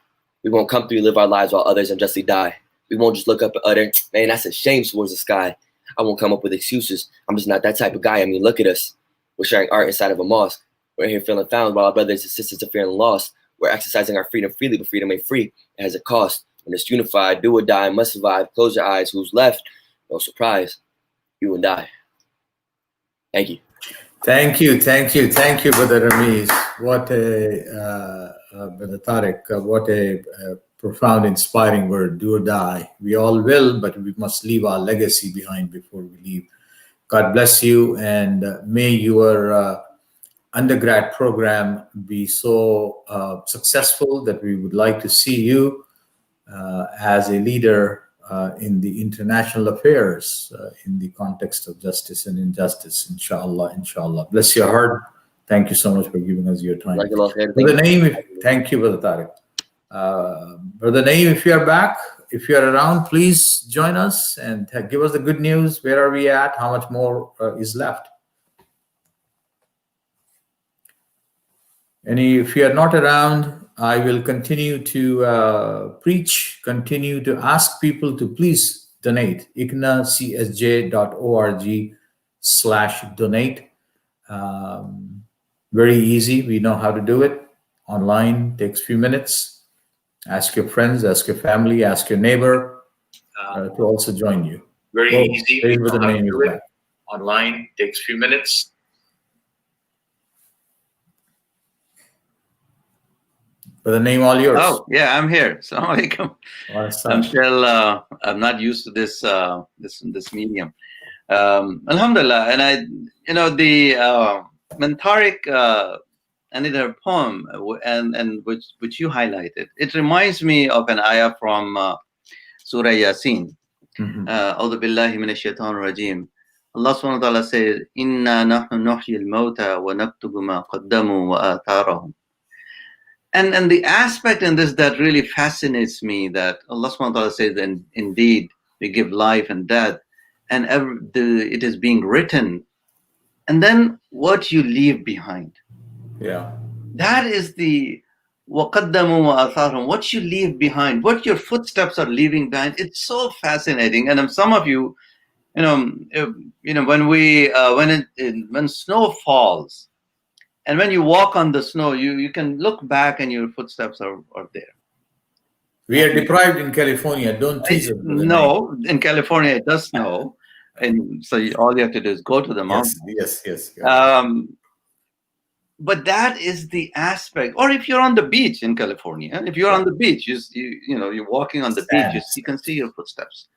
We won't come through and live our lives while others unjustly die. We won't just look up and utter, man, that's a shame towards the sky. I won't come up with excuses. I'm just not that type of guy. I mean, look at us. We're sharing art inside of a mosque. We're here feeling found while our brothers and sisters are feeling lost. We're exercising our freedom freely, but freedom ain't free. It has a cost. When it's unified, do or die, must survive. Close your eyes. Who's left? No surprise. You and I. Thank you. Thank you, Brother Ramiz. What Brother Tariq, what a profound, inspiring word, do or die. We all will, but we must leave our legacy behind before we leave. God bless you, and may your undergrad program be so successful that we would like to see you as a leader in the international affairs in the context of justice and injustice, inshallah. Bless your heart. Thank you so much for giving us your time. Brother Naeem, thank you, Brother Tariq. Brother Naeem, if you are back, if you are around, please join us and give us the good news. Where are we at? How much more is left? And if you are not around, I will continue to preach, continue to ask people to please donate. icnacsj.org/donate. Very easy. We know how to do it. Online, takes a few minutes. Ask your friends, ask your family, ask your neighbor to also join you. Very easy. We know how to do it. Online, takes a few minutes. Brother Naeem, all yours. Oh, yeah, I'm here. Assalamu alaikum. I'm still, I'm not used to this this medium. Alhamdulillah. And the Tariq another poem and which you highlighted, it reminds me of an ayah from Surah Yasin. A'udhu billahi minash shaitanir rajim. Allah subhanahu wa ta'ala says, Inna nahnu nuhyi al-mawta wa naktubu ma qaddamu wa atharahum. And the aspect in this that really fascinates me, that Allah subhanahu wa ta'ala says, and indeed we give life and death, and it is being written, and then what you leave behind. Yeah. That is the وَقَدَّمُوا وَآثَارُهُمْ, what you leave behind, what your footsteps are leaving behind. It's so fascinating. And some of you, when snow falls, and when you walk on the snow, you can look back and your footsteps are there. We are deprived in California. Don't tease us. No, in California it does snow, and so all you have to do is go to the mountain. Yes. But that is the aspect. Or if you're on the beach in California, if you're on the beach, you're walking on the beach, you can see your footsteps.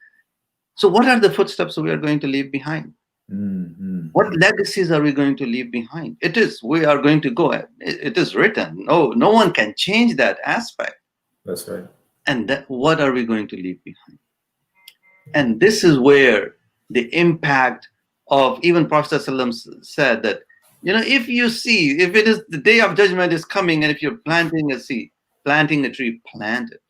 So what are the footsteps we are going to leave behind? Mm-hmm. What legacies are we going to leave behind? We are going to go. It is written. No one can change that aspect. That's right. And what are we going to leave behind? And this is where the impact of, even Prophet ﷺ said that, if it is the day of judgment is coming, and if you're planting a tree, plant it.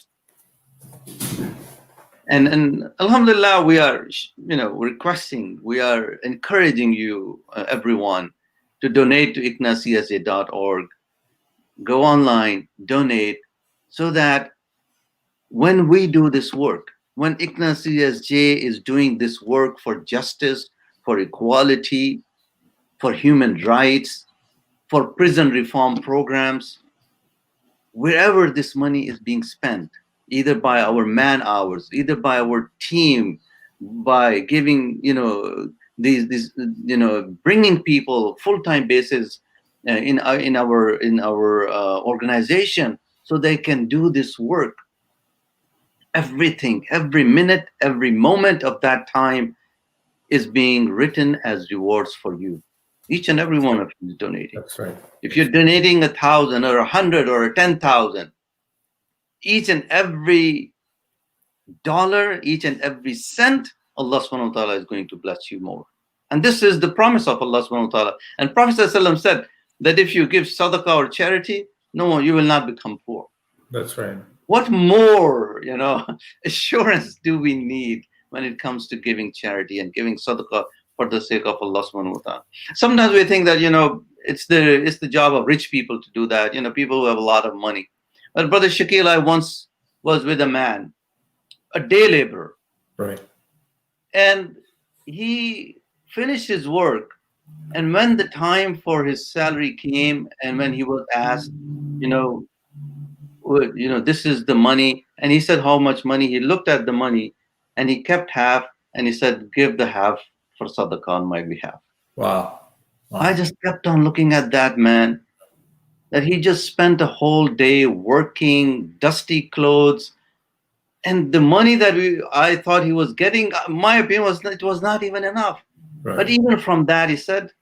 And alhamdulillah, we are, requesting, we are encouraging you, everyone, to donate to ICNA.CSJ.org. Go online, donate, so that when we do this work, when ICNA CSJ is doing this work for justice, for equality, for human rights, for prison reform programs, wherever this money is being spent, either by our man hours, either by our team, by giving, bringing people full-time basis in our organization, so they can do this work. Everything, every minute, every moment of that time is being written as rewards for you. Each and every one of you is donating. That's right. If you're donating 1,000 or 100 or 10,000, each and every dollar, each and every cent, Allah subhanahu wa ta'ala is going to bless you more. And this is the promise of Allah subhanahu wa ta'ala. And Prophet ﷺ said that if you give sadaqah or charity, no, you will not become poor. That's right. What more, assurance do we need when it comes to giving charity and giving sadaqah for the sake of Allah subhanahu wa ta'ala? Sometimes we think that, it's the job of rich people to do that, people who have a lot of money. But Brother Shakil, I once was with a man, a day laborer. Right. And he finished his work. And when the time for his salary came, and when he was asked, this is the money. And he said, how much money? He looked at the money and he kept half, and he said, give the half for sadaqah on my behalf. Wow. I just kept on looking at that man, that he just spent a whole day working, dusty clothes, and the money that I thought he was getting, my opinion was that it was not even enough. Right. But even from that, he said,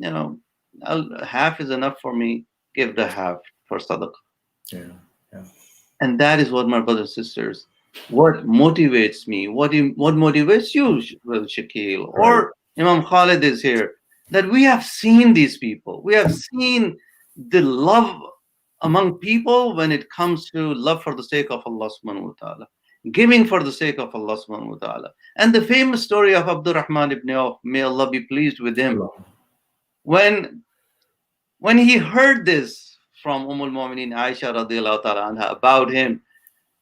half is enough for me, give the half for sadaqah. Yeah. And that is what, my brothers and sisters, what motivates me, what motivates you, Shakil, Right. or Imam Khalid is here, that we have seen these people. We have seen the love among people when it comes to love for the sake of Allah subhanahu wa ta'ala, giving for the sake of Allah subhanahu wa ta'ala. And the famous story of Abdurrahman ibn Auf, may Allah be pleased with him, when he heard this from al-Mu'mineen Aisha radiallahu ta'ala anha about him,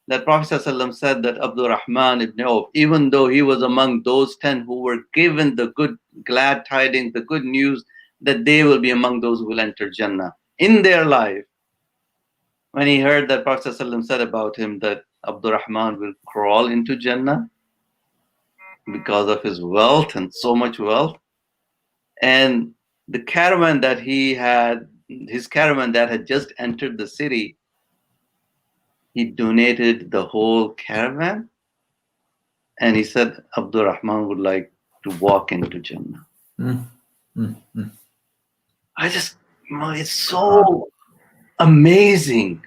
that Prophet ﷺ said that Abdurrahman ibn Auf, even though he was among those 10 who were given the good glad tidings, the good news that they will be among those who will enter Jannah in their life, when he heard that Prophet ﷺ said about him that Abdurrahman will crawl into Jannah because of his wealth and so much wealth, and the caravan that he had, his caravan that had just entered the city, he donated the whole caravan, and he said Abdurrahman would like to walk into Jannah. It's so amazing.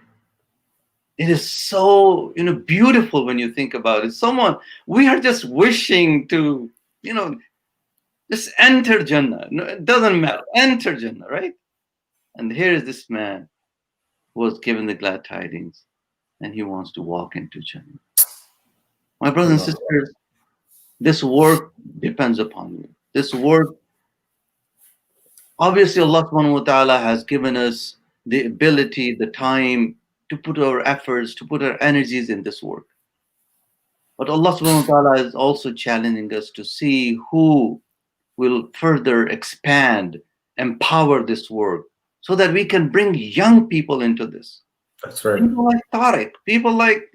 It is so, beautiful when you think about it. We are just wishing to, Just enter Jannah. No, it doesn't matter. Enter Jannah, right? And here is this man who was given the glad tidings, and he wants to walk into Jannah. My brothers and sisters, this work depends upon you. This work, obviously Allah subhanahu wa ta'ala has given us the ability, the time to put our efforts, to put our energies in this work. But Allah subhanahu wa ta'ala is also challenging us to see who will further expand, empower this work so that we can bring young people into this. That's right. People like Tariq, people like,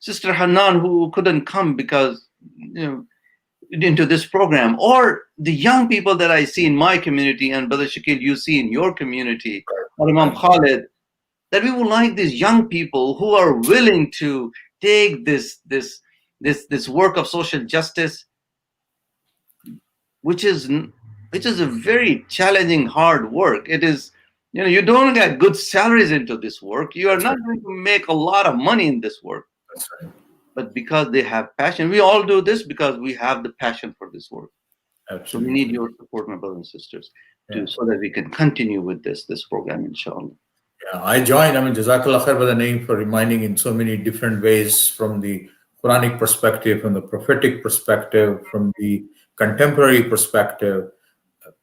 Sister Hanan, who couldn't come because, into this program, or the young people that I see in my community, and Brother Shakil, you see in your community, or Imam Khalid, that we would like these young people who are willing to take this work of social justice, which is a very challenging, hard work. It is, you don't get good salaries into this work. You are not going to make a lot of money in this work. That's right. But because they have passion, we all do this because we have the passion for this work. Absolutely. So we need your support, my brothers and sisters, so that we can continue with this program, inshallah. Yeah, I joined. Jazakallah khair by the name for reminding in so many different ways, from the Quranic perspective, from the prophetic perspective, from the contemporary perspective.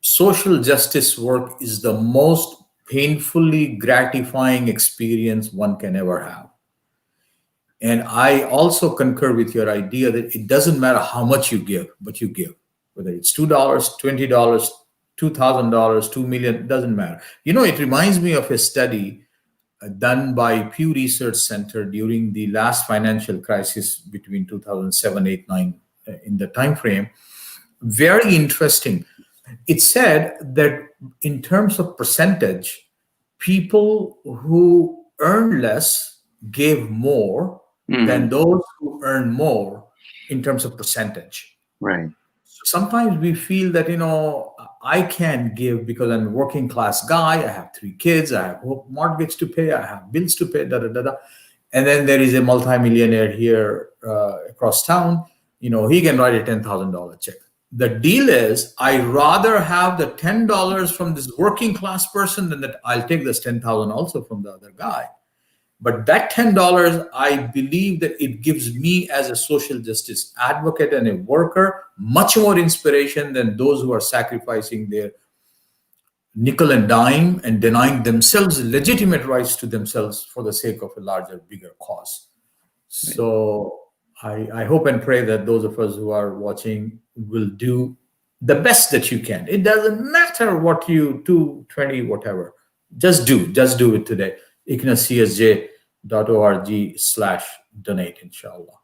Social justice work is the most painfully gratifying experience one can ever have. And I also concur with your idea that it doesn't matter how much you give, but you give. Whether it's $2, $20, $2,000, $2 million, it doesn't matter. It reminds me of a study done by Pew Research Center during the last financial crisis between 2007, 8, 9, in the time frame. Very interesting. It said that in terms of percentage, people who earn less gave more than those who earn more in terms of percentage. Right. So sometimes we feel that, I can't give because I'm a working class guy. I have 3 kids. I have mortgage to pay. I have bills to pay, And then there is a multimillionaire here across town. He can write a $10,000 check. The deal is, I rather have the $10 from this working class person than that I'll take this $10,000 also from the other guy. But that $10, I believe that it gives me as a social justice advocate and a worker much more inspiration than those who are sacrificing their nickel and dime and denying themselves legitimate rights to themselves for the sake of a larger, bigger cause. So I hope and pray that those of us who are watching will do the best that you can. It doesn't matter what you do, 20, whatever. Just do it today. ICNACSJ.org/donate, inshallah.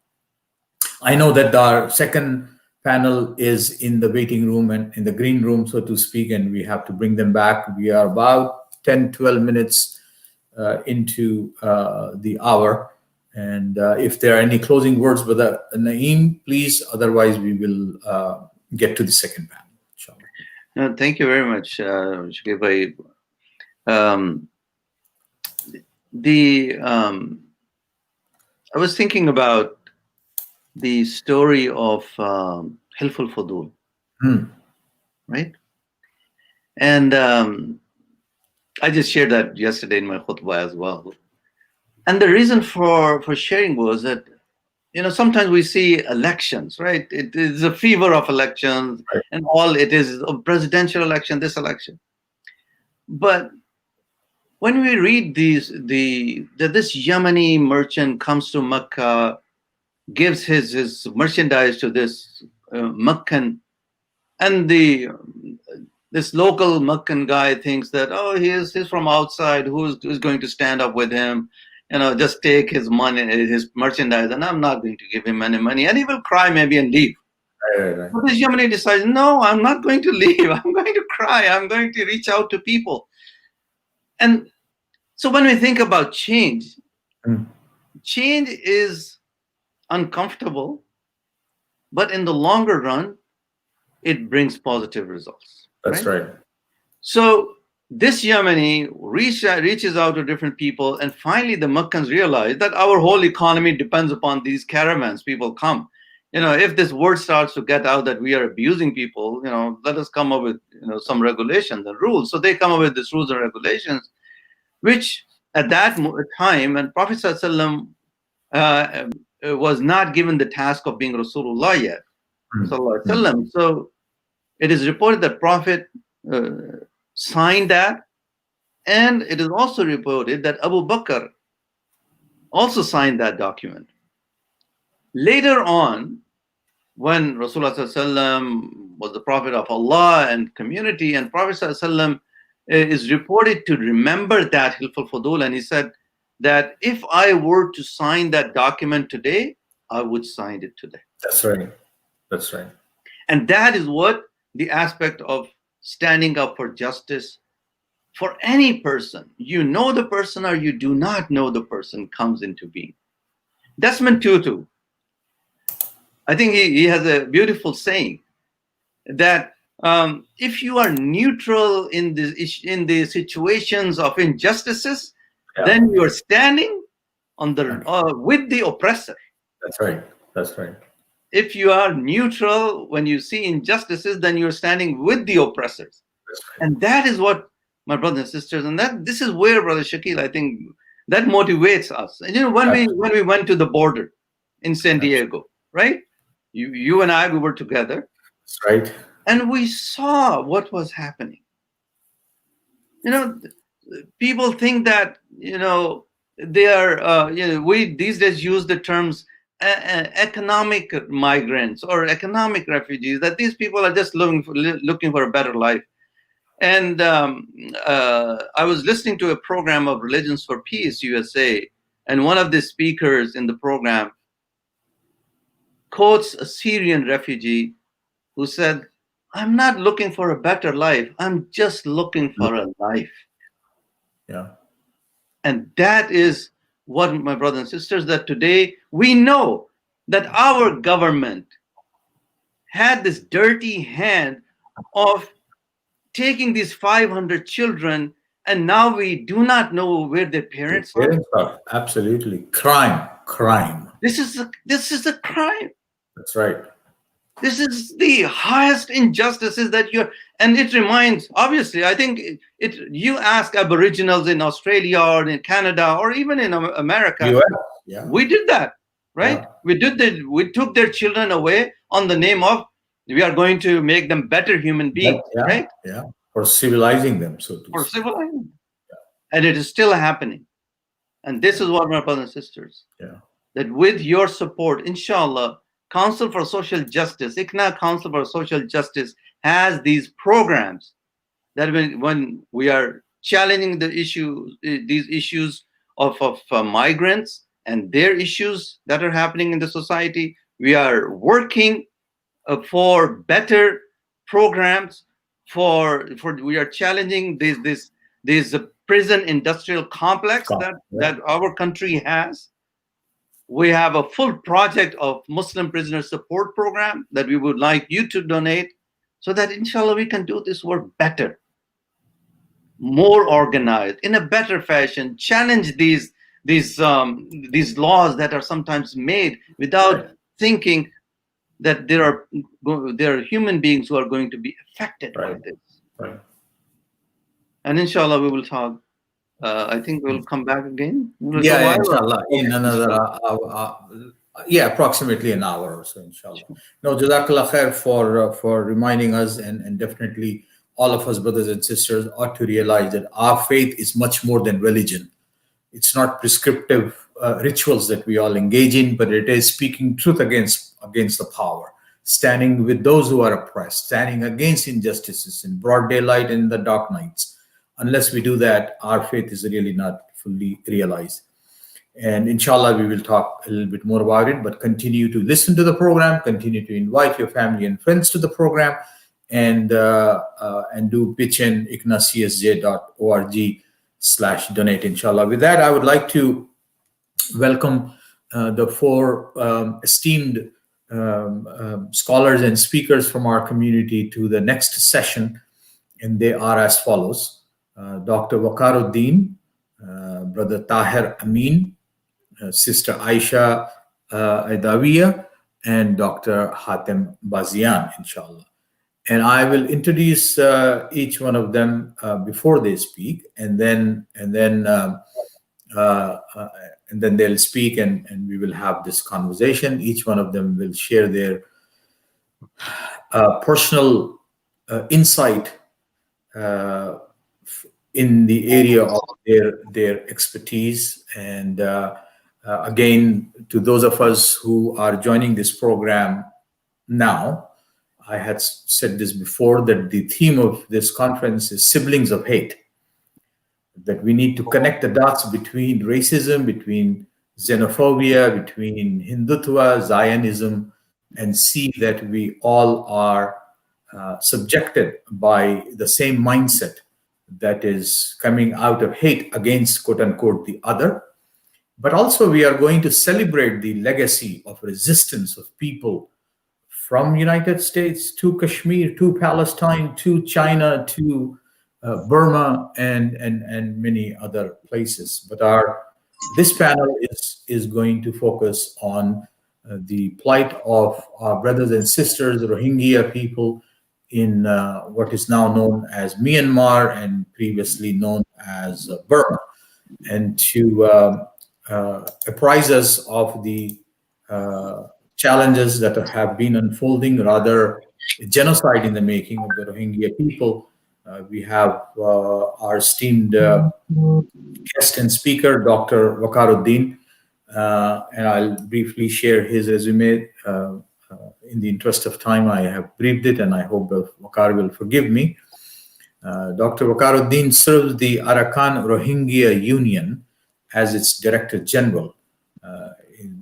I know that our second panel is in the waiting room and in the green room, so to speak, and we have to bring them back. We are about 10, 12 minutes into the hour. And if there are any closing words, Brother Naeem, please. Otherwise, we will get to the second panel, inshallah. No, thank you very much, Shakib bhai. I was thinking about the story of Hilf al-Fudul, right? And I just shared that yesterday in my khutbah as well. And the reason for sharing was that, sometimes we see elections, right? It is a fever of elections, right, and all it is a presidential election, this election. But when we read this Yemeni merchant comes to Mecca, gives his merchandise to this Meccan, and this local Meccan guy thinks that, he's from outside, who's going to stand up with him, just take his money, his merchandise, and I'm not going to give him any money, and he will cry maybe and leave. Right. But this Yemeni decides, no, I'm not going to leave. I'm going to cry. I'm going to reach out to people. And so when we think about change, change is uncomfortable, but in the longer run, it brings positive results. That's right. So this Yemeni reaches out to different people, and finally the Meccans realize that our whole economy depends upon these caravans. People come. if this word starts to get out that we are abusing people, let us come up with, some regulations and rules. So they come up with these rules and regulations, which at that time, and Prophet ﷺ was not given the task of being Rasulullah yet. So it is reported that Prophet signed that, and it is also reported that Abu Bakr also signed that document. Later on, when Rasulullah ﷺ was the Prophet of Allah and community, and Prophet ﷺ is reported to remember that Hilful Fudul, and he said that if I were to sign that document today, I would sign it today. That's right. That's right. And that is what the aspect of standing up for justice for any person, you know the person or you do not know the person, comes into being. Desmond Tutu, I think he has a beautiful saying that if you are neutral in the situations of injustices, then you are standing on the with the oppressor. That's right. That's right. If you are neutral when you see injustices, then you're standing with the oppressors. Right. And that is what, my brothers and sisters, and this is where, Brother Shakil, I think that motivates us. And when we went to the border in San Diego, right? You and I, we were together. That's right. And we saw what was happening. People think that, they are, we these days use the terms economic migrants or economic refugees, that these people are just looking for a better life. And I was listening to a program of Religions for Peace USA, and one of the speakers in the program quotes a Syrian refugee who said, I'm not looking for a better life, I'm just looking for a life. Yeah. And that is what, my brothers and sisters, that today we know that our government had this dirty hand of taking these 500 children, and now we do not know where their parents are. Absolutely. Crime. This is a crime. That's right. This is the highest injustices that and it reminds, obviously, I think you ask Aboriginals in Australia or in Canada or even in America, US, we did that, right? Yeah. We took their children away on the name of, we are going to make them better human beings, right? Yeah, for civilizing them, so to speak. For civilizing them. Yeah. And it is still happening. And this is what, my brothers and sisters, that with your support, inshallah, Council for Social Justice, ICNA Council for Social Justice has these programs that when we are challenging these issues of migrants and their issues that are happening in the society, we are working for better programs. We are challenging this prison industrial complex that our country has. We have a full project of Muslim prisoner support program that we would like you to donate, so that inshallah we can do this work better, more organized, in a better fashion, challenge these laws that are sometimes made without thinking that there are human beings who are going to be affected by this. Right. And inshallah we will talk. I think we'll come back again. Inshallah, in another hour, approximately an hour or so, inshallah. No, Jazakallah khair for reminding us, and definitely all of us, brothers and sisters, ought to realize that our faith is much more than religion. It's not prescriptive rituals that we all engage in, but it is speaking truth against the power, standing with those who are oppressed, standing against injustices in broad daylight and in the dark nights. Unless we do that, our faith is really not fully realized. And inshallah, we will talk a little bit more about it, but continue to listen to the program, continue to invite your family and friends to the program, and do pitch in icnacsj.org/donate, inshallah. With that, I would like to welcome the four esteemed scholars and speakers from our community to the next session, and they are as follows. Dr. Waqaruddin, Brother Tahir Amin, Sister Aisha Aidawiya, and Dr. Hatem Bazian, inshallah. And I will introduce each one of them before they speak, and then they'll speak, and we will have this conversation. Each one of them will share their personal insight in the area of their expertise. And again, to those of us who are joining this program now, I had said this before, that the theme of this conference is siblings of hate, that we need to connect the dots between racism, between xenophobia, between Hindutva, Zionism, and see that we all are subjected by the same mindset that is coming out of hate against, quote unquote, the other. But also we are going to celebrate the legacy of resistance of people from United States to Kashmir, to Palestine, to China, to Burma, and many other places. But this panel is going to focus on the plight of our brothers and sisters, the Rohingya people in what is now known as Myanmar and previously known as Burma, and to apprise us of the challenges that have been unfolding, rather genocide in the making of the Rohingya people. We have our esteemed guest and speaker, Dr. Waqaruddin, and I'll briefly share his resume. In the interest of time, I have briefed it, and I hope Waqar will forgive me. Dr. Waqaruddin serves the Arakan Rohingya Union as its Director General,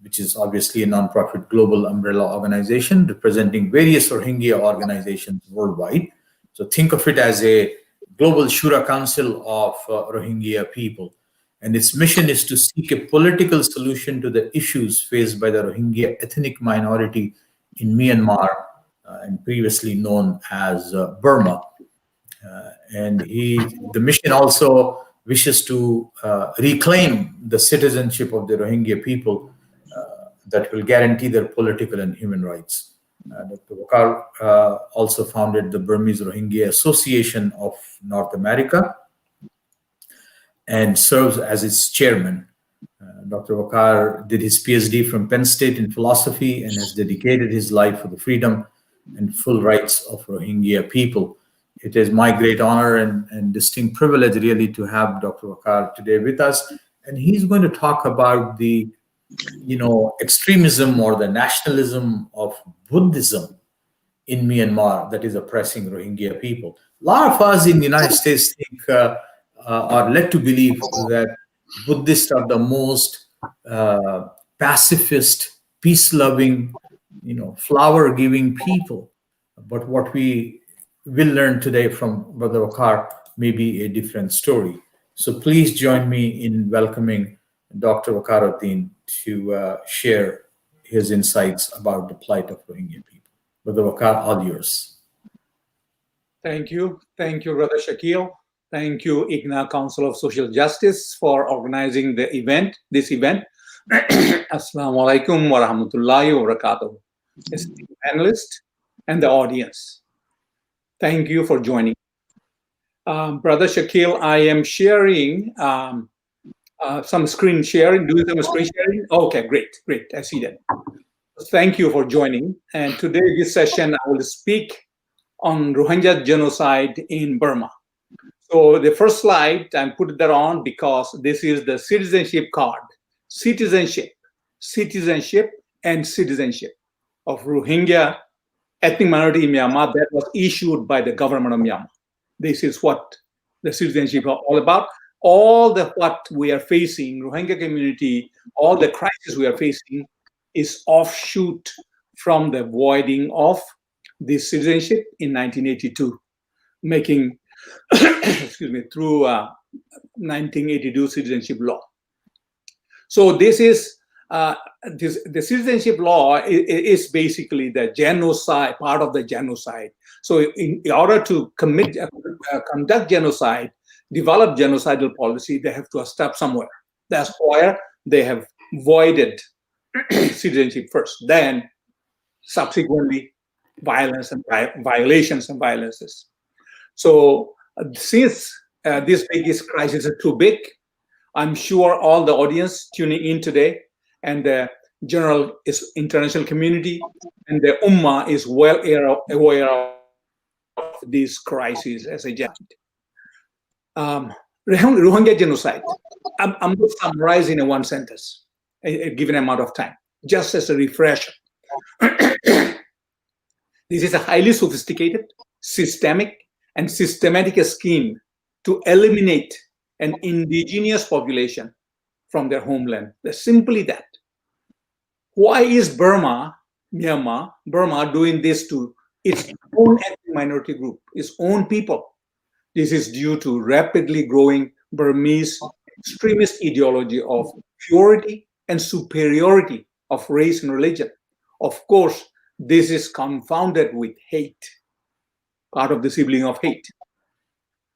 which is obviously a non-profit global umbrella organization representing various Rohingya organizations worldwide. So think of it as a global Shura Council of Rohingya people. And its mission is to seek a political solution to the issues faced by the Rohingya ethnic minority in Myanmar, and previously known as Burma. And the mission also wishes to reclaim the citizenship of the Rohingya people that will guarantee their political and human rights. Dr. Waqar also founded the Burmese Rohingya Association of North America and serves as its chairman. Dr. Waqar did his PhD from Penn State in philosophy and has dedicated his life for the freedom and full rights of Rohingya people. It is my great honor and distinct privilege really to have Dr. Waqar today with us. And he's going to talk about the extremism or the nationalism of Buddhism in Myanmar that is oppressing Rohingya people. A lot of us in the United States think are led to believe that Buddhists are the most pacifist, peace-loving, flower-giving people. But what we will learn today from Brother Waqar may be a different story. So please join me in welcoming Dr. Waqaruddin to share his insights about the plight of Rohingya people. Brother Waqar, all yours. Thank you. Thank you, Brother Shakil. Thank you, ICNA Council of Social Justice, for organizing this event. Assalamu alaikum wa rahmatullahi wa barakatuh. Esteemed panelists and the audience, thank you for joining. Brother Shakil, I am sharing some screen sharing. Doing some screen sharing? Okay, great. I see that. Thank you for joining. And today, this session, I will speak on Rohingya genocide in Burma. So the first slide, I put that on because this is the citizenship card. Citizenship, and citizenship of Rohingya ethnic minority in Myanmar that was issued by the government of Myanmar. This is what the citizenship is all about. All what we are facing, Rohingya community, all the crisis we are facing is offshoot from the voiding of this citizenship in 1982, making, through 1982 citizenship law. So this is the citizenship law is basically the genocide, part of the genocide. So in order to conduct genocide, develop genocidal policy, they have to stop somewhere. That's why they have voided citizenship first. Then subsequently violence and violations and violences. So since this biggest crisis is too big, I'm sure all the audience tuning in today and the general international community and the Ummah is well aware of these crises as a giant. Rohingya genocide. I'm going to summarize in one sentence, a given amount of time, just as a refresher. This is a highly sophisticated, systemic, and systematic scheme to eliminate an indigenous population from their homeland. That's simply that. Why is Burma doing this to its own ethnic minority group, its own people? This is due to rapidly growing Burmese extremist ideology of purity and superiority of race and religion. Of course, this is confounded with hate, part of the sibling of hate.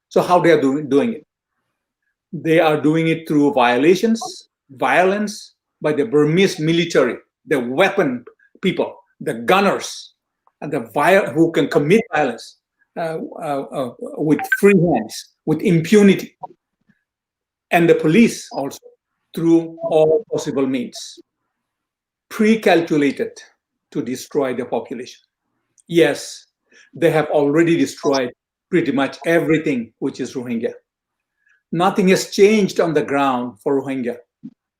So how they are doing it? They are doing it through violence by the Burmese military, the weapon people, the gunners, and who can commit violence with free hands, with impunity. And the police also, through all possible means, pre-calculated to destroy the population. Yes, they have already destroyed pretty much everything which is Rohingya. Nothing has changed on the ground for Rohingya.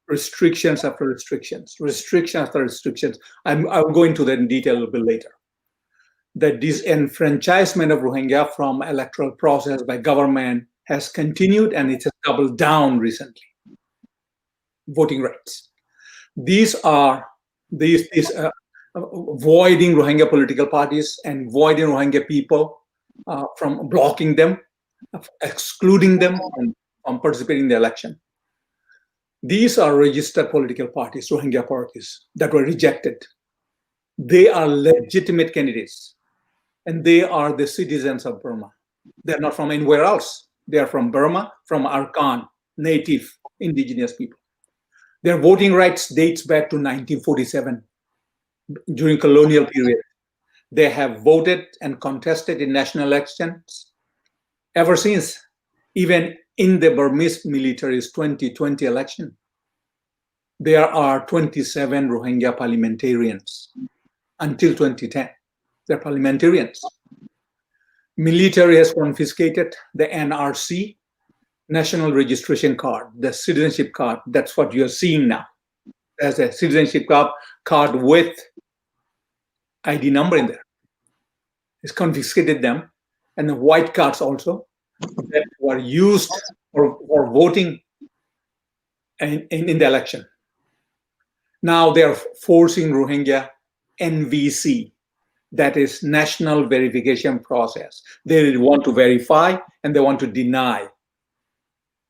Restrictions after restrictions, restriction after restrictions. I'll go into that in detail a little bit later. The disenfranchisement of Rohingya from electoral process by government has continued and it has doubled down recently. Voting rights. These are voiding Rohingya political parties and voiding Rohingya people from blocking them, excluding them from participating in the election. These are registered political parties, Rohingya parties, that were rejected. They are legitimate candidates, and they are the citizens of Burma. They're not from anywhere else. They are from Burma, from Arakan, native indigenous people. Their voting rights dates back to 1947, during colonial period. They have voted and contested in national elections ever since, even in the Burmese military's 2020 election. There are 27 Rohingya parliamentarians until 2010. They're parliamentarians. Military has confiscated the NRC, National Registration Card, the citizenship card. That's what you're seeing now. There's a citizenship card with ID number in there. It's confiscated them, and the white cards also that were used for voting in the election. Now they are forcing Rohingya NVC, that is National Verification Process. They want to verify and they want to deny.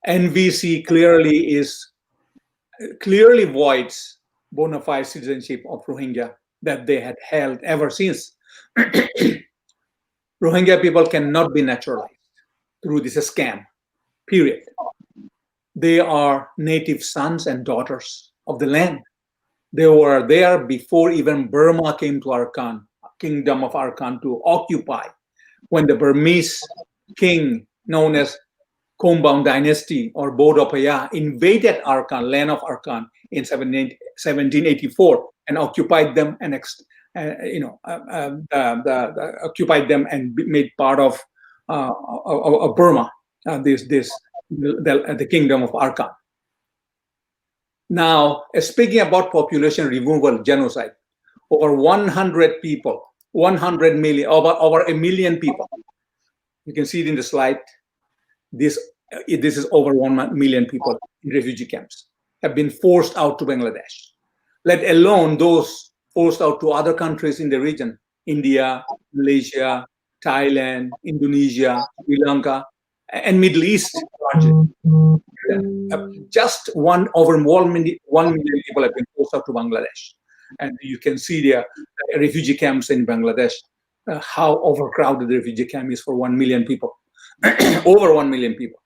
NVC clearly voids bona fide citizenship of Rohingya that they had held ever since. Rohingya people cannot be naturalized through this scam, period. They are native sons and daughters of the land. They were there before even Burma came to Arakan, Kingdom of Arakan, to occupy. When the Burmese king, known as Kombaung Dynasty or Bodopaya, invaded Arakan, land of Arakan, in 1784 and occupied them and occupied them and made part of Burma, the Kingdom of Arakan. Now, speaking about population removal, genocide, over 100 people, 100 million, over a million people. You can see it in the slide. This is over 1 million people in refugee camps have been forced out to Bangladesh, let alone those forced out to other countries in the region, India, Malaysia, Thailand, Indonesia, Sri Lanka, and Middle East. Just over 1 million people have been forced out to Bangladesh. And you can see the refugee camps in Bangladesh, how overcrowded the refugee camp is for 1 million people, over 1 million people.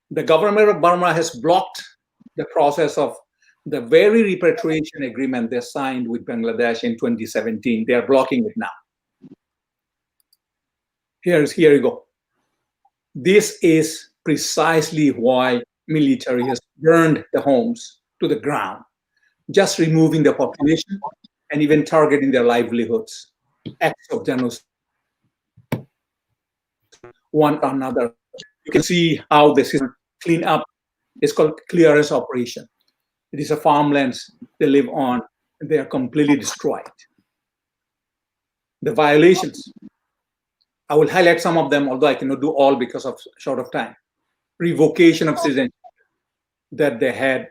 The government of Burma has blocked the process of The very repatriation agreement they signed with Bangladesh in 2017, they are blocking it now. Here you go. This is precisely why military has burned the homes to the ground, just removing the population and even targeting their livelihoods. Acts of genocide, one or another. You can see how the system clean up. It's called clearance operation. It is a farmlands they live on, and they are completely destroyed. The violations, I will highlight some of them, although I cannot do all because of short of time. Revocation of citizenship, that they had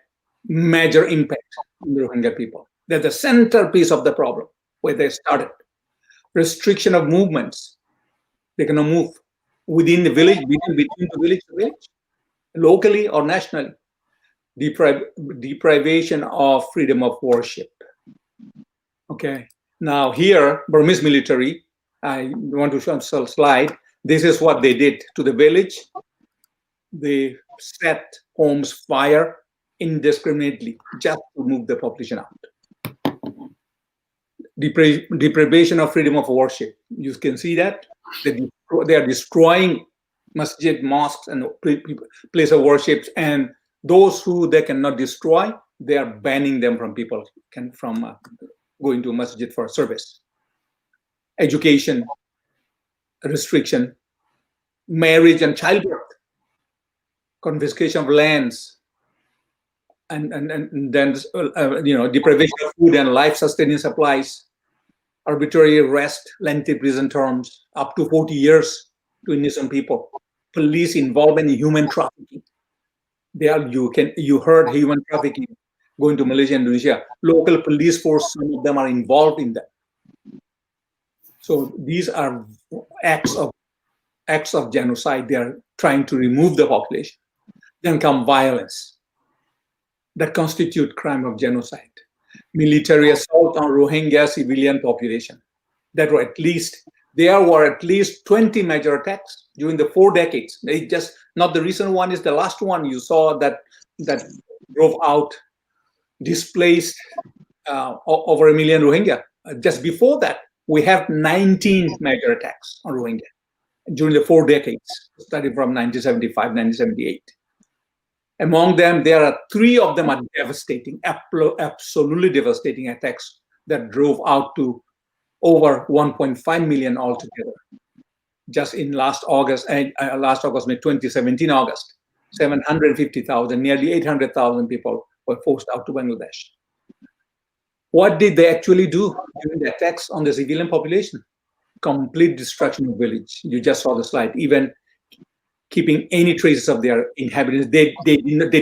major impact on the Rohingya people. They're the centerpiece of the problem, where they started. Restriction of movements. They cannot move within the village, between the village to village, locally or nationally. Deprivation of freedom of worship. Okay. Now here, Burmese military, I want to show a slide. This is what they did to the village. They set homes fire indiscriminately just to move the population out. Deprivation of freedom of worship. You can see that. They are destroying masjid, mosques, and place of worship. And those who they cannot destroy, they are banning them from people from going to masjid for service. Education restriction, marriage and childbirth, confiscation of lands, and then deprivation of food and life-sustaining supplies, arbitrary arrest, lengthy prison terms, up to 40 years to innocent people, police involvement in human trafficking. You heard human trafficking going to Malaysia and Indonesia. Local police force, some of them are involved in that. So these are acts of genocide. They are trying to remove the population. Then come violence that constitute crime of genocide. Military assault on Rohingya civilian population. There were at least 20 major attacks during the 4 decades. They just not the recent one is the last one you saw that drove out, displaced over 1 million Rohingya. Just before that, we have 19 major attacks on Rohingya during the 4 decades, starting from 1975, 1978. Among them, there are 3 of them are devastating, absolutely devastating attacks that drove out to over 1.5 million altogether. Just in last August, May 2017 August, 750,000, nearly 800,000 people were forced out to Bangladesh. What did they actually do during the attacks on the civilian population? Complete destruction of village. You just saw the slide. Even keeping any traces of their inhabitants, they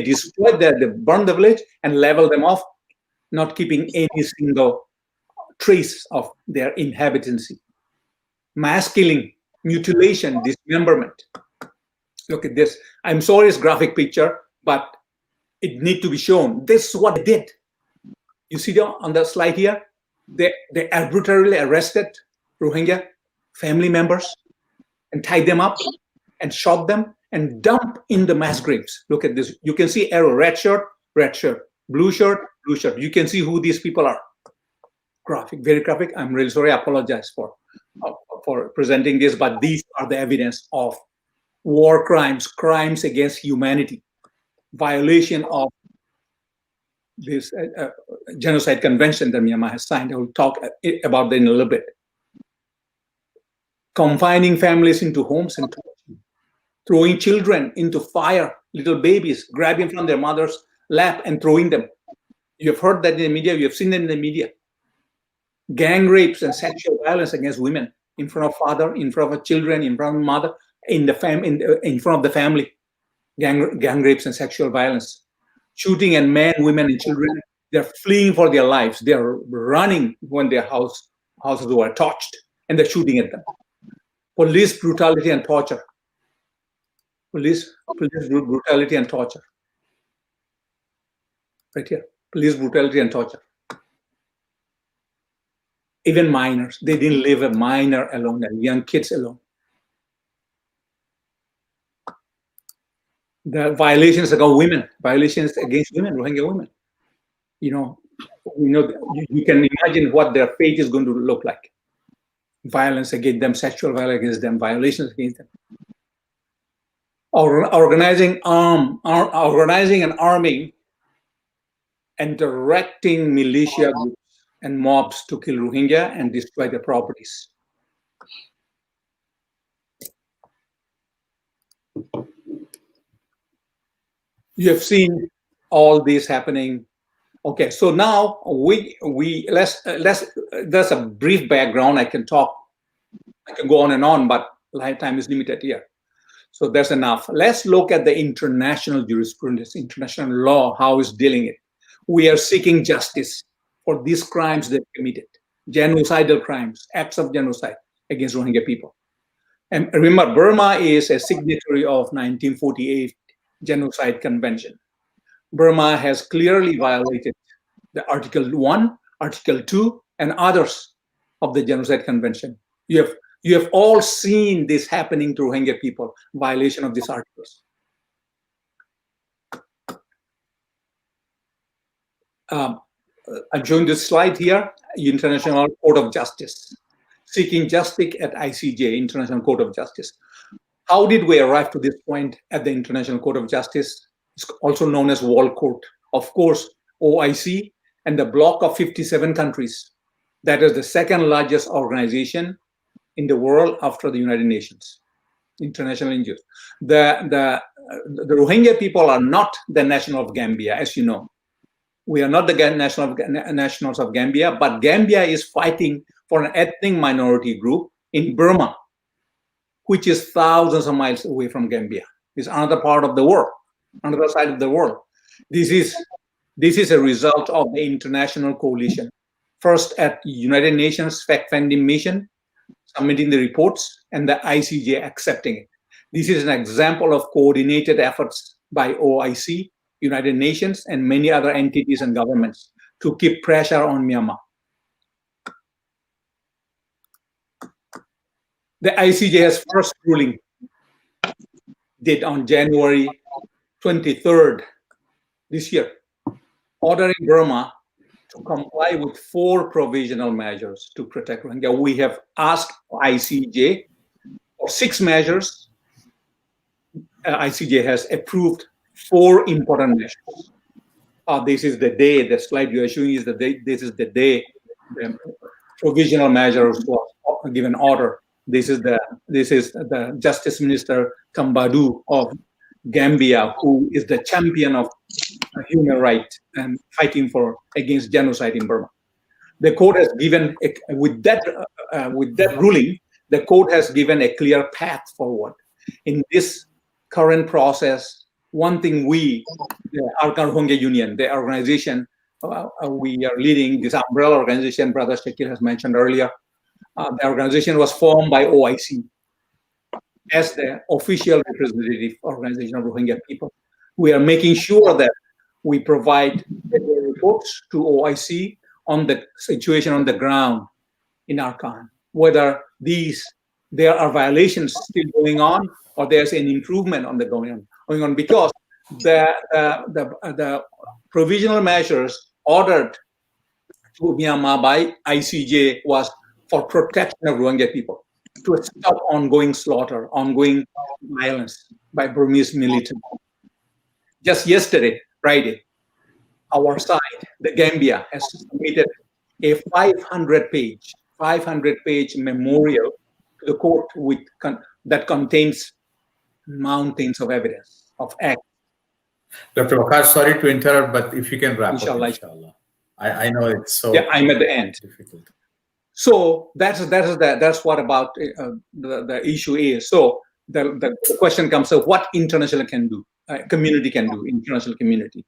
destroyed they burned the village and leveled them off, not keeping any single trace of their inhabitancy. Mass killing, mutilation, dismemberment. Look at this. I'm sorry it's graphic picture, but it needs to be shown. This is what they did. You see on the slide here, they arbitrarily arrested Rohingya family members and tied them up and shot them and dumped in the mass graves. Look at this. You can see arrow, red shirt, blue shirt, blue shirt. You can see who these people are. Graphic, very graphic. I'm really sorry. I apologize for presenting this, but these are the evidence of war crimes, crimes against humanity, violation of this genocide convention that Myanmar has signed. I will talk about that in a little bit. Confining families into homes and throwing children into fire, little babies, grabbing from their mother's lap and throwing them. You have heard that in the media, you have seen it in the media. Gang rapes and sexual violence against women in front of father, in front of children, in front of mother, in front of the family. Gang rapes and sexual violence. Shooting at men, women, and children. They're fleeing for their lives. They're running when their houses were torched, and they're shooting at them. Police brutality and torture. Police brutality and torture. Right here. Police brutality and torture. Even minors. They didn't leave a minor alone, and young kids alone. The violations against women, Rohingya women. You can imagine what their fate is going to look like. Violence against them, sexual violence against them, violations against them. Organizing and arming and directing militia groups and mobs to kill Rohingya and destroy their properties. You have seen all this happening. Okay, so now let's there's a brief background. I can go on and on, but lifetime is limited here. So that's enough. Let's look at the international jurisprudence, international law, how it's dealing it. We are seeking justice for these crimes they committed, genocidal crimes, acts of genocide against Rohingya people. And remember, Burma is a signatory of 1948 Genocide Convention. Burma has clearly violated the Article 1, Article 2, and others of the Genocide Convention. You have all seen this happening to Rohingya people, violation of these articles. I'm showing this slide here, International Court of Justice, seeking justice at ICJ, International Court of Justice. How did we arrive to this point at the International Court of Justice? It's also known as World Court. Of course, OIC and the bloc of 57 countries. That is the second largest organization in the world after the United Nations, international NGOs. The Rohingya people are not the national of Gambia, as you know. We are not the nationals of Gambia, but Gambia is fighting for an ethnic minority group in Burma, which is thousands of miles away from Gambia. It's another part of the world, another side of the world. This is a result of the international coalition. First at United Nations fact-finding mission, submitting the reports, and the ICJ accepting it. This is an example of coordinated efforts by OIC, United Nations, and many other entities and governments to keep pressure on Myanmar. The ICJ has first ruling date on January 23rd this year, ordering Burma to comply with 4 provisional measures to protect Rohingya. We have asked ICJ for 6 measures. ICJ has approved 4 important measures. This is the day, the slide you are showing is the day, this is the day the provisional measures was given order. This is the Justice Minister Kambadu of Gambia, who is the champion of human rights and fighting against genocide in Burma. The court has given with that ruling, the court has given a clear path forward. In this current process, one thing the Arkan Rohingya Union, the organization we are leading, this umbrella organization, Brother Shakil has mentioned earlier, the organization was formed by OIC as the official representative organization of Rohingya people. We are making sure that we provide reports to OIC on the situation on the ground in Arkan, whether there are violations still going on or there's an improvement on the going on, because the provisional measures ordered to Myanmar by ICJ was for protection of Rohingya people, to stop ongoing slaughter, ongoing violence by Burmese militants. Just yesterday, Friday, our side, the Gambia, has submitted a 500-page memorial to the court that contains mountains of evidence of acts. Dr. Waqar, sorry to interrupt, but if you can wrap up, inshallah. I know it's so I'm at the end. Difficult. So that's what about the issue is. So the question comes of what international community can do, international community.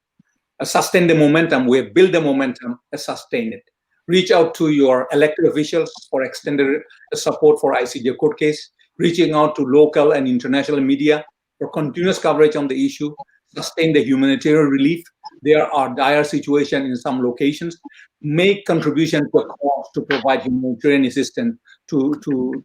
Sustain the momentum. We have built the momentum, sustain it. Reach out to your elected officials for extended support for ICJ court case. Reaching out to local and international media for continuous coverage on the issue. Sustain the humanitarian relief. There are dire situations in some locations. Make contribution to a cause to provide humanitarian assistance to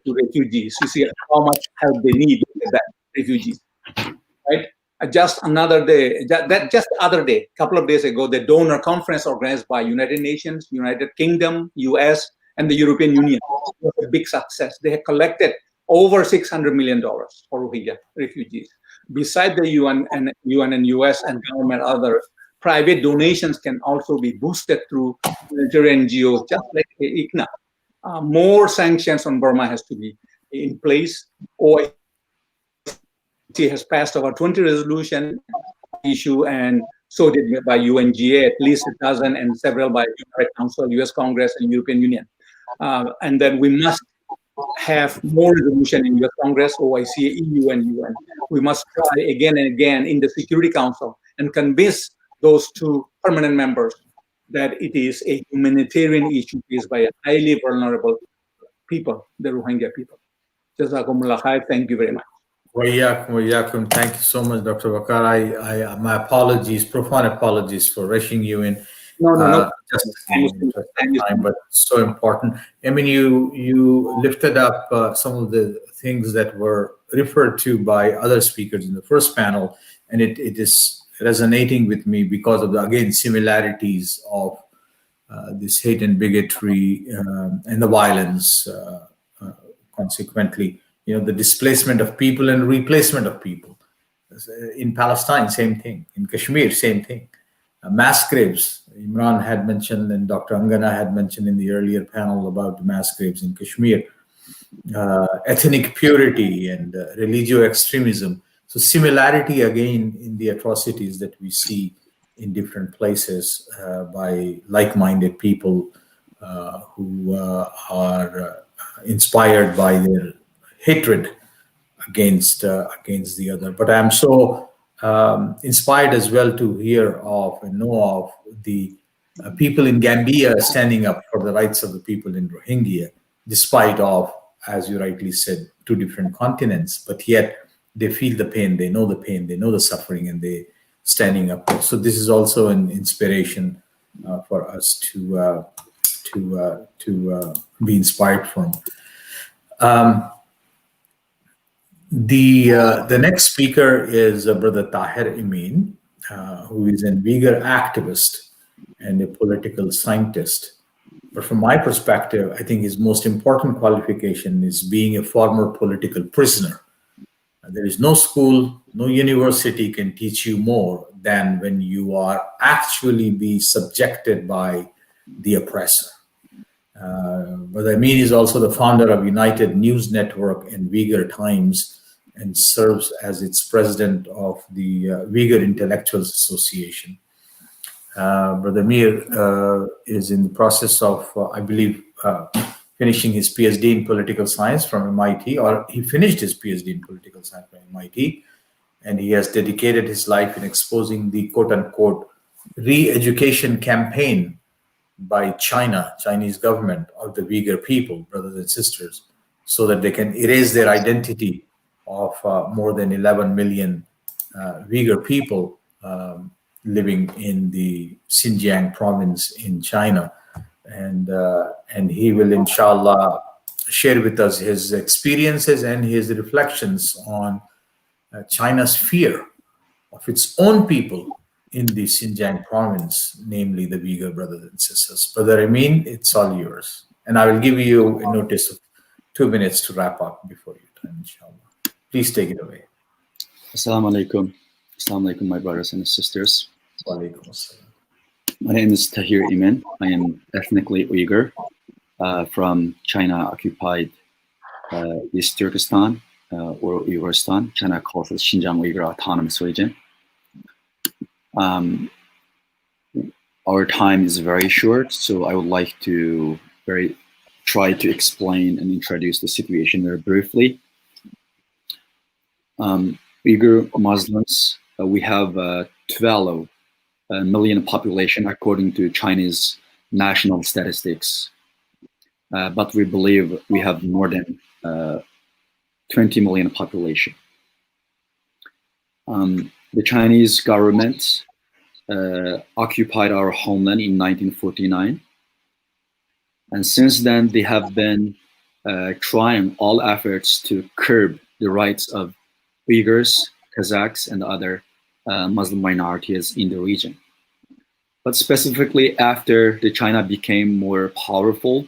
refugees. You see how much help they need with that refugees, right? Just another day, just the other day, a couple of days ago, the donor conference organized by United Nations, United Kingdom, US, and the European Union was a big success. They have collected over $600 million for Rohingya refugees. Besides the UN and US and government, other private donations can also be boosted through humanitarian NGOs, just like the ICNA. More sanctions on Burma has to be in place. OIC has passed over 20 resolution issue, and so did by UNGA, at least a dozen, and several by United Council, US Congress, and European Union. And then we must have more resolution in US Congress, OIC, EU, and UN. We must try again and again in the Security Council and convince those two permanent members that it is a humanitarian issue faced by a highly vulnerable people, the Rohingya people. Jazakumullah khair. Thank you very much. Wayakum. Thank you so much, Dr. Wakar. My apologies, profound apologies for rushing you in. No. Just time, but so important. I mean, you lifted up some of the things that were referred to by other speakers in the first panel, and it is resonating with me because of the, again, similarities of this hate and bigotry and the violence. Consequently, the displacement of people and replacement of people. In Palestine, same thing. In Kashmir, same thing. Mass graves. Imran had mentioned, and Dr. Angana had mentioned in the earlier panel about the mass graves in Kashmir. Ethnic purity and religio extremism. So similarity again in the atrocities that we see in different places by like-minded people who are inspired by their hatred against the other. But I'm so inspired as well to hear of and know of the people in Gambia standing up for the rights of the people in Rohingya, despite of, as you rightly said, two different continents, but yet they feel the pain, they know the suffering, and they standing up. So this is also an inspiration for us to be inspired from. The next speaker is Brother Tahir Amin, who is an Uyghur activist and a political scientist. But from my perspective, I think his most important qualification is being a former political prisoner. There is no school, no university can teach you more than when you are actually be subjected by the oppressor. But Amin is also the founder of United News Network and Uyghur Times, and serves as its president of the Uyghur Intellectuals Association. Brother Amir is in the process of, I believe, finishing his PhD in political science from MIT, or he finished his PhD in political science from MIT, and he has dedicated his life in exposing the quote-unquote re-education campaign by Chinese government of the Uyghur people, brothers and sisters, so that they can erase their identity of more than 11 million Uyghur people living in the Xinjiang province in China. And he will, inshallah, share with us his experiences and his reflections on China's fear of its own people in the Xinjiang province, namely the Uyghur brothers and sisters. Brother Amin, it's all yours. And I will give you a notice of 2 minutes to wrap up before your time, inshallah. Please take it away. Assalamu alaikum. Assalamu alaikum, my brothers and sisters. Wa alaikum assalam. My name is Tahir Amin. I am ethnically Uyghur from China-occupied East Turkestan or Uyghurstan. China calls it Xinjiang Uyghur Autonomous Region. Our time is very short, so I would like to try to explain and introduce the situation very briefly. Uyghur Muslims, we have 12 million population according to Chinese national statistics, but we believe we have more than 20 million population. The Chinese government occupied our homeland in 1949, and since then they have been trying all efforts to curb the rights of Uyghurs, Kazakhs, and other Muslim minorities in the region. But specifically after the China became more powerful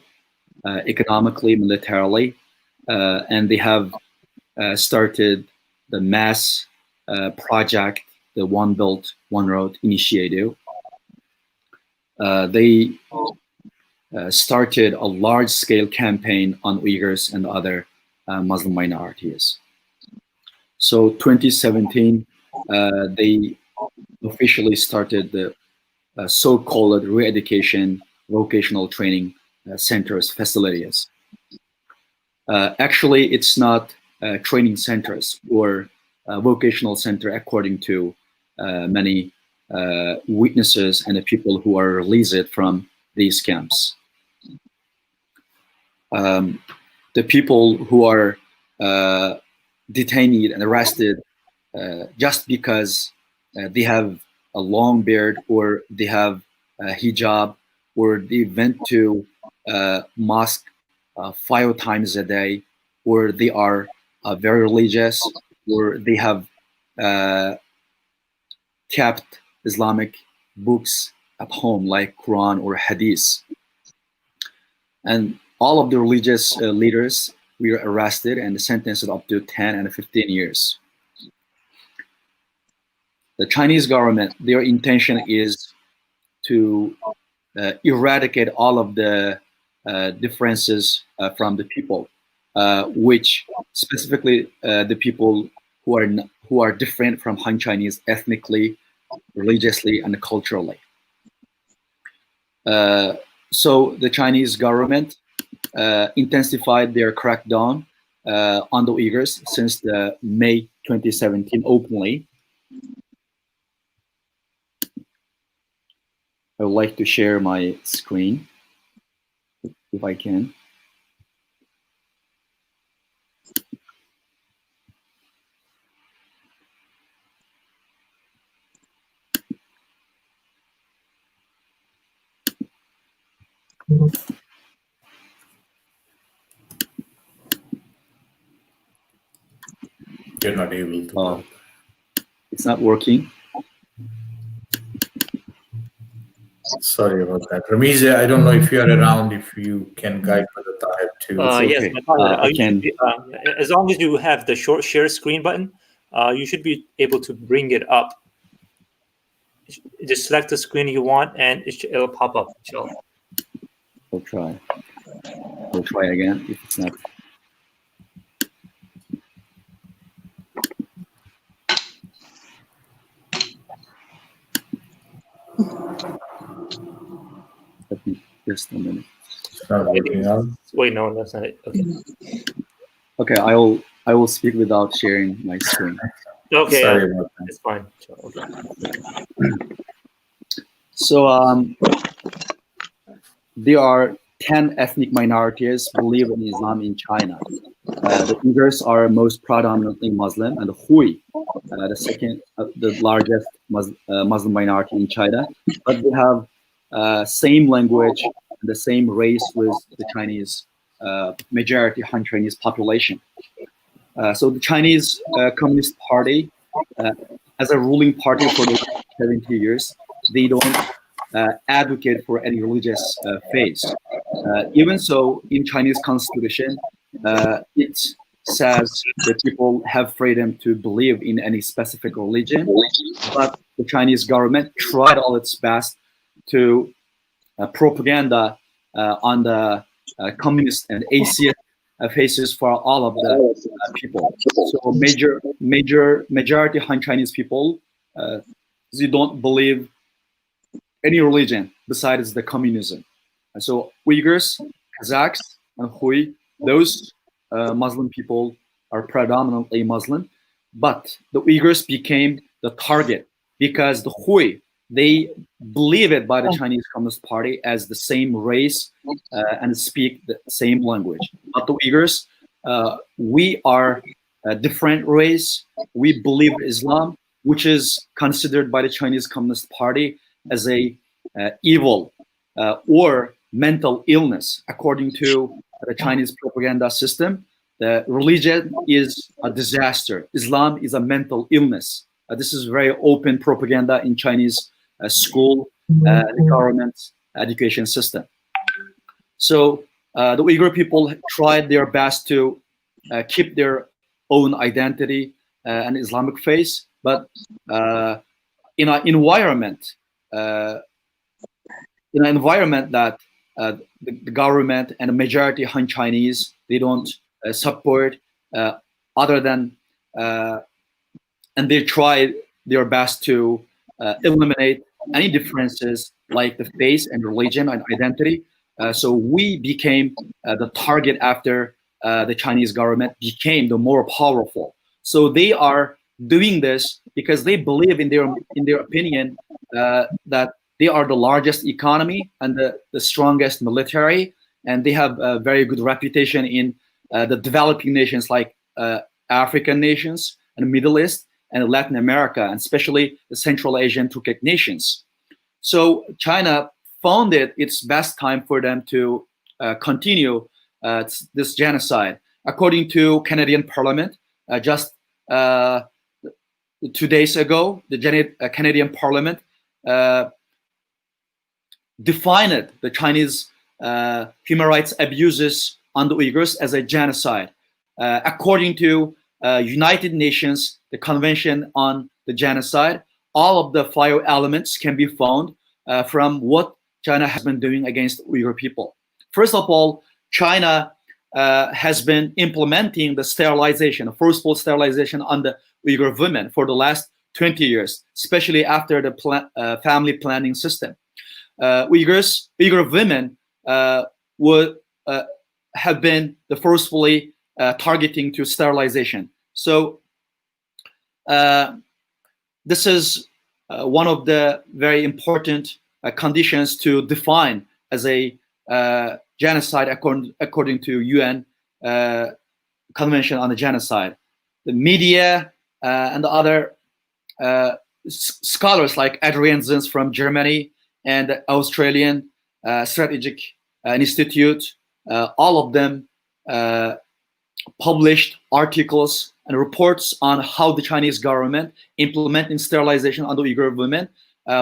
economically, militarily, and they have started the mass project, the One Belt, One Road initiative. They started a large-scale campaign on Uyghurs and other Muslim minorities. So 2017, they officially started the so-called re-education vocational training centers, facilities. Actually, it's not training centers or vocational center according to many witnesses and the people who are released from these camps. The people who are detained and arrested just because they have a long beard or they have a hijab or they went to mosque 5 times a day, or they are very religious, or they have kept Islamic books at home like Quran or Hadith. And all of the religious leaders were arrested and sentenced up to 10 and 15 years. The Chinese government, their intention is to eradicate all of the differences from the people, which specifically the people who are different from Han Chinese ethnically, religiously, and culturally. So the Chinese government intensified their crackdown on the Uyghurs since the May 2017 openly. I would like to share my screen, if I can. You're not able to. It's not working. Sorry about that. Ramiz, I don't know if you're around, if you can guide Brother Tahir to. Yes, I can. As long as you have the short share screen button, you should be able to bring it up. Just select the screen you want, and it'll pop up. We'll try. We'll try again if it's not. Let me just a minute. Wait, no, that's not it. Okay. Okay, I will speak without sharing my screen. Okay, it's fine. So there are 10 ethnic minorities who live in Islam in China. The Uyghurs are most predominantly Muslim, and the Hui, the second, the largest Muslim minority in China. But they have same language and the same race with the Chinese majority Han Chinese population. So the Chinese Communist Party, as a ruling party for the 70 years, they don't advocate for any religious faith. Even so, in Chinese constitution, it says that people have freedom to believe in any specific religion, but the Chinese government tried all its best to propaganda on the communist and atheist faces for all of the people. So majority Han Chinese people, they don't believe any religion besides the communism. And so Uyghurs, Kazakhs, and Hui, those Muslim people are predominantly Muslim, but the Uyghurs became the target because the Hui, they believe it by the Chinese Communist Party as the same race and speak the same language. But the Uyghurs, we are a different race. We believe Islam, which is considered by the Chinese Communist Party as a evil or mental illness. According to the Chinese propaganda system, the religion is a disaster. Islam is a mental illness. This is very open propaganda in Chinese school, the government education system. So the Uyghur people tried their best to keep their own identity and Islamic faith, but in an environment that the government and the majority Han Chinese, they don't support other than and they try their best to eliminate any differences like the faith and religion and identity. So we became the target after the Chinese government became the more powerful. So they are doing this because they believe in their opinion that they are the largest economy and the strongest military, and they have a very good reputation in the developing nations like African nations and Middle East and Latin America, and especially the Central Asian Turkic nations. So China found it its best time for them to continue this genocide. According to Canadian Parliament, just 2 days ago, the Canadian Parliament defined the Chinese human rights abuses on the Uyghurs as a genocide. According to United Nations, the Convention on the Genocide, all of the 5 elements can be found from what China has been doing against Uyghur people. First of all, China has been implementing the sterilization, forceful sterilization on the Uyghur women for the last 20 years, especially after the family planning system. Uyghur women would have been the forcefully targeting to sterilization. So this is one of the very important conditions to define as a genocide according to UN Convention on the Genocide. The media and the other scholars like Adrian Zins from Germany and the Australian Strategic Institute, all of them published articles and reports on how the Chinese government implementing sterilization on the Uyghur women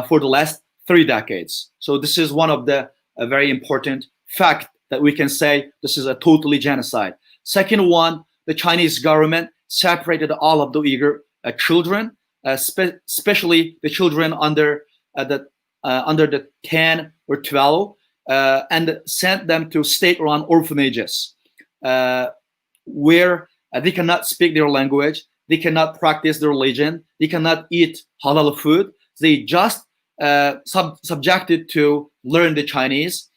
for the last 3 decades. So this is one of the very important fact that we can say this is a totally genocide. Second one, the Chinese government separated all of the Uyghur children, especially the children under the 10 or 12, and sent them to state-run orphanages, where they cannot speak their language, they cannot practice their religion, they cannot eat halal food. They just subjected to learn the Chinese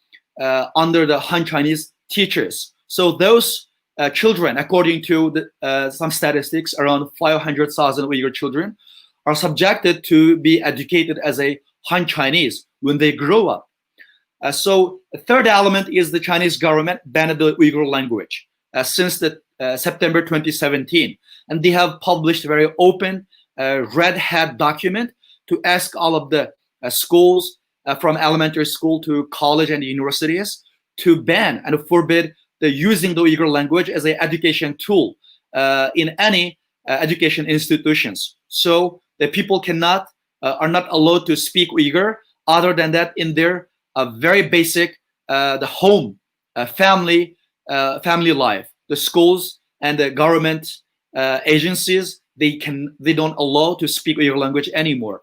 under the Han Chinese teachers. So those children, according to some statistics, around 500,000 Uyghur children are subjected to be educated as a Han Chinese when they grow up. So the third element is the Chinese government banned the Uyghur language since the September 2017, and they have published a very open red hat document to ask all of the schools from elementary school to college and universities to ban and forbid the using the Uyghur language as an education tool in any education institutions. So the people are not allowed to speak Uyghur other than that in their very basic the home, family life. The schools and the government agencies, they don't allow to speak Uyghur language anymore.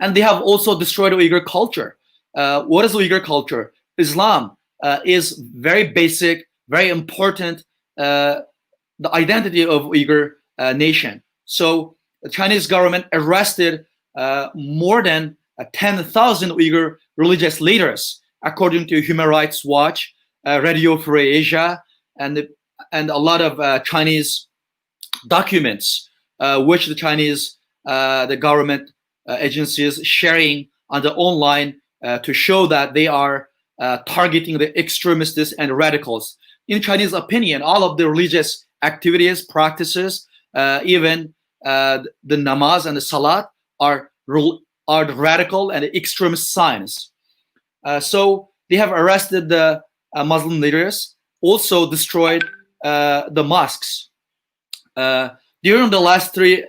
And they have also destroyed Uyghur culture. What is Uyghur culture? Islam is very basic, very important, the identity of Uyghur nation. So the Chinese government arrested more than 10,000 Uyghur religious leaders, according to Human Rights Watch, Radio Free Asia, and a lot of Chinese documents, which the Chinese the government agencies sharing on the online to show that they are targeting the extremists and radicals. In Chinese opinion, all of the religious activities, practices, even the namaz and the salat are the radical and extremist signs. So they have arrested the Muslim leaders, also destroyed the mosques. They During the last 3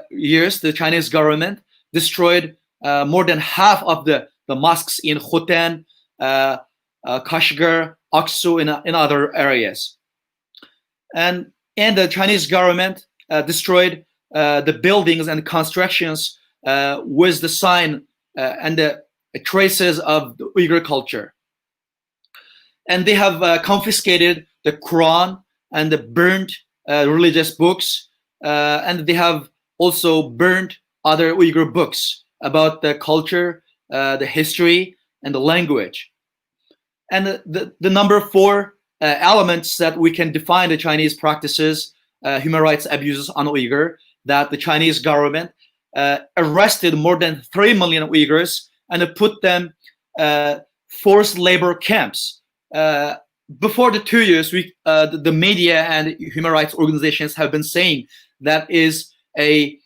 years, the Chinese government destroyed more than half of the mosques in Khotan, Kashmir, Aksu, in other areas. And the Chinese government destroyed the buildings and constructions with the sign and the traces of the Uyghur culture. And they have confiscated the Quran and burnt religious books, and they have also burnt other Uyghur books about the culture, the history, and the language. And the number 4 elements that we can define the Chinese practices, human rights abuses on Uyghur, that the Chinese government arrested more than 3 million Uyghurs and put them forced labor camps. Before the 2 years, the media and human rights organizations have been saying that is a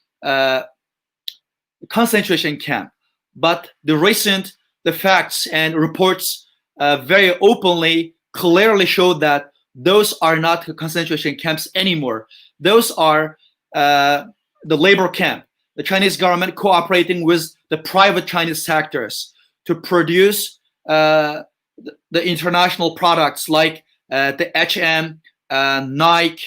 concentration camp. But the facts and reports very openly, clearly show that those are not concentration camps anymore. Those are the labor camp. The Chinese government cooperating with the private Chinese sectors to produce the international products like the H&M, Nike,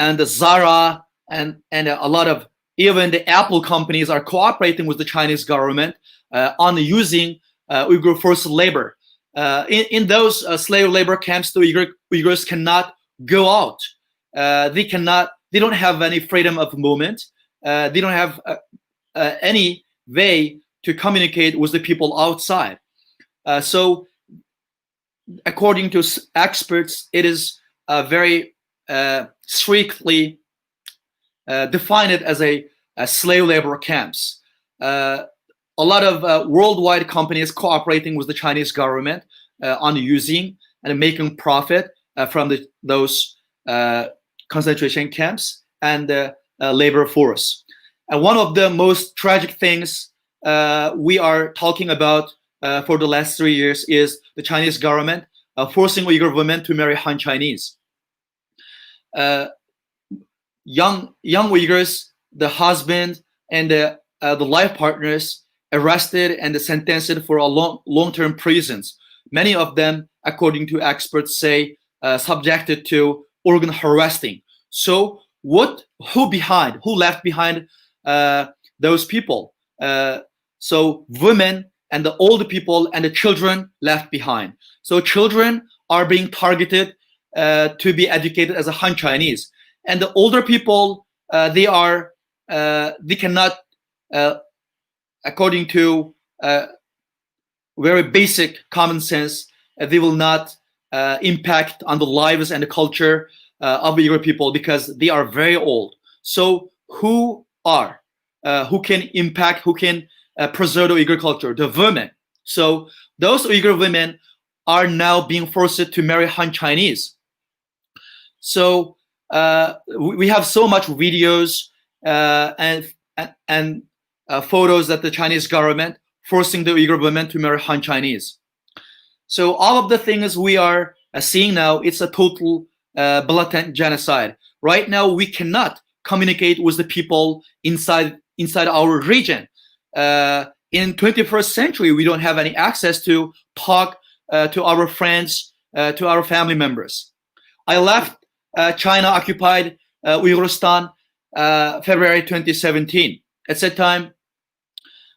and the Zara, and a lot of, even the Apple companies are cooperating with the Chinese government on using Uyghur forced labor. In those slave labor camps, the Uyghurs cannot go out. They don't have any freedom of movement. They don't have any way to communicate with the people outside. So according to experts, it is very strictly defined as a slave labor camps. A lot of worldwide companies cooperating with the Chinese government on using and making profit from those concentration camps and labor force. And one of the most tragic things we are talking about for the last 3 years is the Chinese government forcing Uyghur women to marry Han Chinese. Young Uyghurs, the husband and the life partners, arrested and sentenced for a long-term prisons. Many of them, according to experts, say subjected to organ harvesting. So who left behind those people? So women and the old people and the children left behind. So children are being targeted to be educated as a Han Chinese, and the older people they cannot, according to very basic common sense, they will not impact on the lives and the culture of Uyghur people because they are very old. So who can impact, who can preserve the Uyghur culture? The women. So those Uyghur women are now being forced to marry Han Chinese. So we have so much videos and photos that the Chinese government forcing the Uyghur women to marry Han Chinese. So all of the things we are seeing now, it's a total blatant genocide. Right now, we cannot communicate with the people inside our region. In 21st century, we don't have any access to talk to our friends, to our family members. I left China-occupied Uyghuristan February 2017. At that time,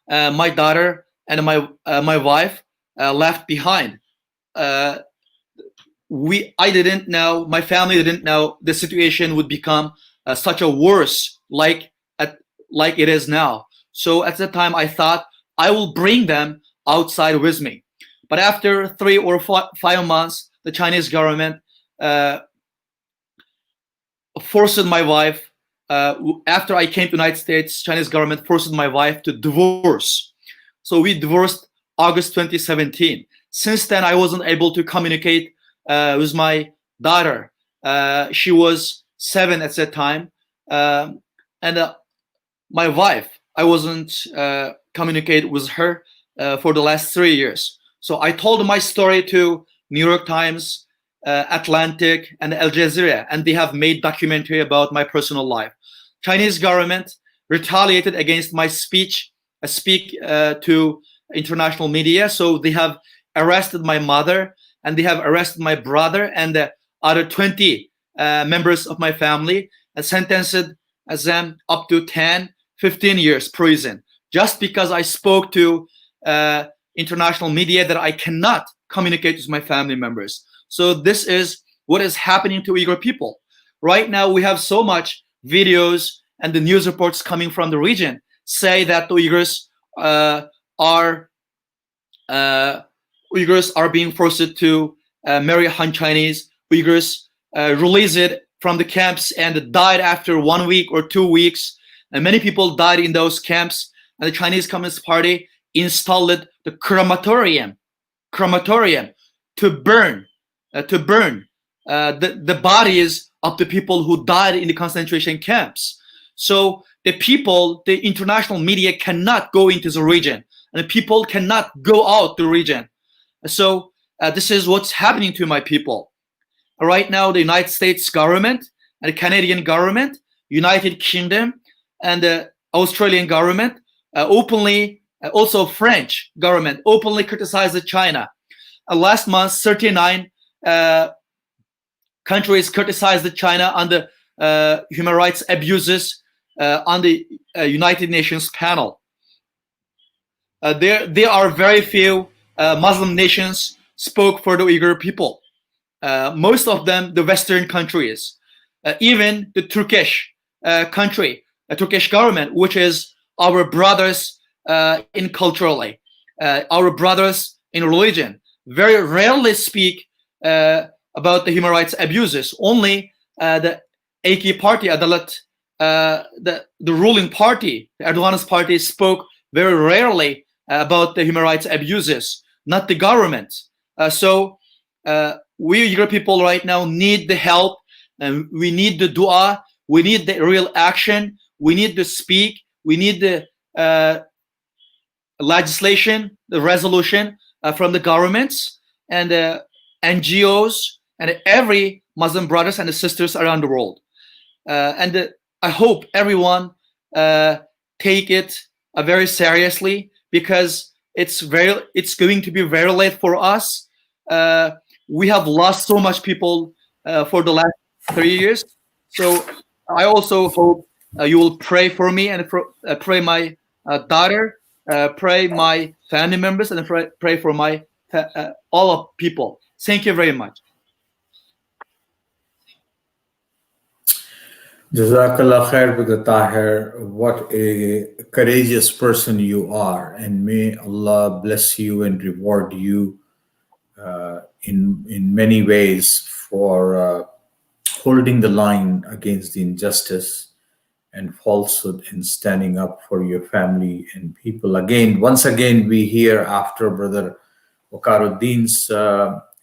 my daughter and my wife left behind. I didn't know, my family didn't know the situation would become such a worse like it is now. So at that time, I thought I will bring them outside with me. But after 3 or 5 months, the Chinese government forced my wife. After I came to the United States, Chinese government forced my wife to divorce. So we divorced August 2017. Since then, I wasn't able to communicate with my daughter. She was 7 at that time. And my wife, I wasn't communicate with her for the last 3 years. So I told my story to New York Times, Atlantic, and Al Jazeera, and they have made documentary about my personal life. Chinese government retaliated against my speak to international media, so they have arrested my mother, and they have arrested my brother and the other 20 members of my family, and sentenced them up to 10, 15 years prison, just because I spoke to international media that I cannot communicate with my family members. So this is what is happening to Uyghur people. Right now, we have so much videos and the news reports coming from the region say that the Uyghurs are being forced to marry Han Chinese. Uyghurs released from the camps and died after 1 week or 2 weeks. And many people died in those camps. And the Chinese Communist Party installed the crematorium to burn the bodies of the people who died in the concentration camps. So the people, the international media cannot go into the region, and the people cannot go out the region. So this is what's happening to my people. Right now, the United States government and the Canadian government, United Kingdom, and the Australian government openly, also French government, openly criticized China. Last month, 39 countries criticized China on the human rights abuses on the United Nations panel. There are very few Muslim nations spoke for the Uyghur people. Most of them, the Western countries, even the Turkish country, the Turkish government, which is our brothers in culturally, our brothers in religion, very rarely speak about the human rights abuses. Only the AK party, Adalat, the ruling party, Erdogan's party, spoke very rarely about the human rights abuses, not the government. So we Uyghur people right now need the help, and we need the dua, we need the real action, we need to speak, we need the legislation, the resolution from the governments and the NGOs and every Muslim brothers and sisters around the world. And I hope everyone take it very seriously, because it's going to be very late for us. We have lost so much people for the last 3 years. So I also hope you will pray for me and pray my daughter, pray my family members, and pray for my all of people. Thank you very much. Jazakallah khair, Brother Tahir. What a courageous person you are, and may Allah bless you and reward you in many ways for holding the line against the injustice and falsehood and standing up for your family and people. Once again, we hear after Brother Waqaruddin's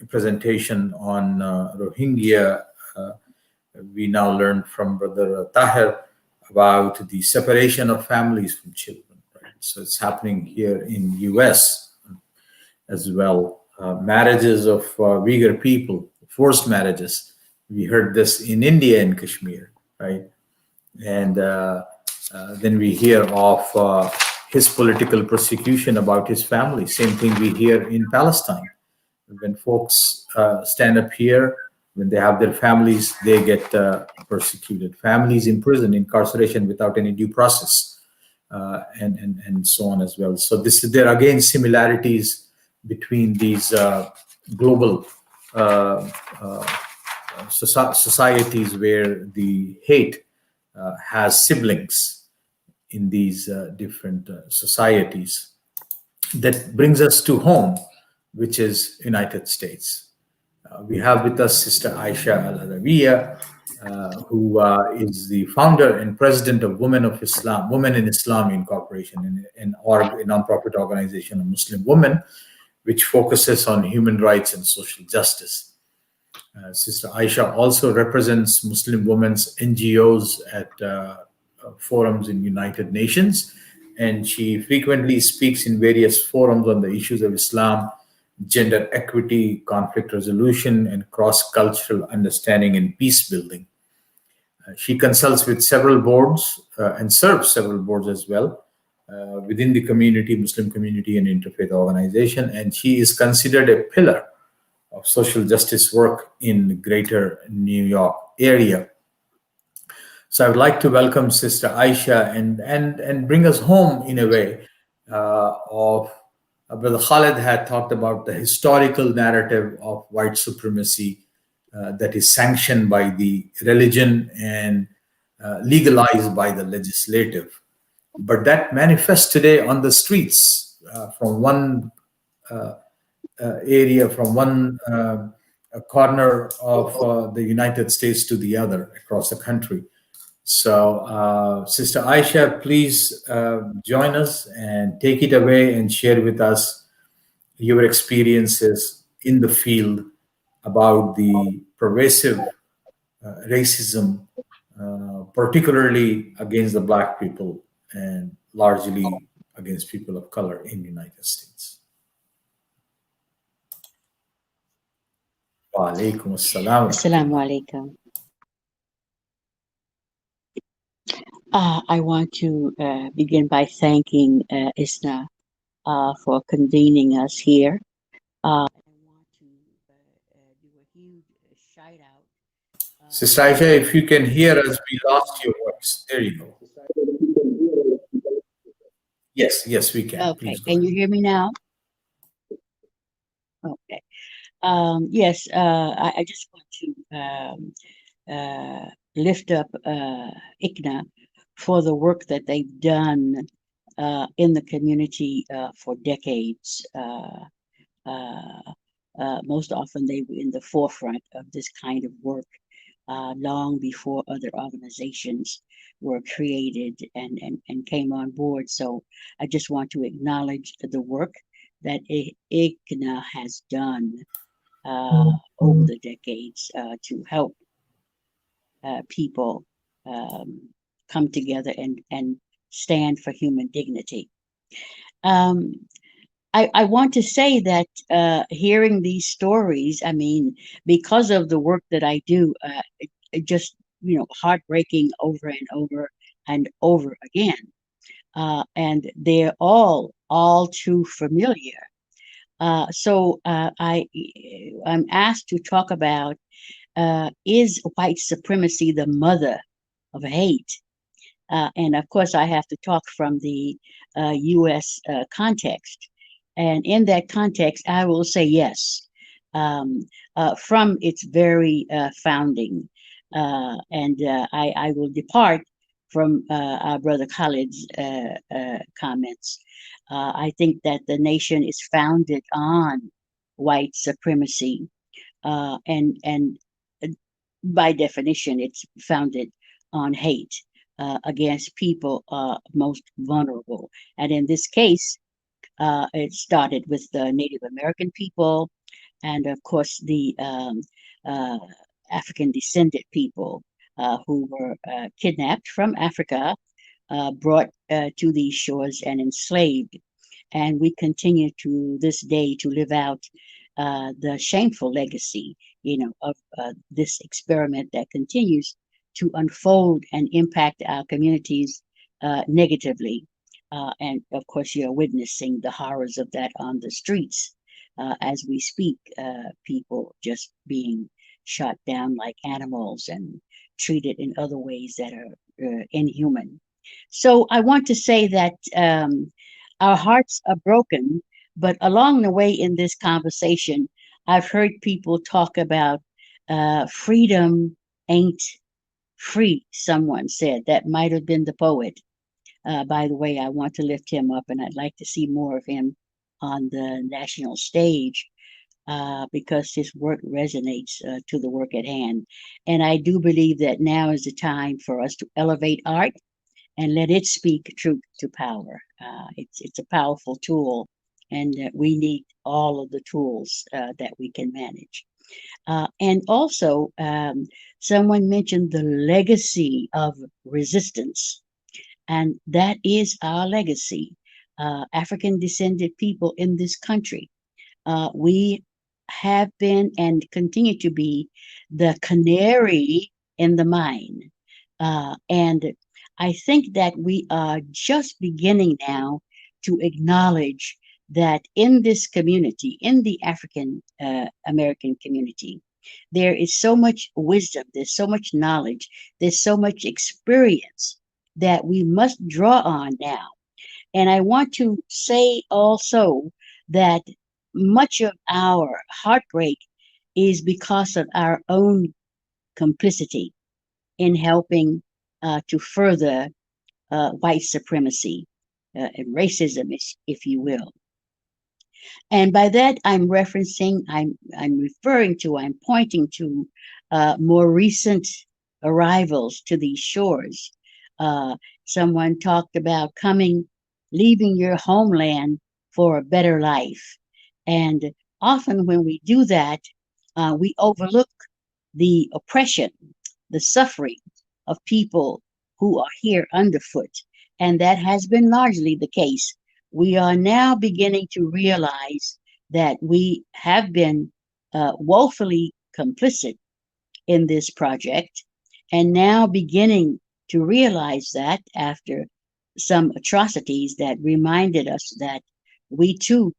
presentation on Rohingya, we now learned from Brother Tahir about the separation of families from children. Right? So it's happening here in US as well. Marriages of Uighur people, forced marriages. We heard this in India and Kashmir, right? And then we hear of his political persecution about his family. Same thing we hear in Palestine. When folks stand up here, when they have their families, they get persecuted. Families in prison, incarceration without any due process, and so on as well. So there are again similarities between these global societies where the hate has siblings in these different societies. That brings us to home, which is United States. We have with us Sister Aisha Al-Adawiya, who is the founder and president of Women in Islam Incorporation, a non-profit organization of Muslim women, which focuses on human rights and social justice. Sister Aisha also represents Muslim women's NGOs at forums in United Nations, and she frequently speaks in various forums on the issues of Islam, gender equity, conflict resolution, and cross-cultural understanding and peace building. She consults with several boards and serves several boards as well within the community, Muslim community, and interfaith organization. And she is considered a pillar of social justice work in the greater New York area. So I would like to welcome Sister Aisha and bring us home in a way of Brother Khalid had talked about the historical narrative of white supremacy that is sanctioned by the religion and legalized by the legislative. But that manifests today on the streets from one area, from one corner of the United States to the other across the country. So, Sister Aisha, please join us and take it away and share with us your experiences in the field about the pervasive racism, particularly against the Black people and largely against people of color in the United States. Wa alaikum assalam. Assalamu alaikum. I want to begin by thanking ISNA for convening us here. I want to do a huge shout out. Sister Aisha, if you can hear us, we lost your voice. There you go. Yes, we can. Okay, can you hear me now? Okay. Yes, I just want to lift up ICNA for the work that they've done in the community for decades. Most often they were in the forefront of this kind of work long before other organizations were created and came on board. So I just want to acknowledge the work that ICNA has done over the decades to help people come together and stand for human dignity. I want to say that hearing these stories, I mean, because of the work that I do, it just, heartbreaking over and over and over again. And they're all too familiar. So I'm asked to talk about, is white supremacy the mother of hate? And of course, I have to talk from the U.S. Context. And in that context, I will say yes, from its very founding. And I will depart from our brother Khalid's comments. I think that the nation is founded on white supremacy, and by definition, it's founded on hate against people most vulnerable. And in this case, it started with the Native American people, and of course the African descended people who were kidnapped from Africa, brought to these shores and enslaved. And we continue to this day to live out the shameful legacy, of this experiment that continues to unfold and impact our communities negatively. And of course, you're witnessing the horrors of that on the streets as we speak, people just being shot down like animals and treated in other ways that are inhuman. So I want to say that our hearts are broken, but along the way in this conversation, I've heard people talk about freedom ain't free, someone said. That might have been the poet. By the way, I want to lift him up, and I'd like to see more of him on the national stage because his work resonates to the work at hand. And I do believe that now is the time for us to elevate art and let it speak truth to power. It's a powerful tool, and we need all of the tools that we can manage. And also, someone mentioned the legacy of resistance. And that is our legacy. African descended people in this country we have been and continue to be the canary in the mine. And I think that we are just beginning now to acknowledge that in this community, in the African American community, there is so much wisdom, there's so much knowledge, there's so much experience that we must draw on now. And I want to say also that much of our heartbreak is because of our own complicity in helping to further white supremacy and racism, if you will. And by that, I'm referring to, I'm pointing to more recent arrivals to these shores. Someone talked about leaving your homeland for a better life. And often when we do that, we overlook the oppression, the suffering of people who are here underfoot. And that has been largely the case. We are now beginning to realize that we have been woefully complicit in this project, and now beginning to realize that after some atrocities that reminded us that we too,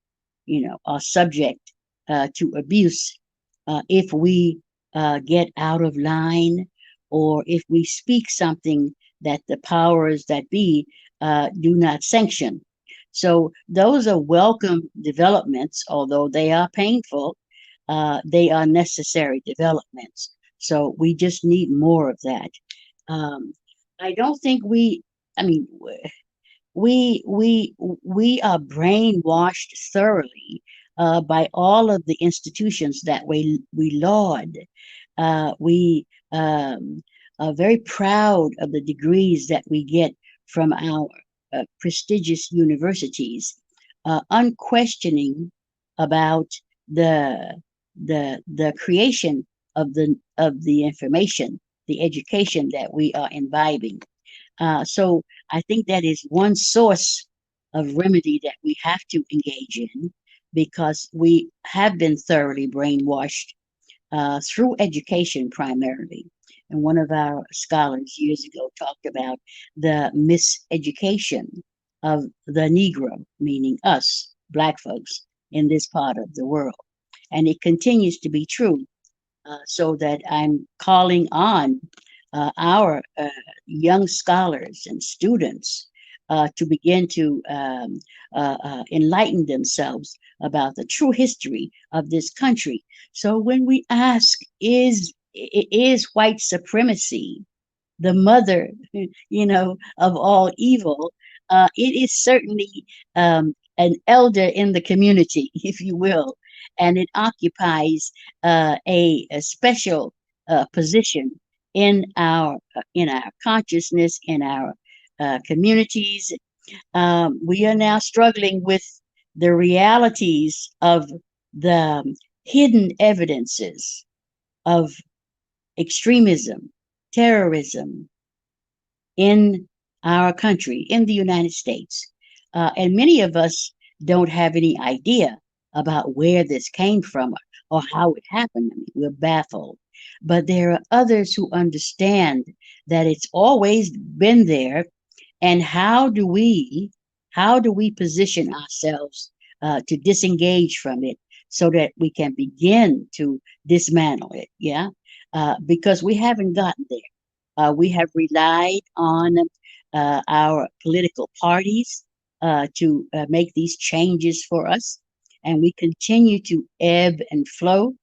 are subject to abuse if we get out of line, or if we speak something that the powers that be do not sanction. So those are welcome developments, although they are painful. They are necessary developments. So we just need more of that. I don't think we are brainwashed thoroughly by all of the institutions that we laud. We are very proud of the degrees that we get from our prestigious universities, unquestioning about the creation of the information, the education that we are imbibing. So I think that is one source of remedy that we have to engage in, because we have been thoroughly brainwashed through education primarily. And one of our scholars years ago talked about the miseducation of the Negro, meaning us, Black folks, in this part of the world. And it continues to be true. So that I'm calling on our young scholars and students to begin to enlighten themselves about the true history of this country. So when we ask, is white supremacy the mother, of all evil? It is certainly an elder in the community, if you will, and it occupies a special position in our consciousness, in our communities. We are now struggling with the realities of the hidden evidences of extremism, terrorism in our country, in the United States. And many of us don't have any idea about where this came from or how it happened. We're baffled. But there are others who understand that it's always been there. And how do we position ourselves to disengage from it so that we can begin to dismantle it? Yeah. Because we haven't gotten there. We have relied on our political parties to make these changes for us. And we continue to ebb and flow,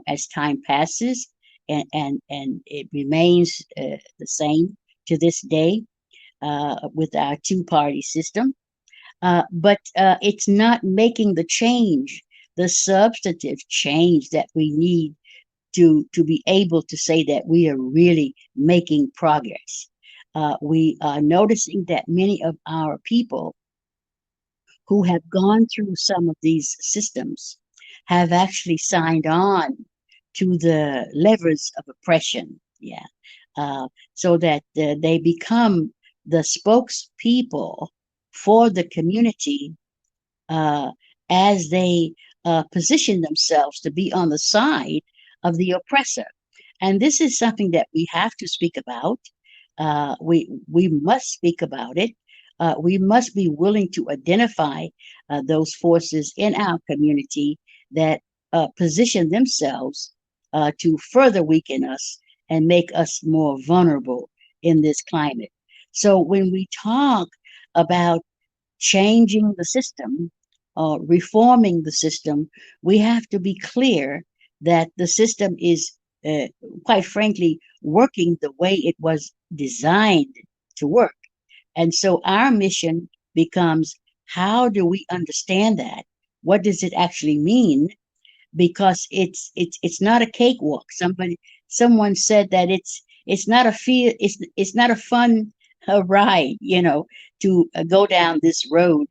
as time passes, and it remains the same to this day with our two-party system. But it's not making the change, the substantive change that we need to be able to say that we are really making progress. We are noticing that many of our people who have gone through some of these systems have actually signed on to the levers of oppression, so that they become the spokespeople for the community as they position themselves to be on the side of the oppressor. And this is something that we have to speak about. We must speak about it. We must be willing to identify those forces in our community that position themselves to further weaken us and make us more vulnerable in this climate. So when we talk about changing the system, reforming the system, we have to be clear that the system is, quite frankly, working the way it was designed to work. And so our mission becomes, how do we understand that? What does it actually mean? Because it's not a cakewalk. Someone said that it's not a fun ride, to go down this road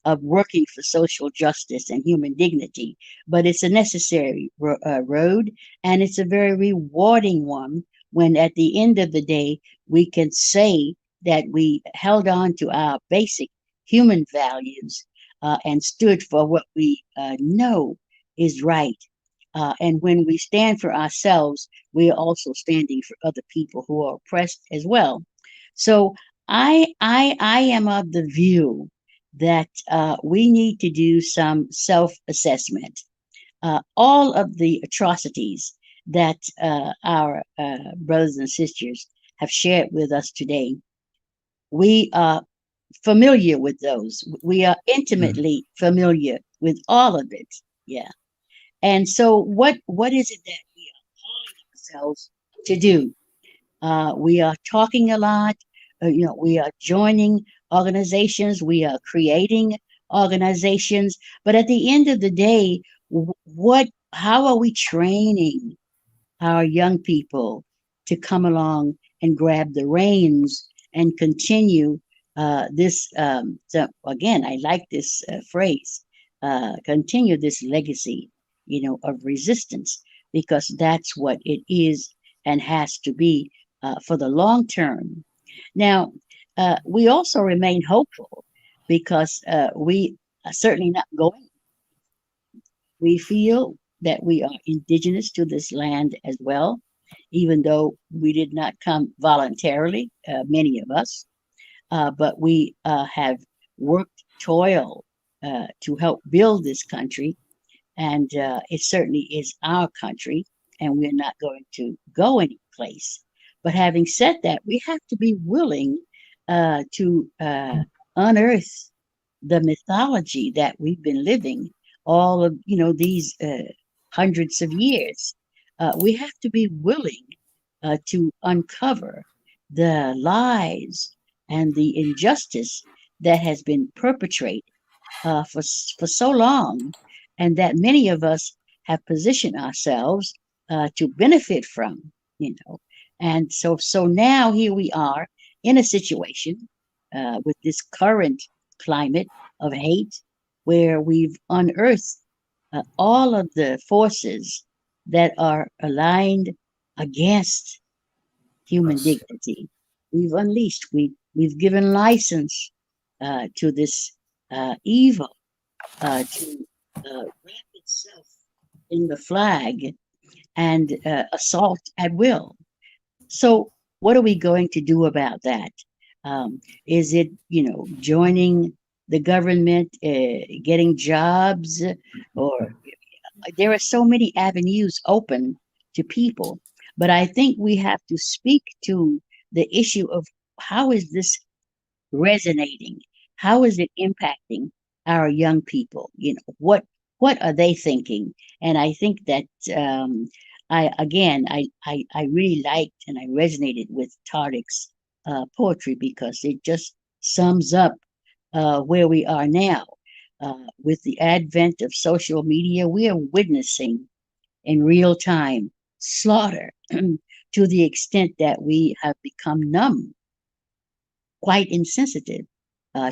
of working for social justice and human dignity, but it's a necessary road, and it's a very rewarding one when at the end of the day we can say that we held on to our basic human values and stood for what we know is right. And when we stand for ourselves, we are also standing for other people who are oppressed as well. So I am of the view that we need to do some self-assessment. All of the atrocities that our brothers and sisters have shared with us today, we are familiar with those. We are intimately familiar with all of it. Yeah. And so what is it that we are calling ourselves to do? We are talking a lot. We are joining organizations. We are creating organizations. But at the end of the day, how are we training our young people to come along and grab the reins and continue this? So again, I like this phrase, continue this legacy, of resistance, because that's what it is and has to be for the long term. Now, we also remain hopeful because we are certainly not going. We feel that we are indigenous to this land as well, even though we did not come voluntarily, many of us, but we have worked, toil to help build this country. And it certainly is our country, and we're not going to go any place. But having said that, we have to be willing to unearth the mythology that we've been living all of these hundreds of years. We have to be willing to uncover the lies and the injustice that has been perpetrated for so long, and that many of us have positioned ourselves to benefit from, And so now here we are in a situation with this current climate of hate, where we've unearthed all of the forces that are aligned against human dignity. We've unleashed, we've given license to this evil to wrap itself in the flag and assault at will. So what are we going to do about that? Is it, joining the government, getting jobs, or there are so many avenues open to people. But I think we have to speak to the issue of how is this resonating? How is it impacting our young people? What are they thinking? And I think that I really liked and I resonated with Tariq's poetry, because it just sums up where we are now. With the advent of social media, we are witnessing in real time slaughter to the extent that we have become numb, quite insensitive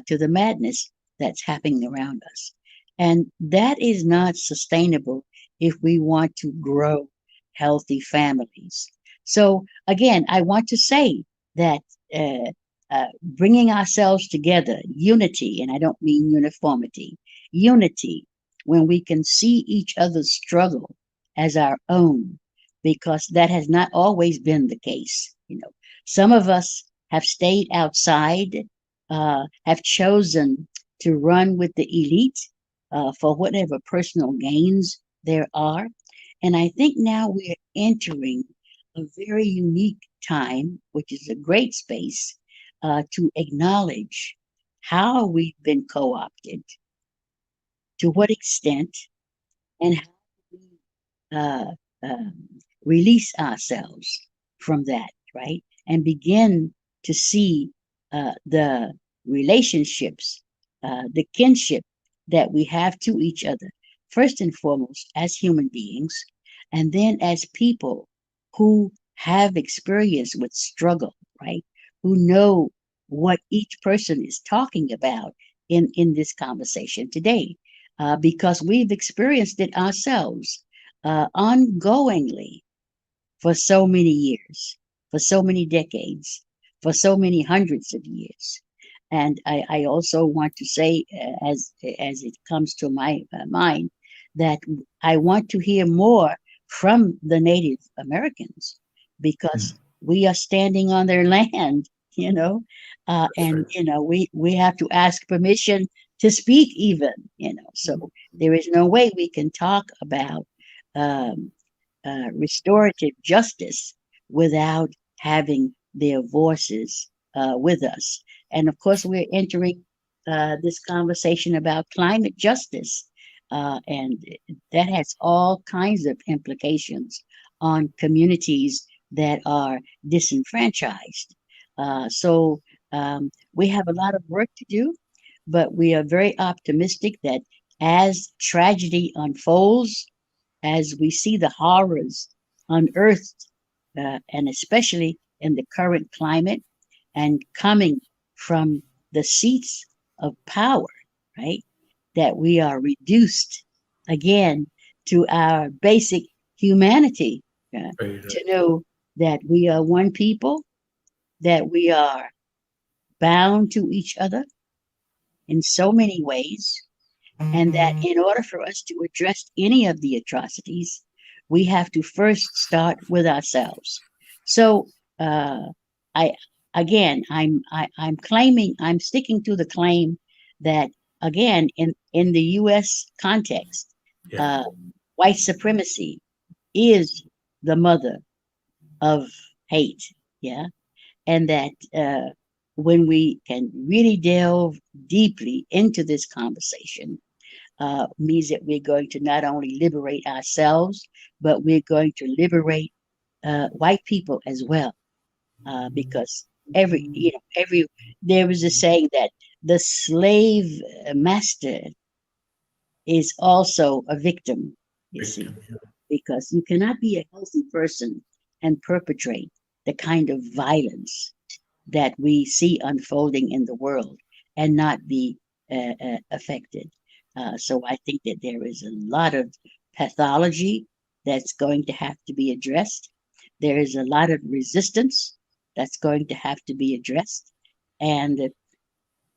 to the madness that's happening around us. And that is not sustainable if we want to grow healthy families. So again, I want to say that bringing ourselves together, unity, and I don't mean uniformity, unity when we can see each other's struggle as our own, because that has not always been the case. Some of us have stayed outside, have chosen to run with the elite for whatever personal gains there are. And I think now we're entering a very unique time, which is a great space to acknowledge how we've been co-opted, to what extent, and how we release ourselves from that, right? And begin to see the relationships, the kinship that we have to each other, first and foremost as human beings, and then as people who have experience with struggle, right? Who know what each person is talking about in this conversation today, because we've experienced it ourselves ongoingly for so many years, for so many decades, for so many hundreds of years. And I also want to say, as it comes to my mind, that I want to hear more from the Native Americans, because we are standing on their land, and we have to ask permission to speak, even, So there is no way we can talk about restorative justice without having their voices with us. And of course, we're entering this conversation about climate justice, and that has all kinds of implications on communities that are disenfranchised. So we have a lot of work to do, but we are very optimistic that as tragedy unfolds, as we see the horrors unearthed, and especially in the current climate and coming from the seats of power, right? That we are reduced again to our basic humanity, to know that we are one people, that we are bound to each other in so many ways, and that in order for us to address any of the atrocities, we have to first start with ourselves. So I'm sticking to the claim that, again, in the U.S. context, white supremacy is the mother of hate, and that when we can really delve deeply into this conversation, means that we're going to not only liberate ourselves, but we're going to liberate white people as well, because there was a saying that the slave master is also a victim, see, because you cannot be a healthy person and perpetrate the kind of violence that we see unfolding in the world and not be affected. So I think that there is a lot of pathology that's going to have to be addressed. There is a lot of resistance that's going to have to be addressed. And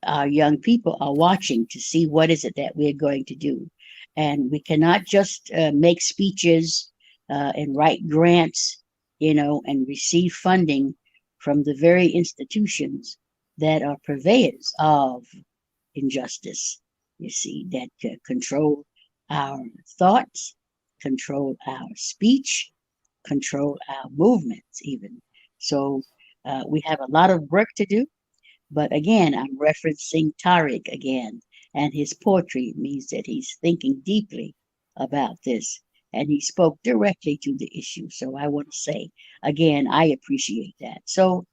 our young people are watching to see what is it that we're going to do. And we cannot just make speeches and write grants, and receive funding from the very institutions that are purveyors of injustice, you see, that control our thoughts, control our speech, control our movements even. So we have a lot of work to do. But again, I'm referencing Tariq again, and his poetry means that he's thinking deeply about this, and he spoke directly to the issue. So I want to say, again, I appreciate that. So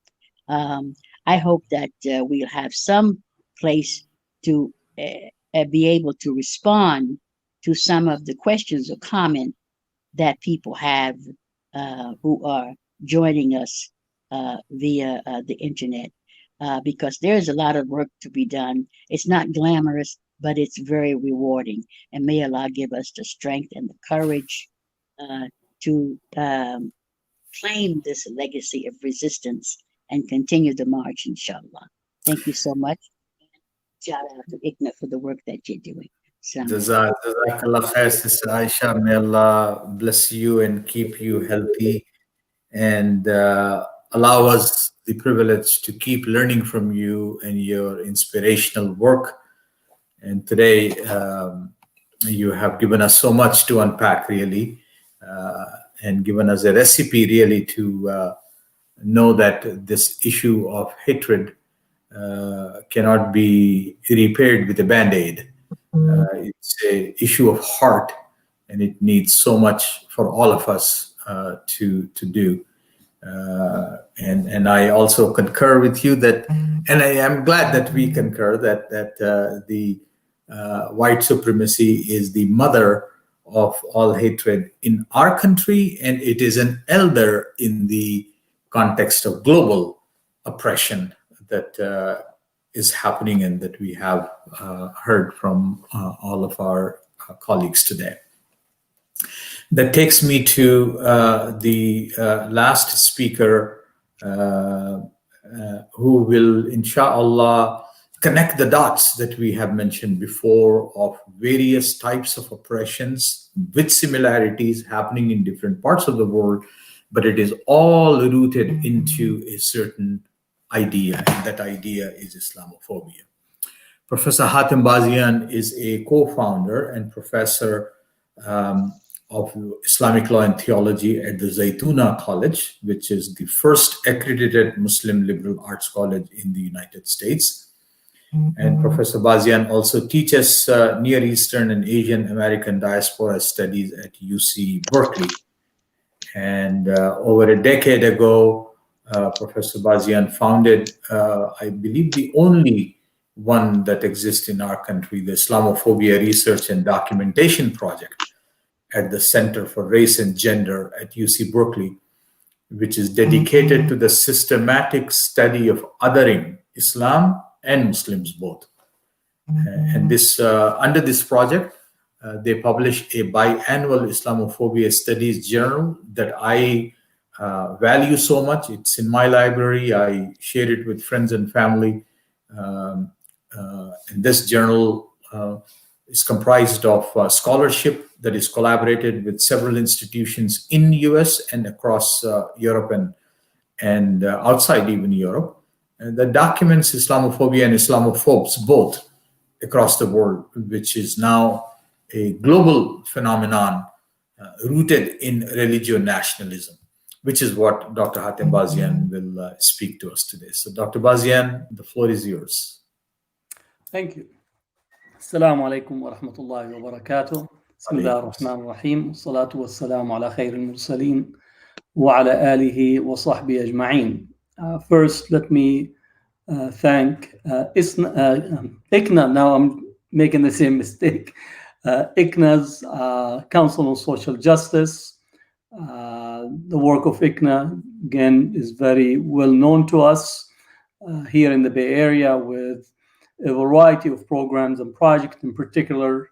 I hope that we'll have some place to be able to respond to some of the questions or comment that people have who are joining us via the internet, because there's a lot of work to be done. It's not glamorous, but it's very rewarding. And may Allah give us the strength and the courage to claim this legacy of resistance and continue the march, inshallah. Thank you so much. Shout out to ICNA for the work that you're doing. Jazakallah khair, Sister Aisha. May Allah bless you and keep you healthy and allow us the privilege to keep learning from you and your inspirational work. And today, you have given us so much to unpack, really, and given us a recipe, really, to know that this issue of hatred cannot be repaired with a Band-Aid. It's an issue of heart, and it needs so much for all of us to do. And I also concur with you that, and I am glad that we concur that the white supremacy is the mother of all hatred in our country, and it is an elder in the context of global oppression that is happening and that we have heard from all of our colleagues today. That takes me to the last speaker who will, inshallah, connect the dots that we have mentioned before of various types of oppressions with similarities happening in different parts of the world, but it is all rooted into a certain idea, and that idea is Islamophobia. Professor Hatem Bazian is a co-founder and professor of Islamic Law and Theology at the Zaytuna College, which is the first accredited Muslim liberal arts college in the United States. And Professor Bazian also teaches Near Eastern and Asian American diaspora studies at UC Berkeley. And over a decade ago, Professor Bazian founded, I believe, the only one that exists in our country, the Islamophobia Research and Documentation Project at the Center for Race and Gender at UC Berkeley, which is dedicated to the systematic study of othering Islam and Muslims both. And this, under this project, they publish a biannual Islamophobia Studies journal that I value so much. It's in my library. I share it with friends and family. And this journal is comprised of scholarship that is collaborated with several institutions in the US and across Europe and outside even Europe. And that documents Islamophobia and Islamophobes both across the world, which is now a global phenomenon rooted in religious nationalism, which is what Dr. Hatem Bazian will speak to us today. So Dr. Bazian, the floor is yours. Thank you. Assalamu alaikum wa rahmatullahi wa barakatuh. Bismillah ar-Rahman ar-Rahim. Salatu wa salamu ala khair al-mursaleen wa ala alihi wa sahbihi ajma'in. First, let me thank ICNA. Now I'm making the same mistake. ICNA's Council on Social Justice. The work of ICNA, again, is very well known to us here in the Bay Area with a variety of programs and projects. In particular,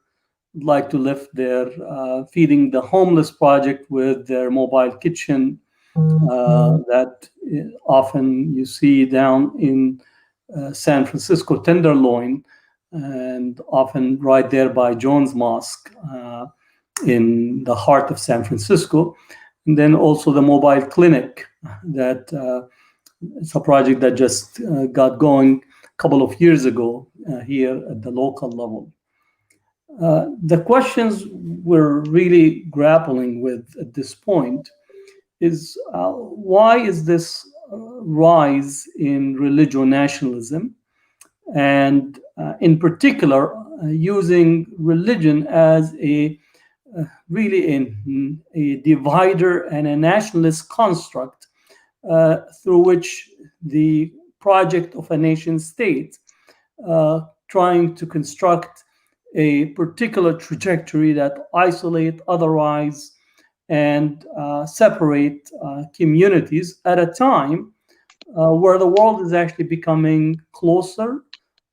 I'd like to lift their Feeding the Homeless project with their mobile kitchen that often you see down in San Francisco Tenderloin, and often right there by Jones Mosque in the heart of San Francisco. And then also the mobile clinic that it's a project that just got going a couple of years ago here at the local level. The questions we're really grappling with at this point is why is this rise in religious nationalism, and in particular using religion as a divider and a nationalist construct through which the project of a nation state trying to construct a particular trajectory that isolate, otherize, and separate communities at a time where the world is actually becoming closer,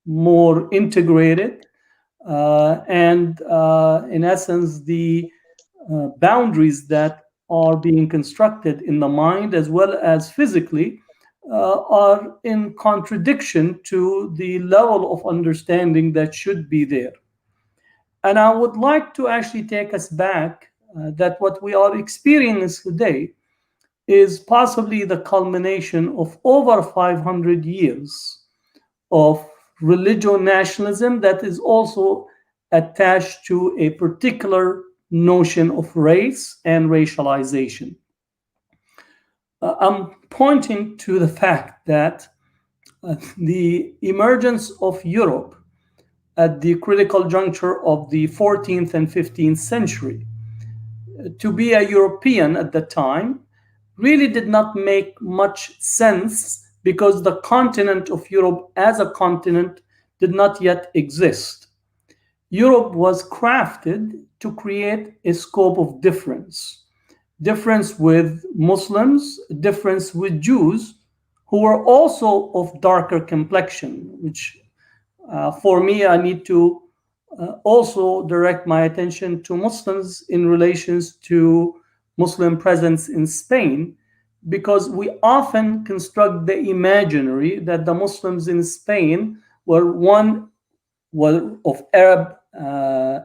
more integrated, and in essence, the boundaries that are being constructed in the mind as well as physically are in contradiction to the level of understanding that should be there. And I would like to actually take us back that what we are experiencing today is possibly the culmination of over 500 years of religious nationalism that is also attached to a particular notion of race and racialization. I'm pointing to the fact that the emergence of Europe at the critical juncture of the 14th and 15th century, to be a European at the time, really did not make much sense because the continent of Europe as a continent did not yet exist. Europe was crafted to create a scope of difference. Difference with Muslims, difference with Jews, who were also of darker complexion, which for me, I need to also direct my attention to Muslims in relations to Muslim presence in Spain, because we often construct the imaginary that the Muslims in Spain were of Arab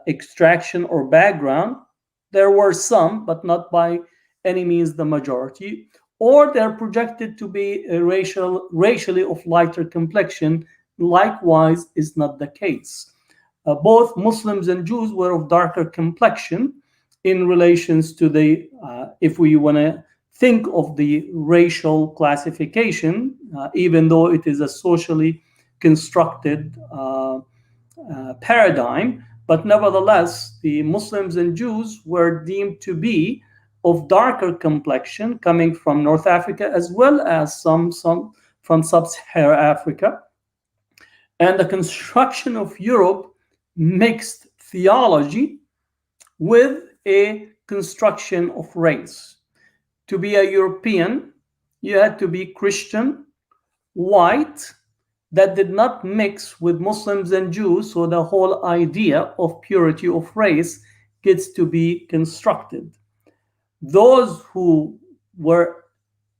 extraction or background. There were some, but not by any means the majority, or they're projected to be racially of lighter complexion. Likewise is not the case. Both Muslims and Jews were of darker complexion in relations to the, if we want to think of the racial classification, even though it is a socially constructed paradigm, but nevertheless, the Muslims and Jews were deemed to be of darker complexion coming from North Africa, as well as some from sub-Saharan Africa. And the construction of Europe mixed theology with a construction of race. To be a European, you had to be Christian, white, that did not mix with Muslims and Jews, so the whole idea of purity of race gets to be constructed. Those who were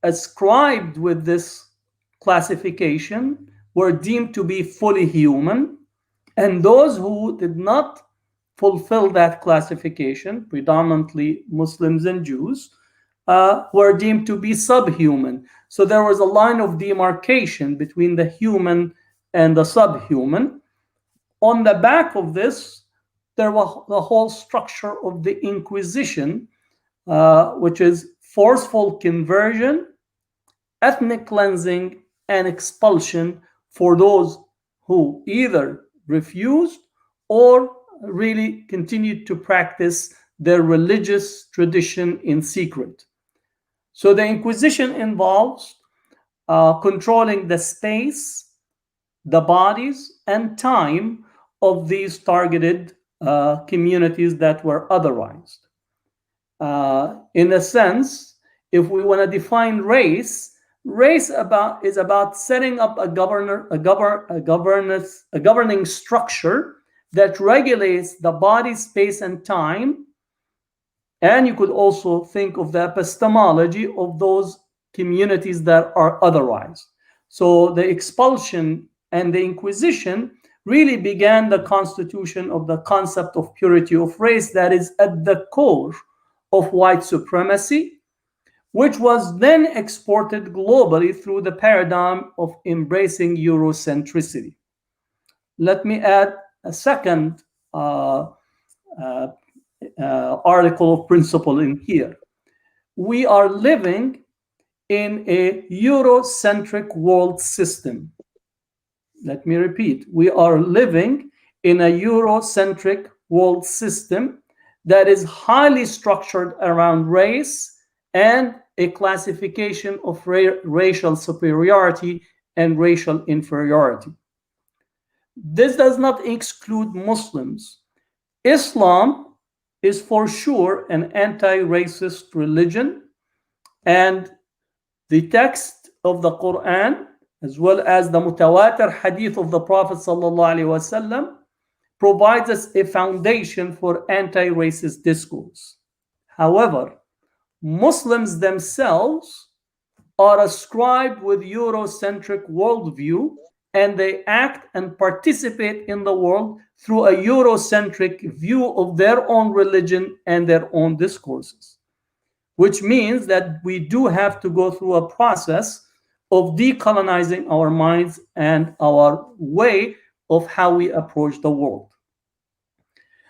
ascribed with this classification were deemed to be fully human, and those who did not fulfill that classification, predominantly Muslims and Jews, were deemed to be subhuman. So there was a line of demarcation between the human and the subhuman. On the back of this, there was the whole structure of the Inquisition, which is forceful conversion, ethnic cleansing, and expulsion for those who either refused or really continued to practice their religious tradition in secret. So the Inquisition involves controlling the space, the bodies, and time of these targeted communities that were otherized. In a sense, if we want to define race is about setting up a governing structure that regulates the body, space, and time. And you could also think of the epistemology of those communities that are otherized. So the expulsion and the Inquisition really began the constitution of the concept of purity of race that is at the core of white supremacy, which was then exported globally through the paradigm of embracing Eurocentricity. Let me add a second article of principle in here. We are living in a Eurocentric world system. Let me repeat. We are living in a Eurocentric world system that is highly structured around race and a classification of racial superiority and racial inferiority. This does not exclude Muslims. Islam is for sure an anti-racist religion, and the text of the Quran, as well as the mutawatir hadith of the Prophet ﷺ, provides us a foundation for anti-racist discourse. However, Muslims themselves are ascribed with Eurocentric worldview and they act and participate in the world through a Eurocentric view of their own religion and their own discourses, which means that we do have to go through a process of decolonizing our minds and our way of how we approach the world.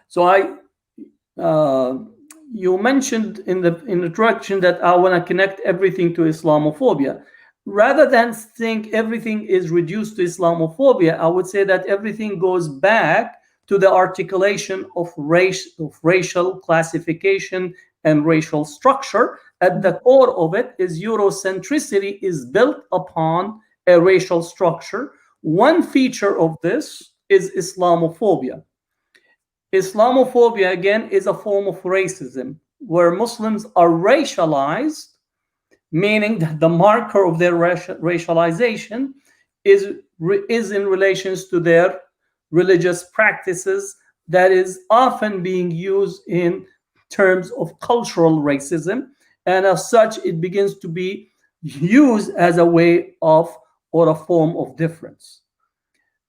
So you mentioned in the introduction that I want to connect everything to Islamophobia. Rather than think everything is reduced to Islamophobia, I would say that everything goes back to the articulation of racial classification and racial structure. At the core of it is Eurocentricity is built upon a racial structure. One feature of this is Islamophobia. Islamophobia, again, is a form of racism where Muslims are racialized, meaning that the marker of their racialization is in relations to their religious practices that is often being used in terms of cultural racism. And as such, it begins to be used as a way of or a form of difference.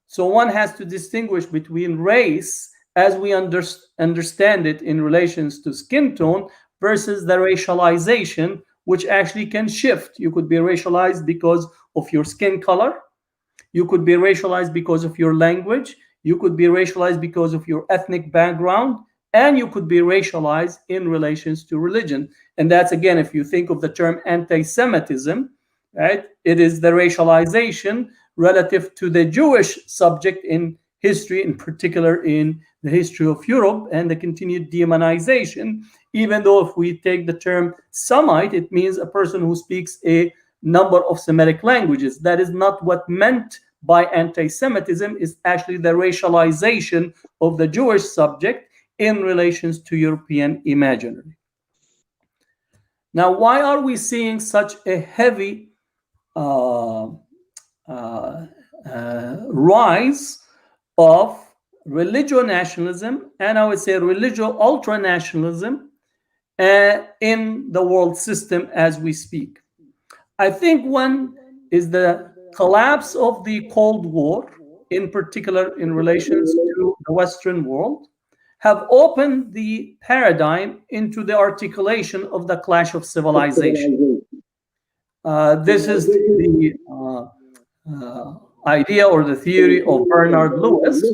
So one has to distinguish between race as we understand it in relations to skin tone versus the racialization, which actually can shift. You could be racialized because of your skin color. You could be racialized because of your language. You could be racialized because of your ethnic background. And you could be racialized in relations to religion. And that's, again, if you think of the term anti-Semitism, right? It is the racialization relative to the Jewish subject in history, in particular in the history of Europe, and the continued demonization. Even though if we take the term Semite, it means a person who speaks a number of Semitic languages. That is not what meant by anti-Semitism. Is actually the racialization of the Jewish subject in relations to European imaginary. Now, why are we seeing such a heavy rise of religio-nationalism, and I would say religio-ultra-nationalism in the world system as we speak? I think one is the collapse of the Cold War, in particular in relations to the Western world, have opened the paradigm into the articulation of the clash of civilization. This is the idea or the theory of Bernard Lewis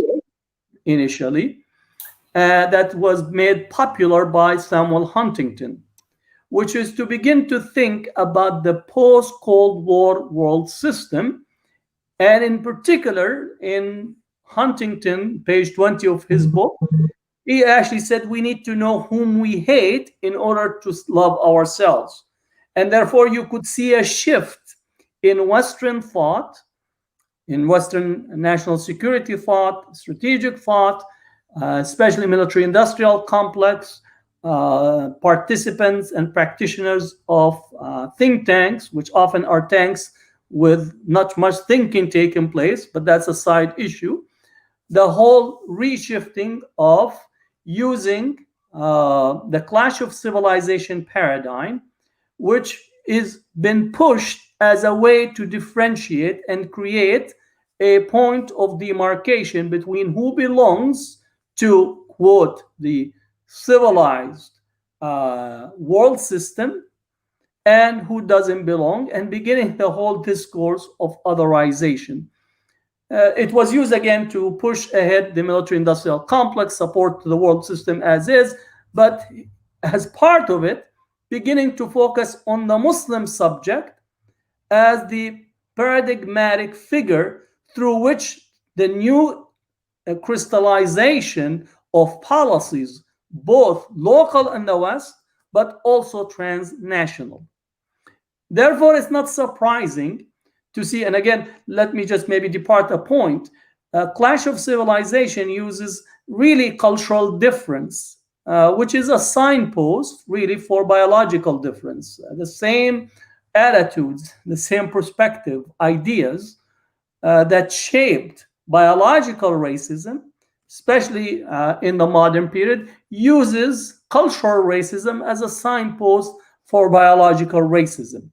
initially, that was made popular by Samuel Huntington, which is to begin to think about the post-Cold War world system. And in particular, in Huntington, page 20 of his book, he actually said we need to know whom we hate in order to love ourselves. And therefore, you could see a shift in Western thought, in Western national security thought, strategic thought, especially military-industrial complex, participants and practitioners of think tanks, which often are tanks with not much thinking taking place, but that's a side issue. The whole reshifting of using the clash of civilization paradigm, which is been pushed as a way to differentiate and create a point of demarcation between who belongs to, quote, the civilized world system and who doesn't belong, and beginning the whole discourse of otherization. It was used again to push ahead the military-industrial complex, support to the world system as is, but as part of it, beginning to focus on the Muslim subject as the paradigmatic figure through which the new crystallization of policies, both local in the West, but also transnational. Therefore, it's not surprising to see, and again, let me just maybe depart a point. Clash of civilization uses really cultural difference, which is a signpost really for biological difference. The same attitudes, the same perspective, ideas that shaped biological racism, especially in the modern period, uses cultural racism as a signpost for biological racism.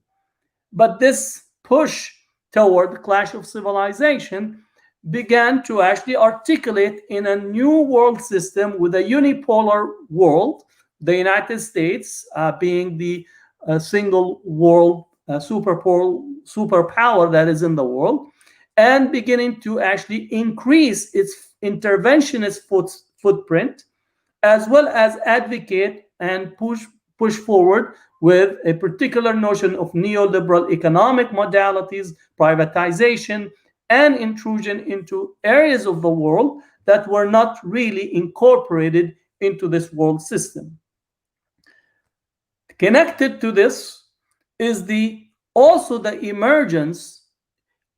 But this push toward clash of civilization, began to actually articulate in a new world system with a unipolar world, the United States being the single world superpower that is in the world, and beginning to actually increase its interventionist footprint, as well as advocate and push forward with a particular notion of neoliberal economic modalities, privatization, and intrusion into areas of the world that were not really incorporated into this world system. Connected to this is also the emergence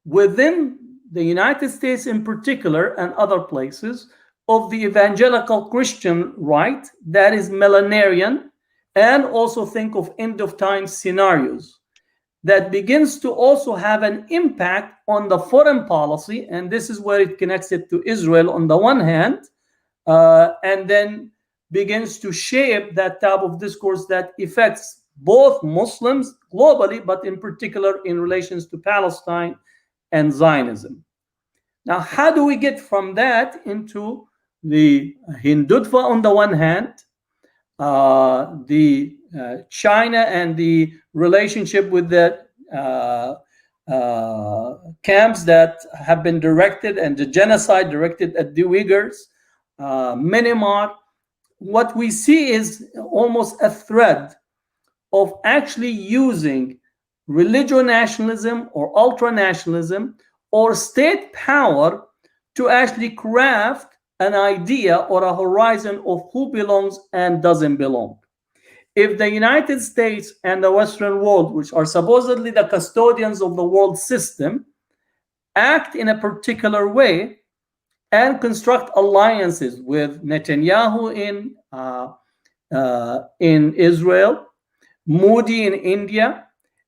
within the United States in particular and other places of the evangelical Christian right that is millenarian, and also think of end of time scenarios that begins to also have an impact on the foreign policy. And this is where it connects it to Israel on the one hand, and then begins to shape that type of discourse that affects both Muslims globally, but in particular in relations to Palestine and Zionism. Now, how do we get from that into the Hindutva on the one hand, the China and the relationship with the camps that have been directed, and the genocide directed at the Uyghurs, Myanmar? What we see is almost a thread of actually using religious nationalism or ultra-nationalism or state power to actually craft an idea or a horizon of who belongs and doesn't belong. If the United States and the Western world, which are supposedly the custodians of the world system, act in a particular way and construct alliances with Netanyahu in Israel, Modi in India,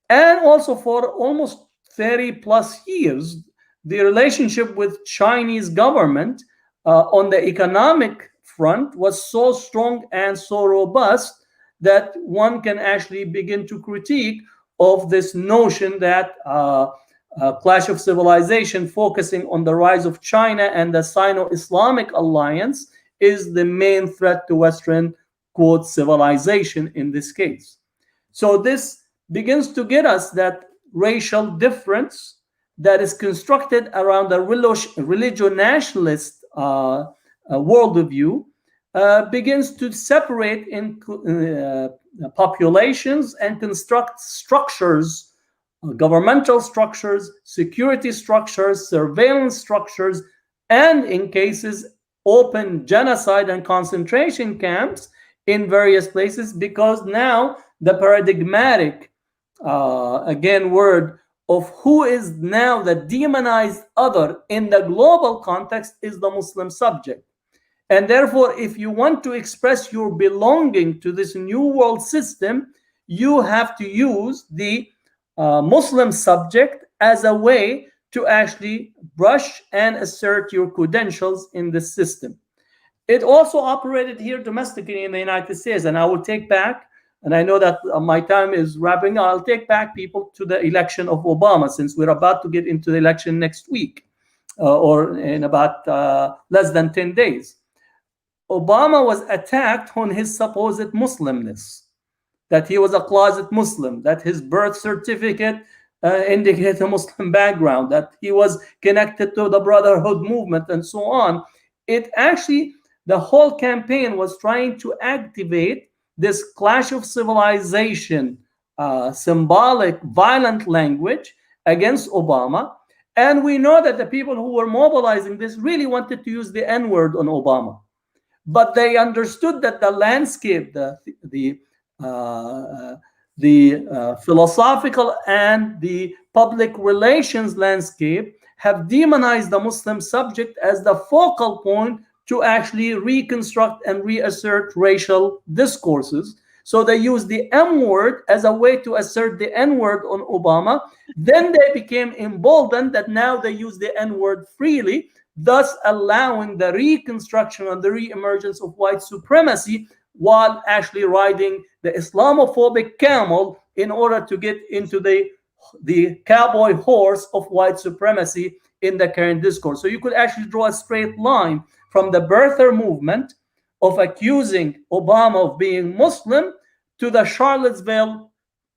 and also for almost 30 plus years, the relationship with Chinese government on the economic front was so strong and so robust that one can actually begin to critique of this notion that clash of civilization focusing on the rise of China and the Sino-Islamic alliance is the main threat to Western, quote, civilization in this case. So this begins to get us that racial difference that is constructed around the religio-nationalist worldview begins to separate in populations and construct structures, governmental structures, security structures, surveillance structures, and in cases, open genocide and concentration camps in various places, because now the paradigmatic, again, word of who is now the demonized other in the global context is the Muslim subject. And therefore, if you want to express your belonging to this new world system, you have to use the Muslim subject as a way to actually brush and assert your credentials in the system. It also operated here domestically in the United States, and I will take back, and I know that my time is wrapping up, I'll take back people to the election of Obama, since we're about to get into the election next week, or in about less than 10 days. Obama was attacked on his supposed Muslimness, that he was a closet Muslim, that his birth certificate indicated a Muslim background, that he was connected to the Brotherhood movement, and so on. It actually, the whole campaign was trying to activate this clash of civilization, symbolic, violent language against Obama. And we know that the people who were mobilizing this really wanted to use the N-word on Obama. But they understood that the landscape, the philosophical and the public relations landscape have demonized the Muslim subject as the focal point to actually reconstruct and reassert racial discourses. So they used the M word as a way to assert the N word on Obama. Then they became emboldened that now they use the N word freely, thus allowing the reconstruction and the reemergence of white supremacy, while actually riding the Islamophobic camel in order to get into the the cowboy horse of white supremacy in the current discourse. So you could actually draw a straight line from the birther movement of accusing Obama of being Muslim to the Charlottesville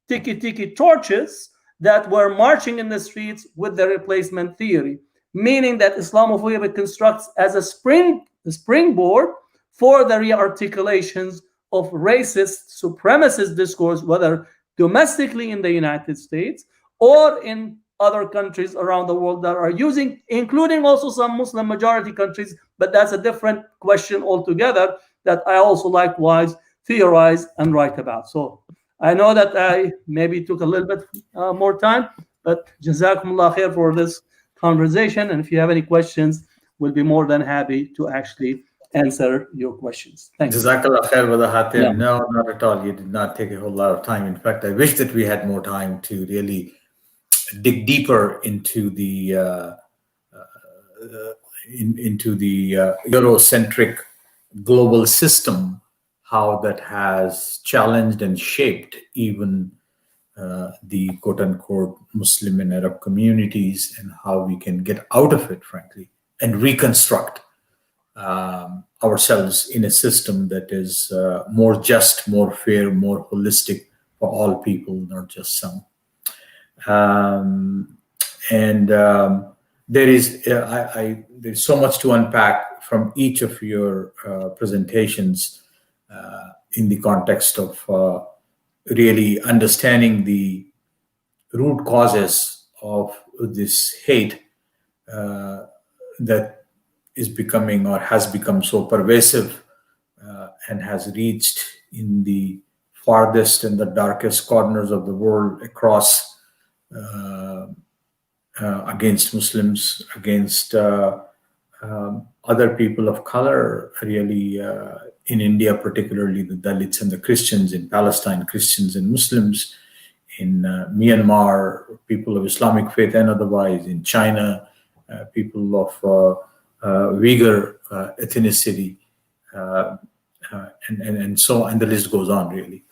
tiki-tiki torches that were marching in the streets with the replacement theory, meaning that Islamophobia constructs as a springboard for the re-articulations of racist supremacist discourse, whether domestically in the United States or in other countries around the world that are using, including also some Muslim majority countries, but that's a different question altogether that I also likewise theorize and write about. So I know that I maybe took a little bit more time, but Jazakumullah khair for this conversation. And if you have any questions, we'll be more than happy to actually answer your questions. Thank you. Jazakallah khair, Brother Hatim. Yeah. No, not at all. You did not take a whole lot of time. In fact, I wish that we had more time to really dig deeper into the Eurocentric global system, how that has challenged and shaped even the quote-unquote Muslim and Arab communities, and how we can get out of it, frankly, and reconstruct ourselves in a system that is more just, more fair, more holistic for all people, not just some. There's so much to unpack from each of your presentations in the context of really understanding the root causes of this hate that is becoming or has become so pervasive and has reached in the farthest and the darkest corners of the world across against Muslims, against other people of color, really in India, particularly the Dalits and the Christians, in Palestine, Christians and Muslims, in Myanmar, people of Islamic faith and otherwise, in China, people of Uighur ethnicity, and so on, and the list goes on, really.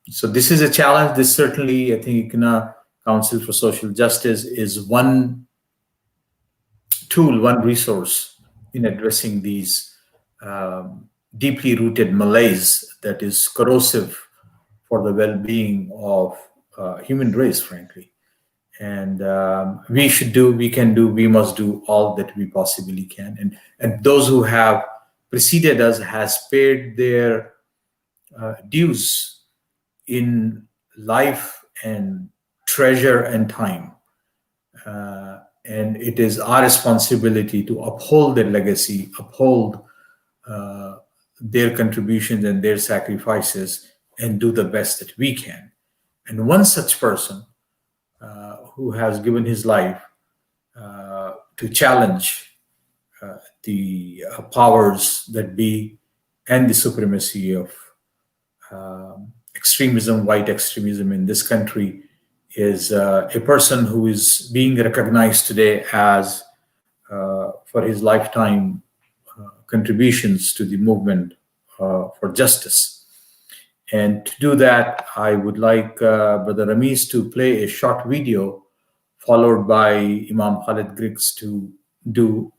So this is a challenge. This certainly, I think, ICNA, Council for Social Justice, is one tool, one resource in addressing these deeply rooted malaise that is corrosive for the well-being of human race, frankly. And we should do, we can do, we must do all that we possibly can. And those who have preceded us has paid their dues in life and treasure and time. And it is our responsibility to uphold their legacy, uphold their contributions and their sacrifices, and do the best that we can. And one such person who has given his life to challenge the powers that be and the supremacy of extremism, white extremism in this country, is a person who is being recognized today as, for his lifetime contributions to the movement for justice. And to do that, I would like Brother Ramiz to play a short video, followed by Imam Khalid Griggs to do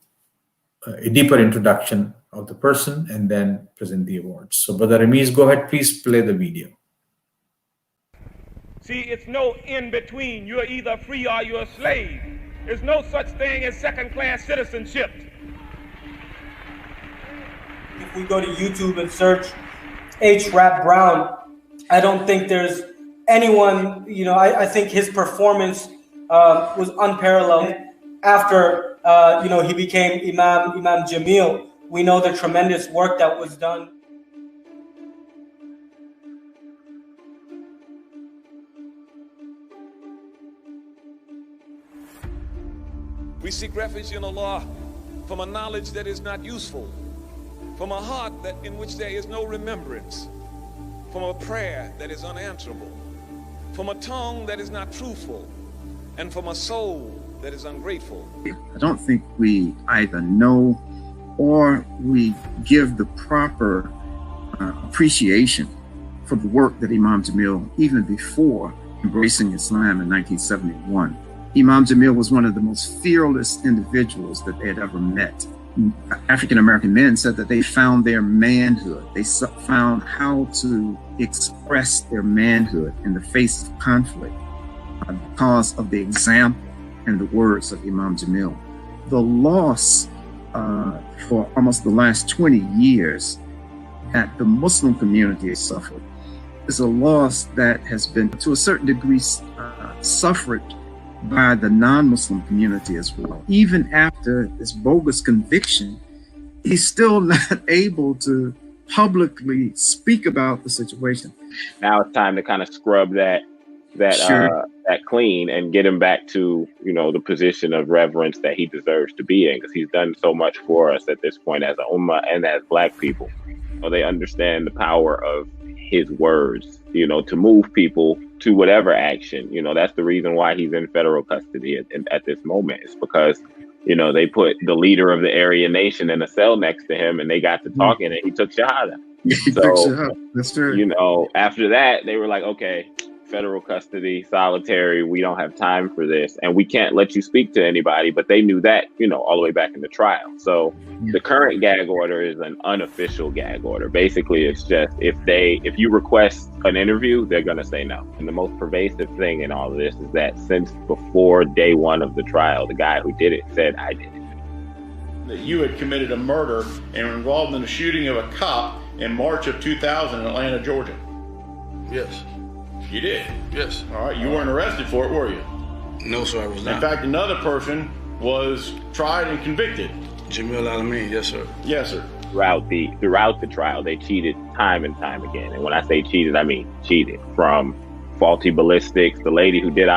a deeper introduction of the person and then present the awards. So Brother Ramiz, go ahead, please play the video. See, it's no in between. You're either free or you're a slave. There's no such thing as second-class citizenship. If we go to YouTube and search H. Rap Brown, I don't think there's anyone, I think his performance was unparalleled. After, he became Imam Jamil, we know the tremendous work that was done. We seek refuge in Allah from a knowledge that is not useful, from a heart in which there is no remembrance, from a prayer that is unanswerable, from a tongue that is not truthful, and from a soul that is ungrateful. I don't think we either know or we give the proper appreciation for the work that Imam Jamil, even before embracing Islam in 1971. Imam Jamil was one of the most fearless individuals that they had ever met. African-American men said that they found their manhood. They found how to express their manhood in the face of conflict because of the example and the words of Imam Jamil. The loss for almost the last 20 years that the Muslim community has suffered is a loss that has been, to a certain degree, suffered by the non-Muslim community as well. Even after this bogus conviction, he's still not able to publicly speak about the situation. Now it's time to kind of scrub that clean and get him back to, you know, the position of reverence that he deserves to be in, because he's done so much for us at this point as a ummah and as Black people. So they understand the power of his words, you know, to move people to whatever action. You know, that's the reason why he's in federal custody at this moment. It's because, you know, they put the leader of the Aryan nation in a cell next to him and they got to talking and he took Shahada. That's true. You know, after that, they were like, okay, federal custody, solitary, we don't have time for this and we can't let you speak to anybody. But they knew that, you know, all the way back in the trial. So the current gag order is an unofficial gag order. Basically, it's just if you request an interview, they're going to say no. And the most pervasive thing in all of this is that since before day one of the trial, the guy who did it said, I did it. That you had committed a murder and were involved in the shooting of a cop in March of 2000 in Atlanta, Georgia. Yes. You did? Yes. All right. You weren't arrested for it, were you? No, sir, I was not. In fact, another person was tried and convicted. Jamil Alameen, yes, sir. Yes, sir. Throughout the trial, they cheated time and time again. And when I say cheated, I mean cheated. From faulty ballistics, the lady who did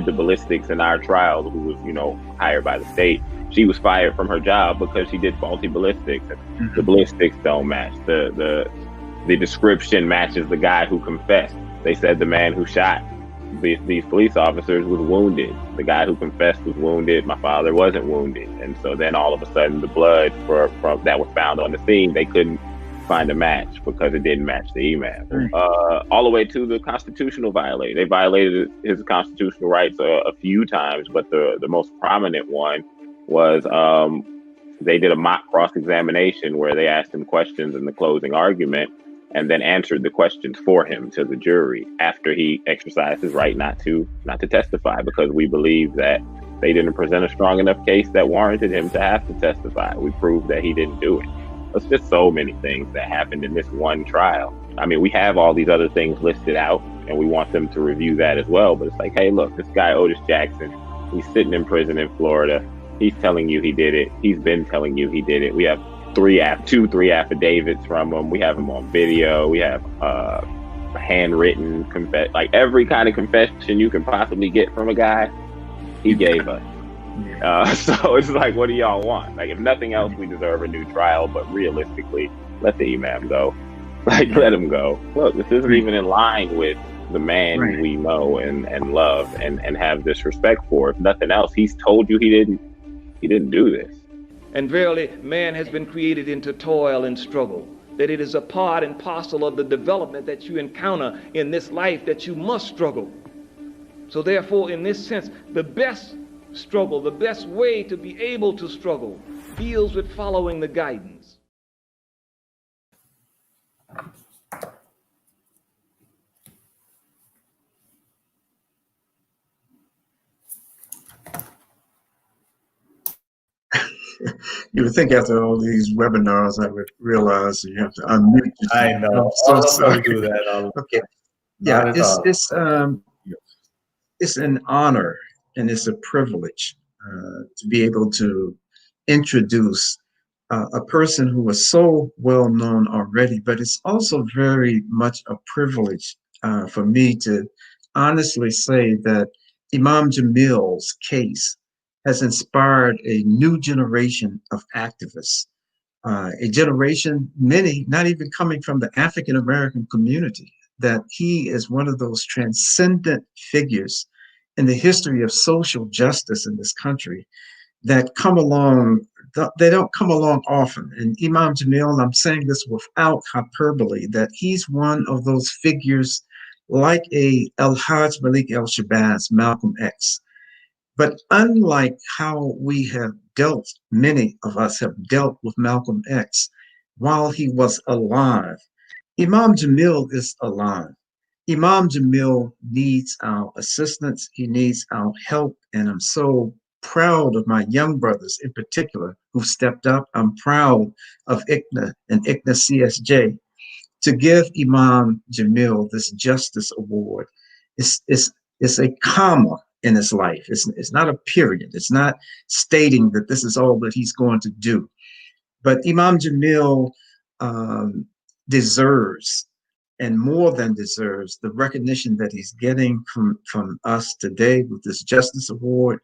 the ballistics in our trial, who was, you know, hired by the state, she was fired from her job because she did faulty ballistics. And the ballistics don't match. The description matches the guy who confessed. They said the man who shot these police officers was wounded. The guy who confessed was wounded. My father wasn't wounded. And so then all of a sudden the blood from that was found on the scene, they couldn't find a match because it didn't match the imam. All the way to the constitutional violation. They violated his constitutional rights a few times, but the most prominent one was they did a mock cross-examination where they asked him questions in the closing argument and then answered the questions for him to the jury after he exercised his right not to testify, because we believe that they didn't present a strong enough case that warranted him to have to testify. We proved that he didn't do it. There's just so many things that happened in this one trial. I mean, we have all these other things listed out and we want them to review that as well. But it's like, hey, look, this guy Otis Jackson, he's sitting in prison in Florida. He's telling you he did it. He's been telling you he did it. We have three affidavits from him. We have him on video. We have handwritten like every kind of confession you can possibly get from a guy, he gave us. So it's like, what do y'all want? Like, if nothing else, we deserve a new trial, but realistically, let the imam go. Like, let him go. Look, this isn't even in line with the man we know and love and have this respect for. If nothing else, he's told you he didn't do this. And verily, man has been created into toil and struggle, that it is a part and parcel of the development that you encounter in this life, that you must struggle. So therefore, in this sense, the best struggle, the best way to be able to struggle, deals with following the guidance. You would think after all these webinars, I would realize you have to unmute. I know. I'm so sorry. Do that. Okay. Yeah, it's an honor and it's a privilege to be able to introduce a person who was so well known already, but it's also very much a privilege for me to honestly say that Imam Jamil's case has inspired a new generation of activists, a generation, many not even coming from the African-American community, that he is one of those transcendent figures in the history of social justice in this country that come along, they don't come along often. And Imam Jamil, I'm saying this without hyperbole, that he's one of those figures like a El-Hajj Malik El-Shabazz, Malcolm X. But unlike how we have dealt, many of us have dealt with Malcolm X while he was alive, Imam Jamil is alive. Imam Jamil needs our assistance. He needs our help. And I'm so proud of my young brothers in particular who've stepped up. I'm proud of ICNA and ICNA CSJ to give Imam Jamil this Justice Award. It's a comma in his life. It's not a period. It's not stating that this is all that he's going to do. But Imam Jamil deserves, and more than deserves, the recognition that he's getting from us today with this Justice Award.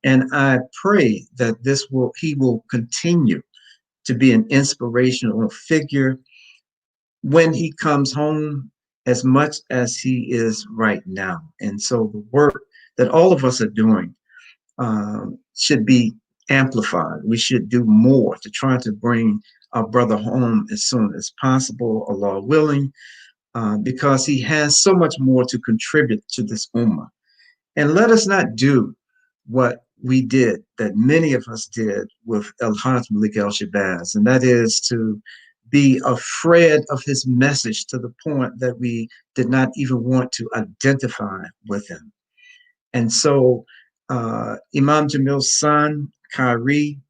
And I pray that he will continue to be an inspirational figure when he comes home as much as he is right now. And so the work that all of us are doing should be amplified. We should do more to try to bring our brother home as soon as possible, Allah willing, because he has so much more to contribute to this ummah. And let us not do what we did, that many of us did with El-Hajj Malik El-Shabazz, and that is to be afraid of his message to the point that we did not even want to identify with him. And so Imam Jamil's son, Kyrie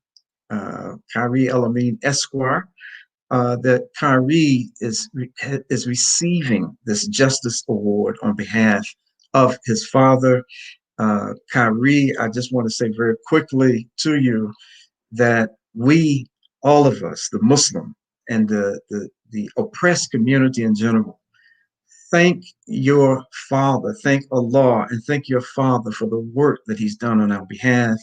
El-Amin Esquire, that Kyrie is receiving this Justice Award on behalf of his father. Kyrie, I just want to say very quickly to you that we, all of us, the Muslim and the oppressed community in general, thank your father, thank Allah, and thank your father for the work that he's done on our behalf.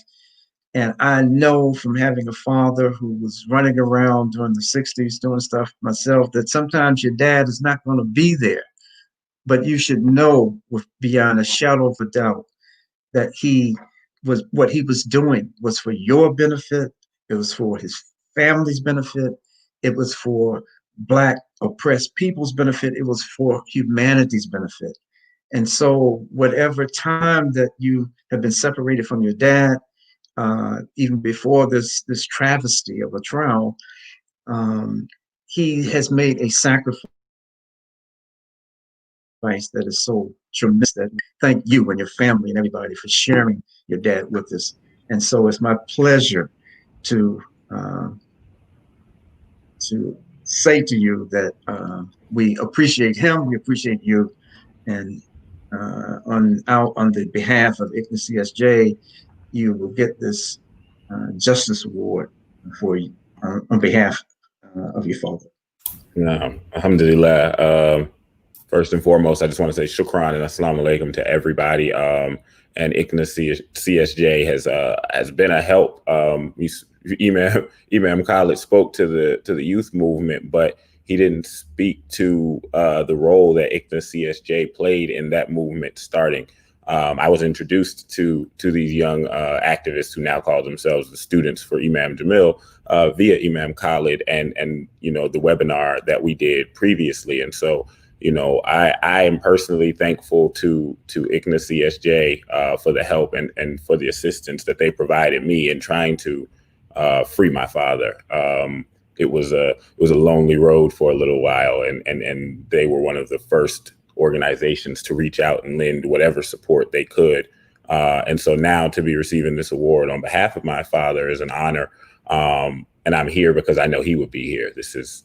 And I know from having a father who was running around during the 60s doing stuff myself, that sometimes your dad is not going to be there. But you should know with beyond a shadow of a doubt that what he was doing was for your benefit. It was for his family's benefit. It was for Black oppressed people's benefit. It was for humanity's benefit. And so whatever time that you have been separated from your dad, even before this travesty of a trial, he has made a sacrifice that is so tremendous. That thank you and your family and everybody for sharing your dad with us. And so it's my pleasure to say to you that we appreciate him, we appreciate you, and on the behalf of ICNA CSJ, you will get this Justice Award for you on behalf of your father. Alhamdulillah. First and foremost, I just want to say shukran and assalamu alaikum to everybody. And ICNA CSJ has been a help. Imam Khalid spoke to the youth movement, but he didn't speak to the role that ICNA CSJ played in that movement starting. I was introduced to these young activists who now call themselves the Students for Imam Jamil via Imam Khalid and the webinar that we did previously. And so, I am personally thankful to ICNA CSJ for the help and for the assistance that they provided me in trying to free my father. It was a lonely road for a little while, and they were one of the first organizations to reach out and lend whatever support they could. And so now to be receiving this award on behalf of my father is an honor. And I'm here because I know he would be here. This is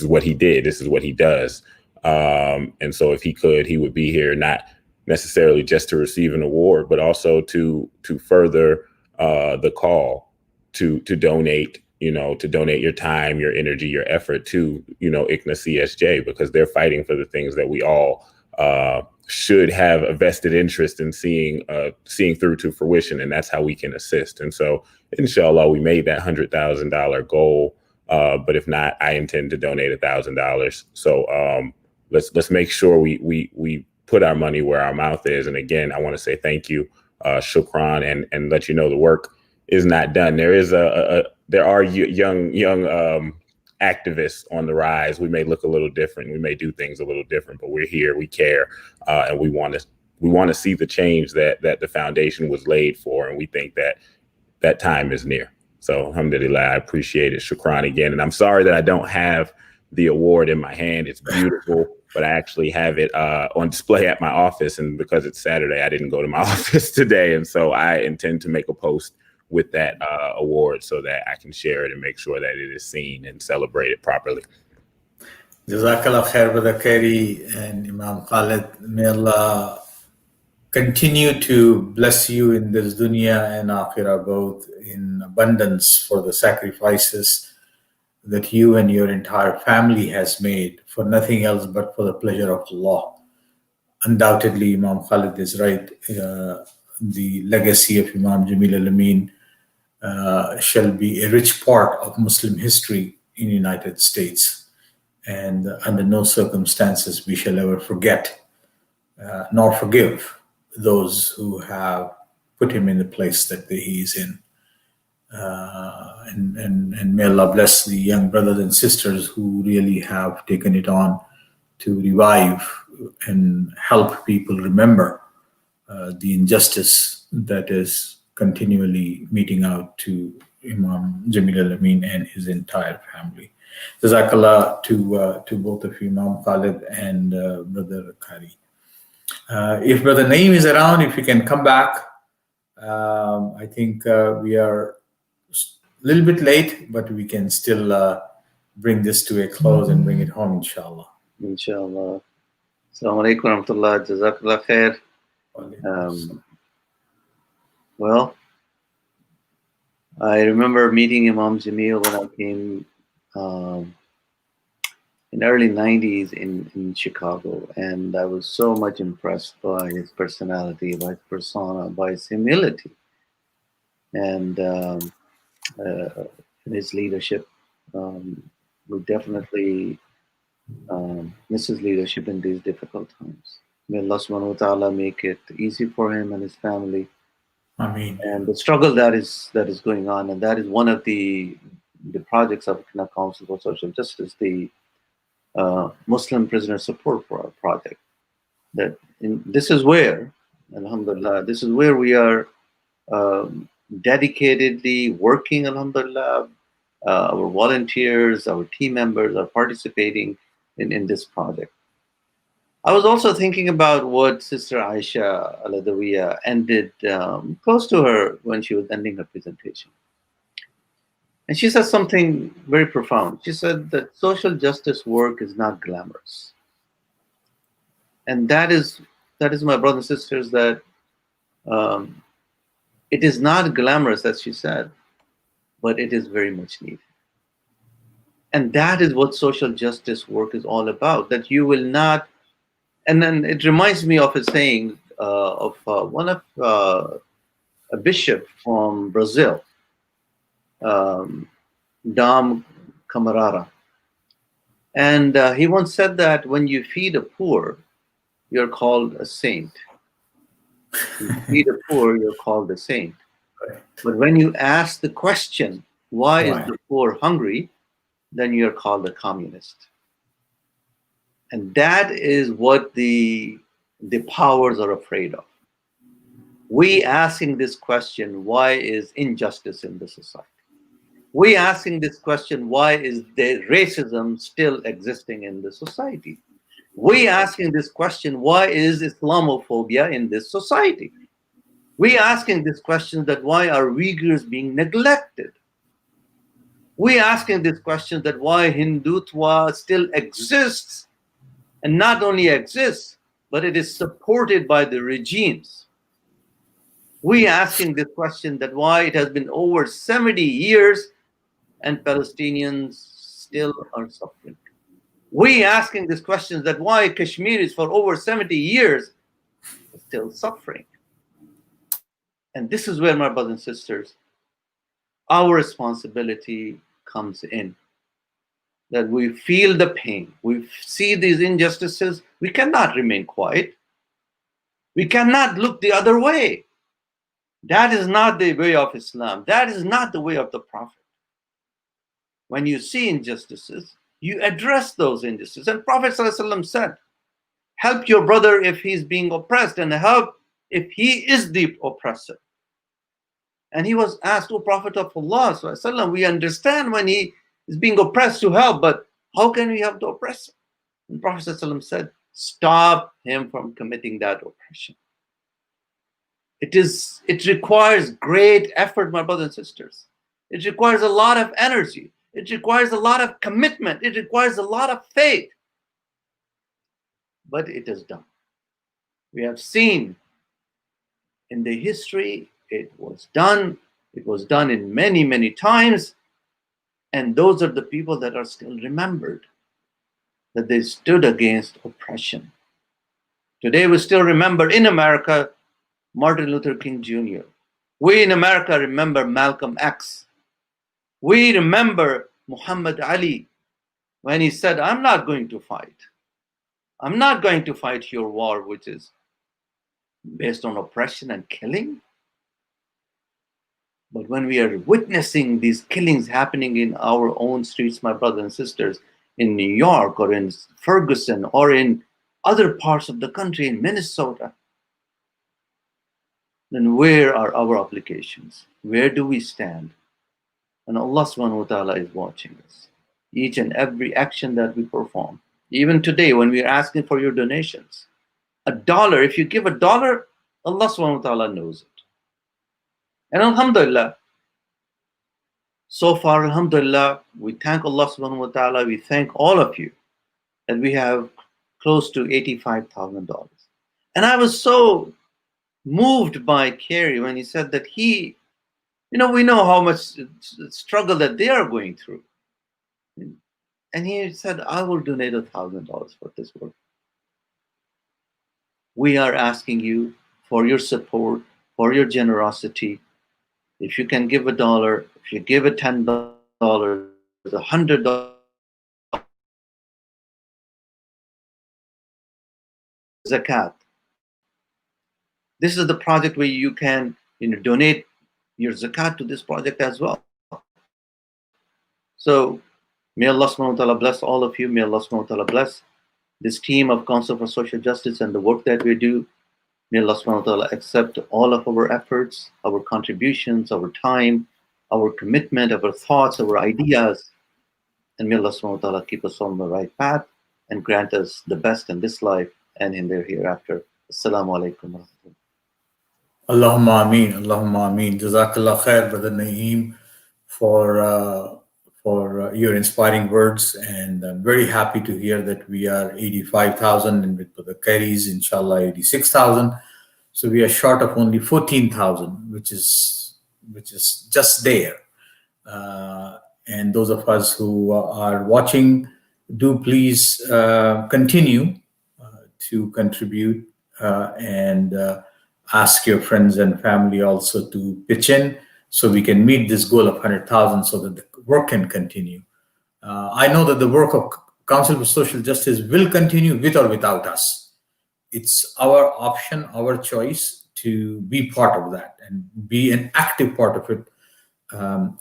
what he did. This is what he does. And so if he could, he would be here, not necessarily just to receive an award, but also to further the call to donate, to donate your time, your energy, your effort to, ICNA CSJ, because they're fighting for the things that we all should have a vested interest in seeing through to fruition. And that's how we can assist. And so, inshallah, we made that $100,000 goal. But if not, I intend to donate $1,000. So let's make sure we put our money where our mouth is. And again, I want to say thank you, shukran, and let you know the work is not done. There are young activists on the rise. We may look a little different. We may do things a little different, but we're here, we care, and we want to see the change that the foundation was laid for. And we think that time is near. So alhamdulillah, I appreciate it. Shukran again. And I'm sorry that I don't have the award in my hand. It's beautiful, but I actually have it on display at my office. And because it's Saturday, I didn't go to my office today. And so I intend to make a post with that award so that I can share it and make sure that it is seen and celebrated properly. Jazakallah khair, Brother Khairi and Imam Khalid. May Allah continue to bless you in this dunya and akhirah, both in abundance for the sacrifices that you and your entire family has made for nothing else but for the pleasure of Allah. Undoubtedly, Imam Khalid is right. The legacy of Imam Jamil al-Amin shall be a rich part of Muslim history in the United States. And under no circumstances we shall ever forget nor forgive those who have put him in the place that he is in. And may Allah bless the young brothers and sisters who really have taken it on to revive and help people remember the injustice that is continually meting out to Imam Jamil al-Amin and his entire family. Jazakallah to both of you, Imam Khalid and Brother Khairi. If Brother Naeem is around, if you can come back. I think we are a little bit late, but we can still bring this to a close and bring it home, inshallah. Inshallah. Assalamu alaikum wa rahmatullah. Jazakallah khair. Well, I remember meeting Imam Jamil when I came in early 90s in Chicago, and I was so much impressed by his personality, by his persona, by his humility, and his leadership. We definitely miss his leadership in these difficult times. May Allah subhanahu wa ta'ala make it easy for him and his family. Ameen. And the struggle that is going on, and that is one of the projects of ICNA Council for Social Justice, the Muslim Prisoner Support Project. This is where, alhamdulillah, this is where we are dedicatedly working, alhamdulillah. Our volunteers, our team members are participating in this project. I was also thinking about what Sister Aisha Al-Adawiya ended close to her when she was ending her presentation. And she said something very profound. She said that social justice work is not glamorous. And that is my brothers and sisters, that it is not glamorous, as she said, but it is very much needed. And that is what social justice work is all about, that you will not. And then it reminds me of a saying of a bishop from Brazil, Dom Camarara. And he once said that when you feed the poor, you're called a saint. When you feed the poor, you're called a saint. But when you ask the question, why is the poor hungry, then you're called a communist. And that is what the powers are afraid of. We asking this question, why is injustice in the society? We asking this question, why is the racism still existing in the society? We asking this question, why is Islamophobia in this society? We asking this question, that why are Uyghurs being neglected? We asking this question, that why Hindutva still exists, and not only exists, but it is supported by the regimes. We asking this question, that why it has been over 70 years and Palestinians still are suffering. We asking this question, that why Kashmir is for over 70 years still suffering. And this is where, my brothers and sisters, our responsibility comes in. That we feel the pain, we see these injustices, we cannot remain quiet. We cannot look the other way. That is not the way of Islam. That is not the way of the Prophet. when you see injustices, you address those injustices. And Prophet ﷺ said, help your brother if he's being oppressed, and help if he is the oppressor. And he was asked, O Prophet of Allah ﷺ, we understand when he is being oppressed to help, but how can we help the oppressor? And Prophet ﷺ said, stop him from committing that oppression. It requires great effort, my brothers and sisters. It requires a lot of energy. It requires a lot of commitment. It requires a lot of faith. But it is done. We have seen in the history, it was done. It was done in many, many times. And those are the people that are still remembered, that they stood against oppression. Today we still remember in America, Martin Luther King Jr. We in America remember Malcolm X. We remember Muhammad Ali when he said, I'm not going to fight. I'm not going to fight your war, which is based on oppression and killing. But when we are witnessing these killings happening in our own streets, my brothers and sisters, in New York or in Ferguson or in other parts of the country, in Minnesota, then where are our obligations? Where do we stand? And Allah subhanahu wa ta'ala is watching us. Each and every action that we perform. Even today, when we are asking for your donations, $1, if you give $1, Allah subhanahu wa ta'ala knows it. And alhamdulillah, so far, alhamdulillah, we thank Allah subhanahu wa ta'ala, we thank all of you that we have close to $85,000. And I was so moved by Kerry when he said that we know how much struggle that they are going through. And he said, I will donate $1,000 for this work. We are asking you for your support, for your generosity. If you can give $1, if you give it $10, $100, zakat. This is the project where you can donate your zakat to this project as well. So may Allah subhanahu wa ta'ala bless all of you. May Allah subhanahu wa ta'ala bless this team of Council for Social Justice and the work that we do. May Allah subhanahu wa ta'ala accept all of our efforts, our contributions, our time, our commitment, our thoughts, our ideas. And may Allah subhanahu wa ta'ala keep us on the right path and grant us the best in this life and in the hereafter. Assalamu alaikum wa rahmatullah. Allahumma ameen, Allahumma ameen. Jazakallah khair, Brother Naeem, for your inspiring words. And I'm very happy to hear that we are 85,000 and with the carries, inshallah, 86,000. So we are short of only 14,000, which is just there. And those of us who are watching, do please continue to contribute and ask your friends and family also to pitch in so we can meet this goal of 100,000 so that the work can continue. I know that the work of Council for Social Justice will continue with or without us. It's our option, our choice to be part of that and be an active part of it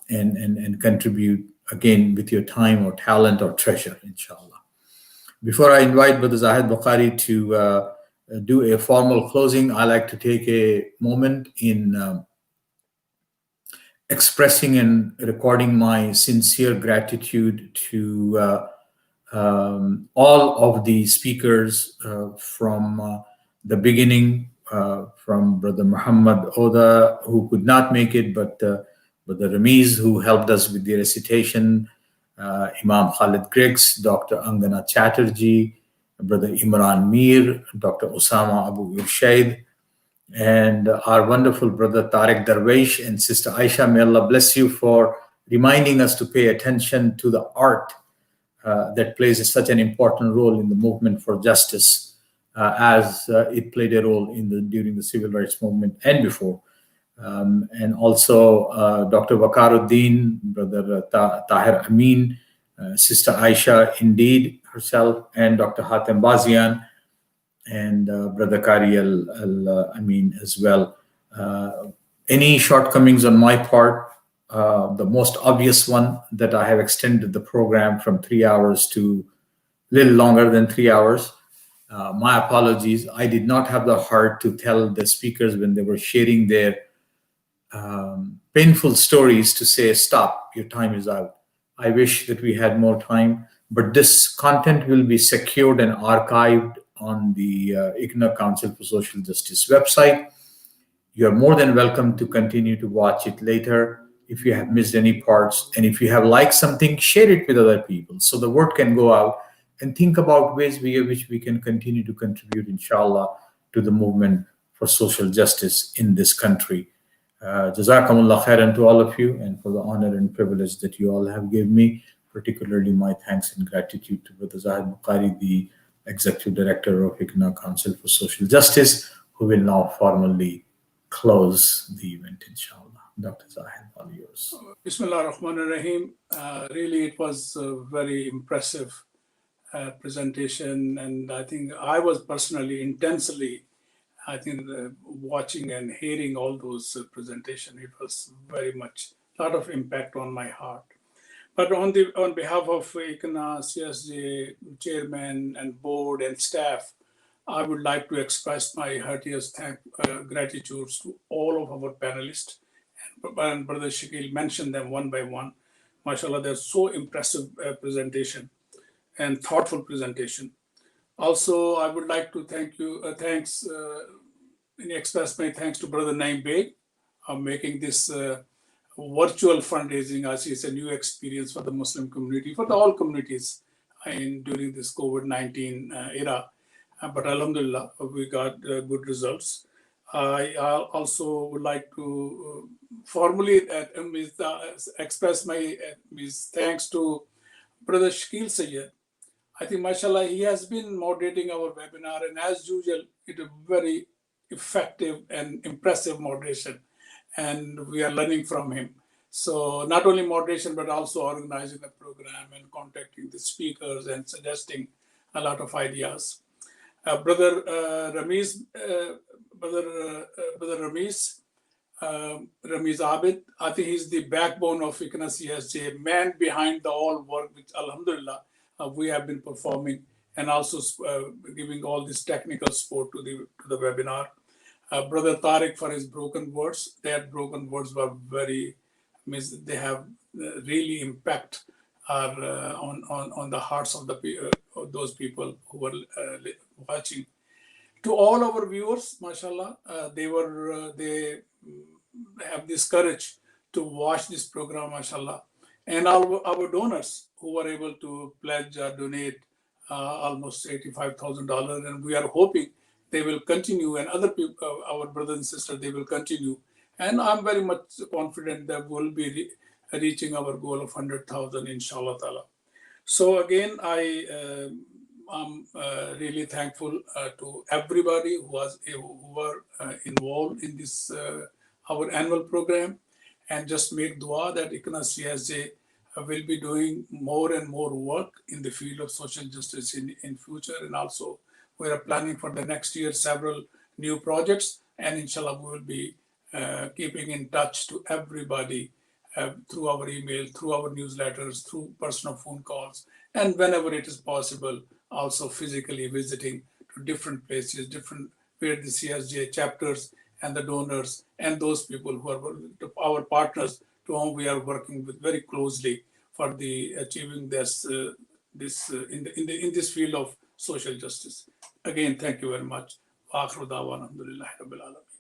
and contribute again with your time or talent or treasure, inshallah. Before I invite Brother Zahid Bukhari to do a formal closing, I like to take a moment in expressing and recording my sincere gratitude to all of the speakers from the beginning, from Brother Muhammad Oda, who could not make it, but Brother Ramiz, who helped us with the recitation, Imam Khalid Griggs, Dr. Angana Chatterjee, Brother Imran Mir, Dr. Osama Abu Irshaid, and our wonderful Brother Tariq Darwish and Sister Aisha. May Allah bless you for reminding us to pay attention to the art that plays such an important role in the movement for justice as it played a role during the civil rights movement and before. And also Dr. Wakaruddin, Brother Tahir Amin, Sister Aisha indeed herself, and Dr. Hatem Bazian, and Brother Kari Al Amin as well. Any shortcomings on my part, the most obvious one, that I have extended the program from 3 hours to a little longer than 3 hours. My apologies. I did not have the heart to tell the speakers when they were sharing their painful stories to say, stop, your time is out. I wish that we had more time, but this content will be secured and archived on the ICNA Council for Social Justice website. You're more than welcome to continue to watch it later if you have missed any parts. And if you have liked something, share it with other people so the word can go out, and think about ways via which we can continue to contribute, inshallah, to the movement for social justice in this country. Jazakumullah khairan to all of you, and for the honor and privilege that you all have given me. Particularly my thanks and gratitude to Brother Zahid Bukhari, the Executive Director of ICNA Council for Social Justice, who will now formally close the event, inshallah. Dr. Zahid, all yours. Bismillah ar-Rahman ar-Rahim. Really, it was a very impressive presentation, and I think I was personally intensely, watching and hearing all those presentations. It was very much a lot of impact on my heart. But on behalf of ICNA, CSJ chairman and board and staff, I would like to express my heartiest gratitude to all of our panelists. And Brother Shakil mentioned them one by one. MashaAllah, they're so impressive presentation and thoughtful presentation. Also, I would like to express my thanks to Brother Naim Beg of making this virtual fundraising. I see it's a new experience for the Muslim community, for all communities during this COVID-19 era. But Alhamdulillah, we got good results. I also would like to formally express my thanks to Brother Shakil Sayyed. I think, mashallah, he has been moderating our webinar, and as usual, it is very effective and impressive moderation, and we are learning from him. So not only moderation, but also organizing the program and contacting the speakers and suggesting a lot of ideas. Brother Ramiz Abid, I think he's the backbone of ICNA CSJ, man behind the all work, which alhamdulillah, we have been performing, and also giving all this technical support to the webinar. Brother Tariq for his broken words. Their broken words were they have really impact on the hearts of those people who were watching. To all our viewers, mashallah, they have this courage to watch this program, mashallah. And our donors who were able to pledge or donate almost $85,000, and we are hoping they will continue, and other people, our brothers and sisters, they will continue. And I'm very much confident that we'll be reaching our goal of 100,000, inshallah ta'ala. So again, I'm really thankful to everybody who were involved in this our annual program, and just make dua that ICNA CSJ will be doing more and more work in the field of social justice in future. And also we are planning for the next year several new projects, and inshallah we will be keeping in touch to everybody through our email, through our newsletters, through personal phone calls, and whenever it is possible, also physically visiting to different places, where the CSJ chapters and the donors and those people who are our partners, to whom we are working with very closely for the achieving this in this field of social justice. Again, thank you very much. Wa akhiru da'wana alhamdulillahi rabbil alamin.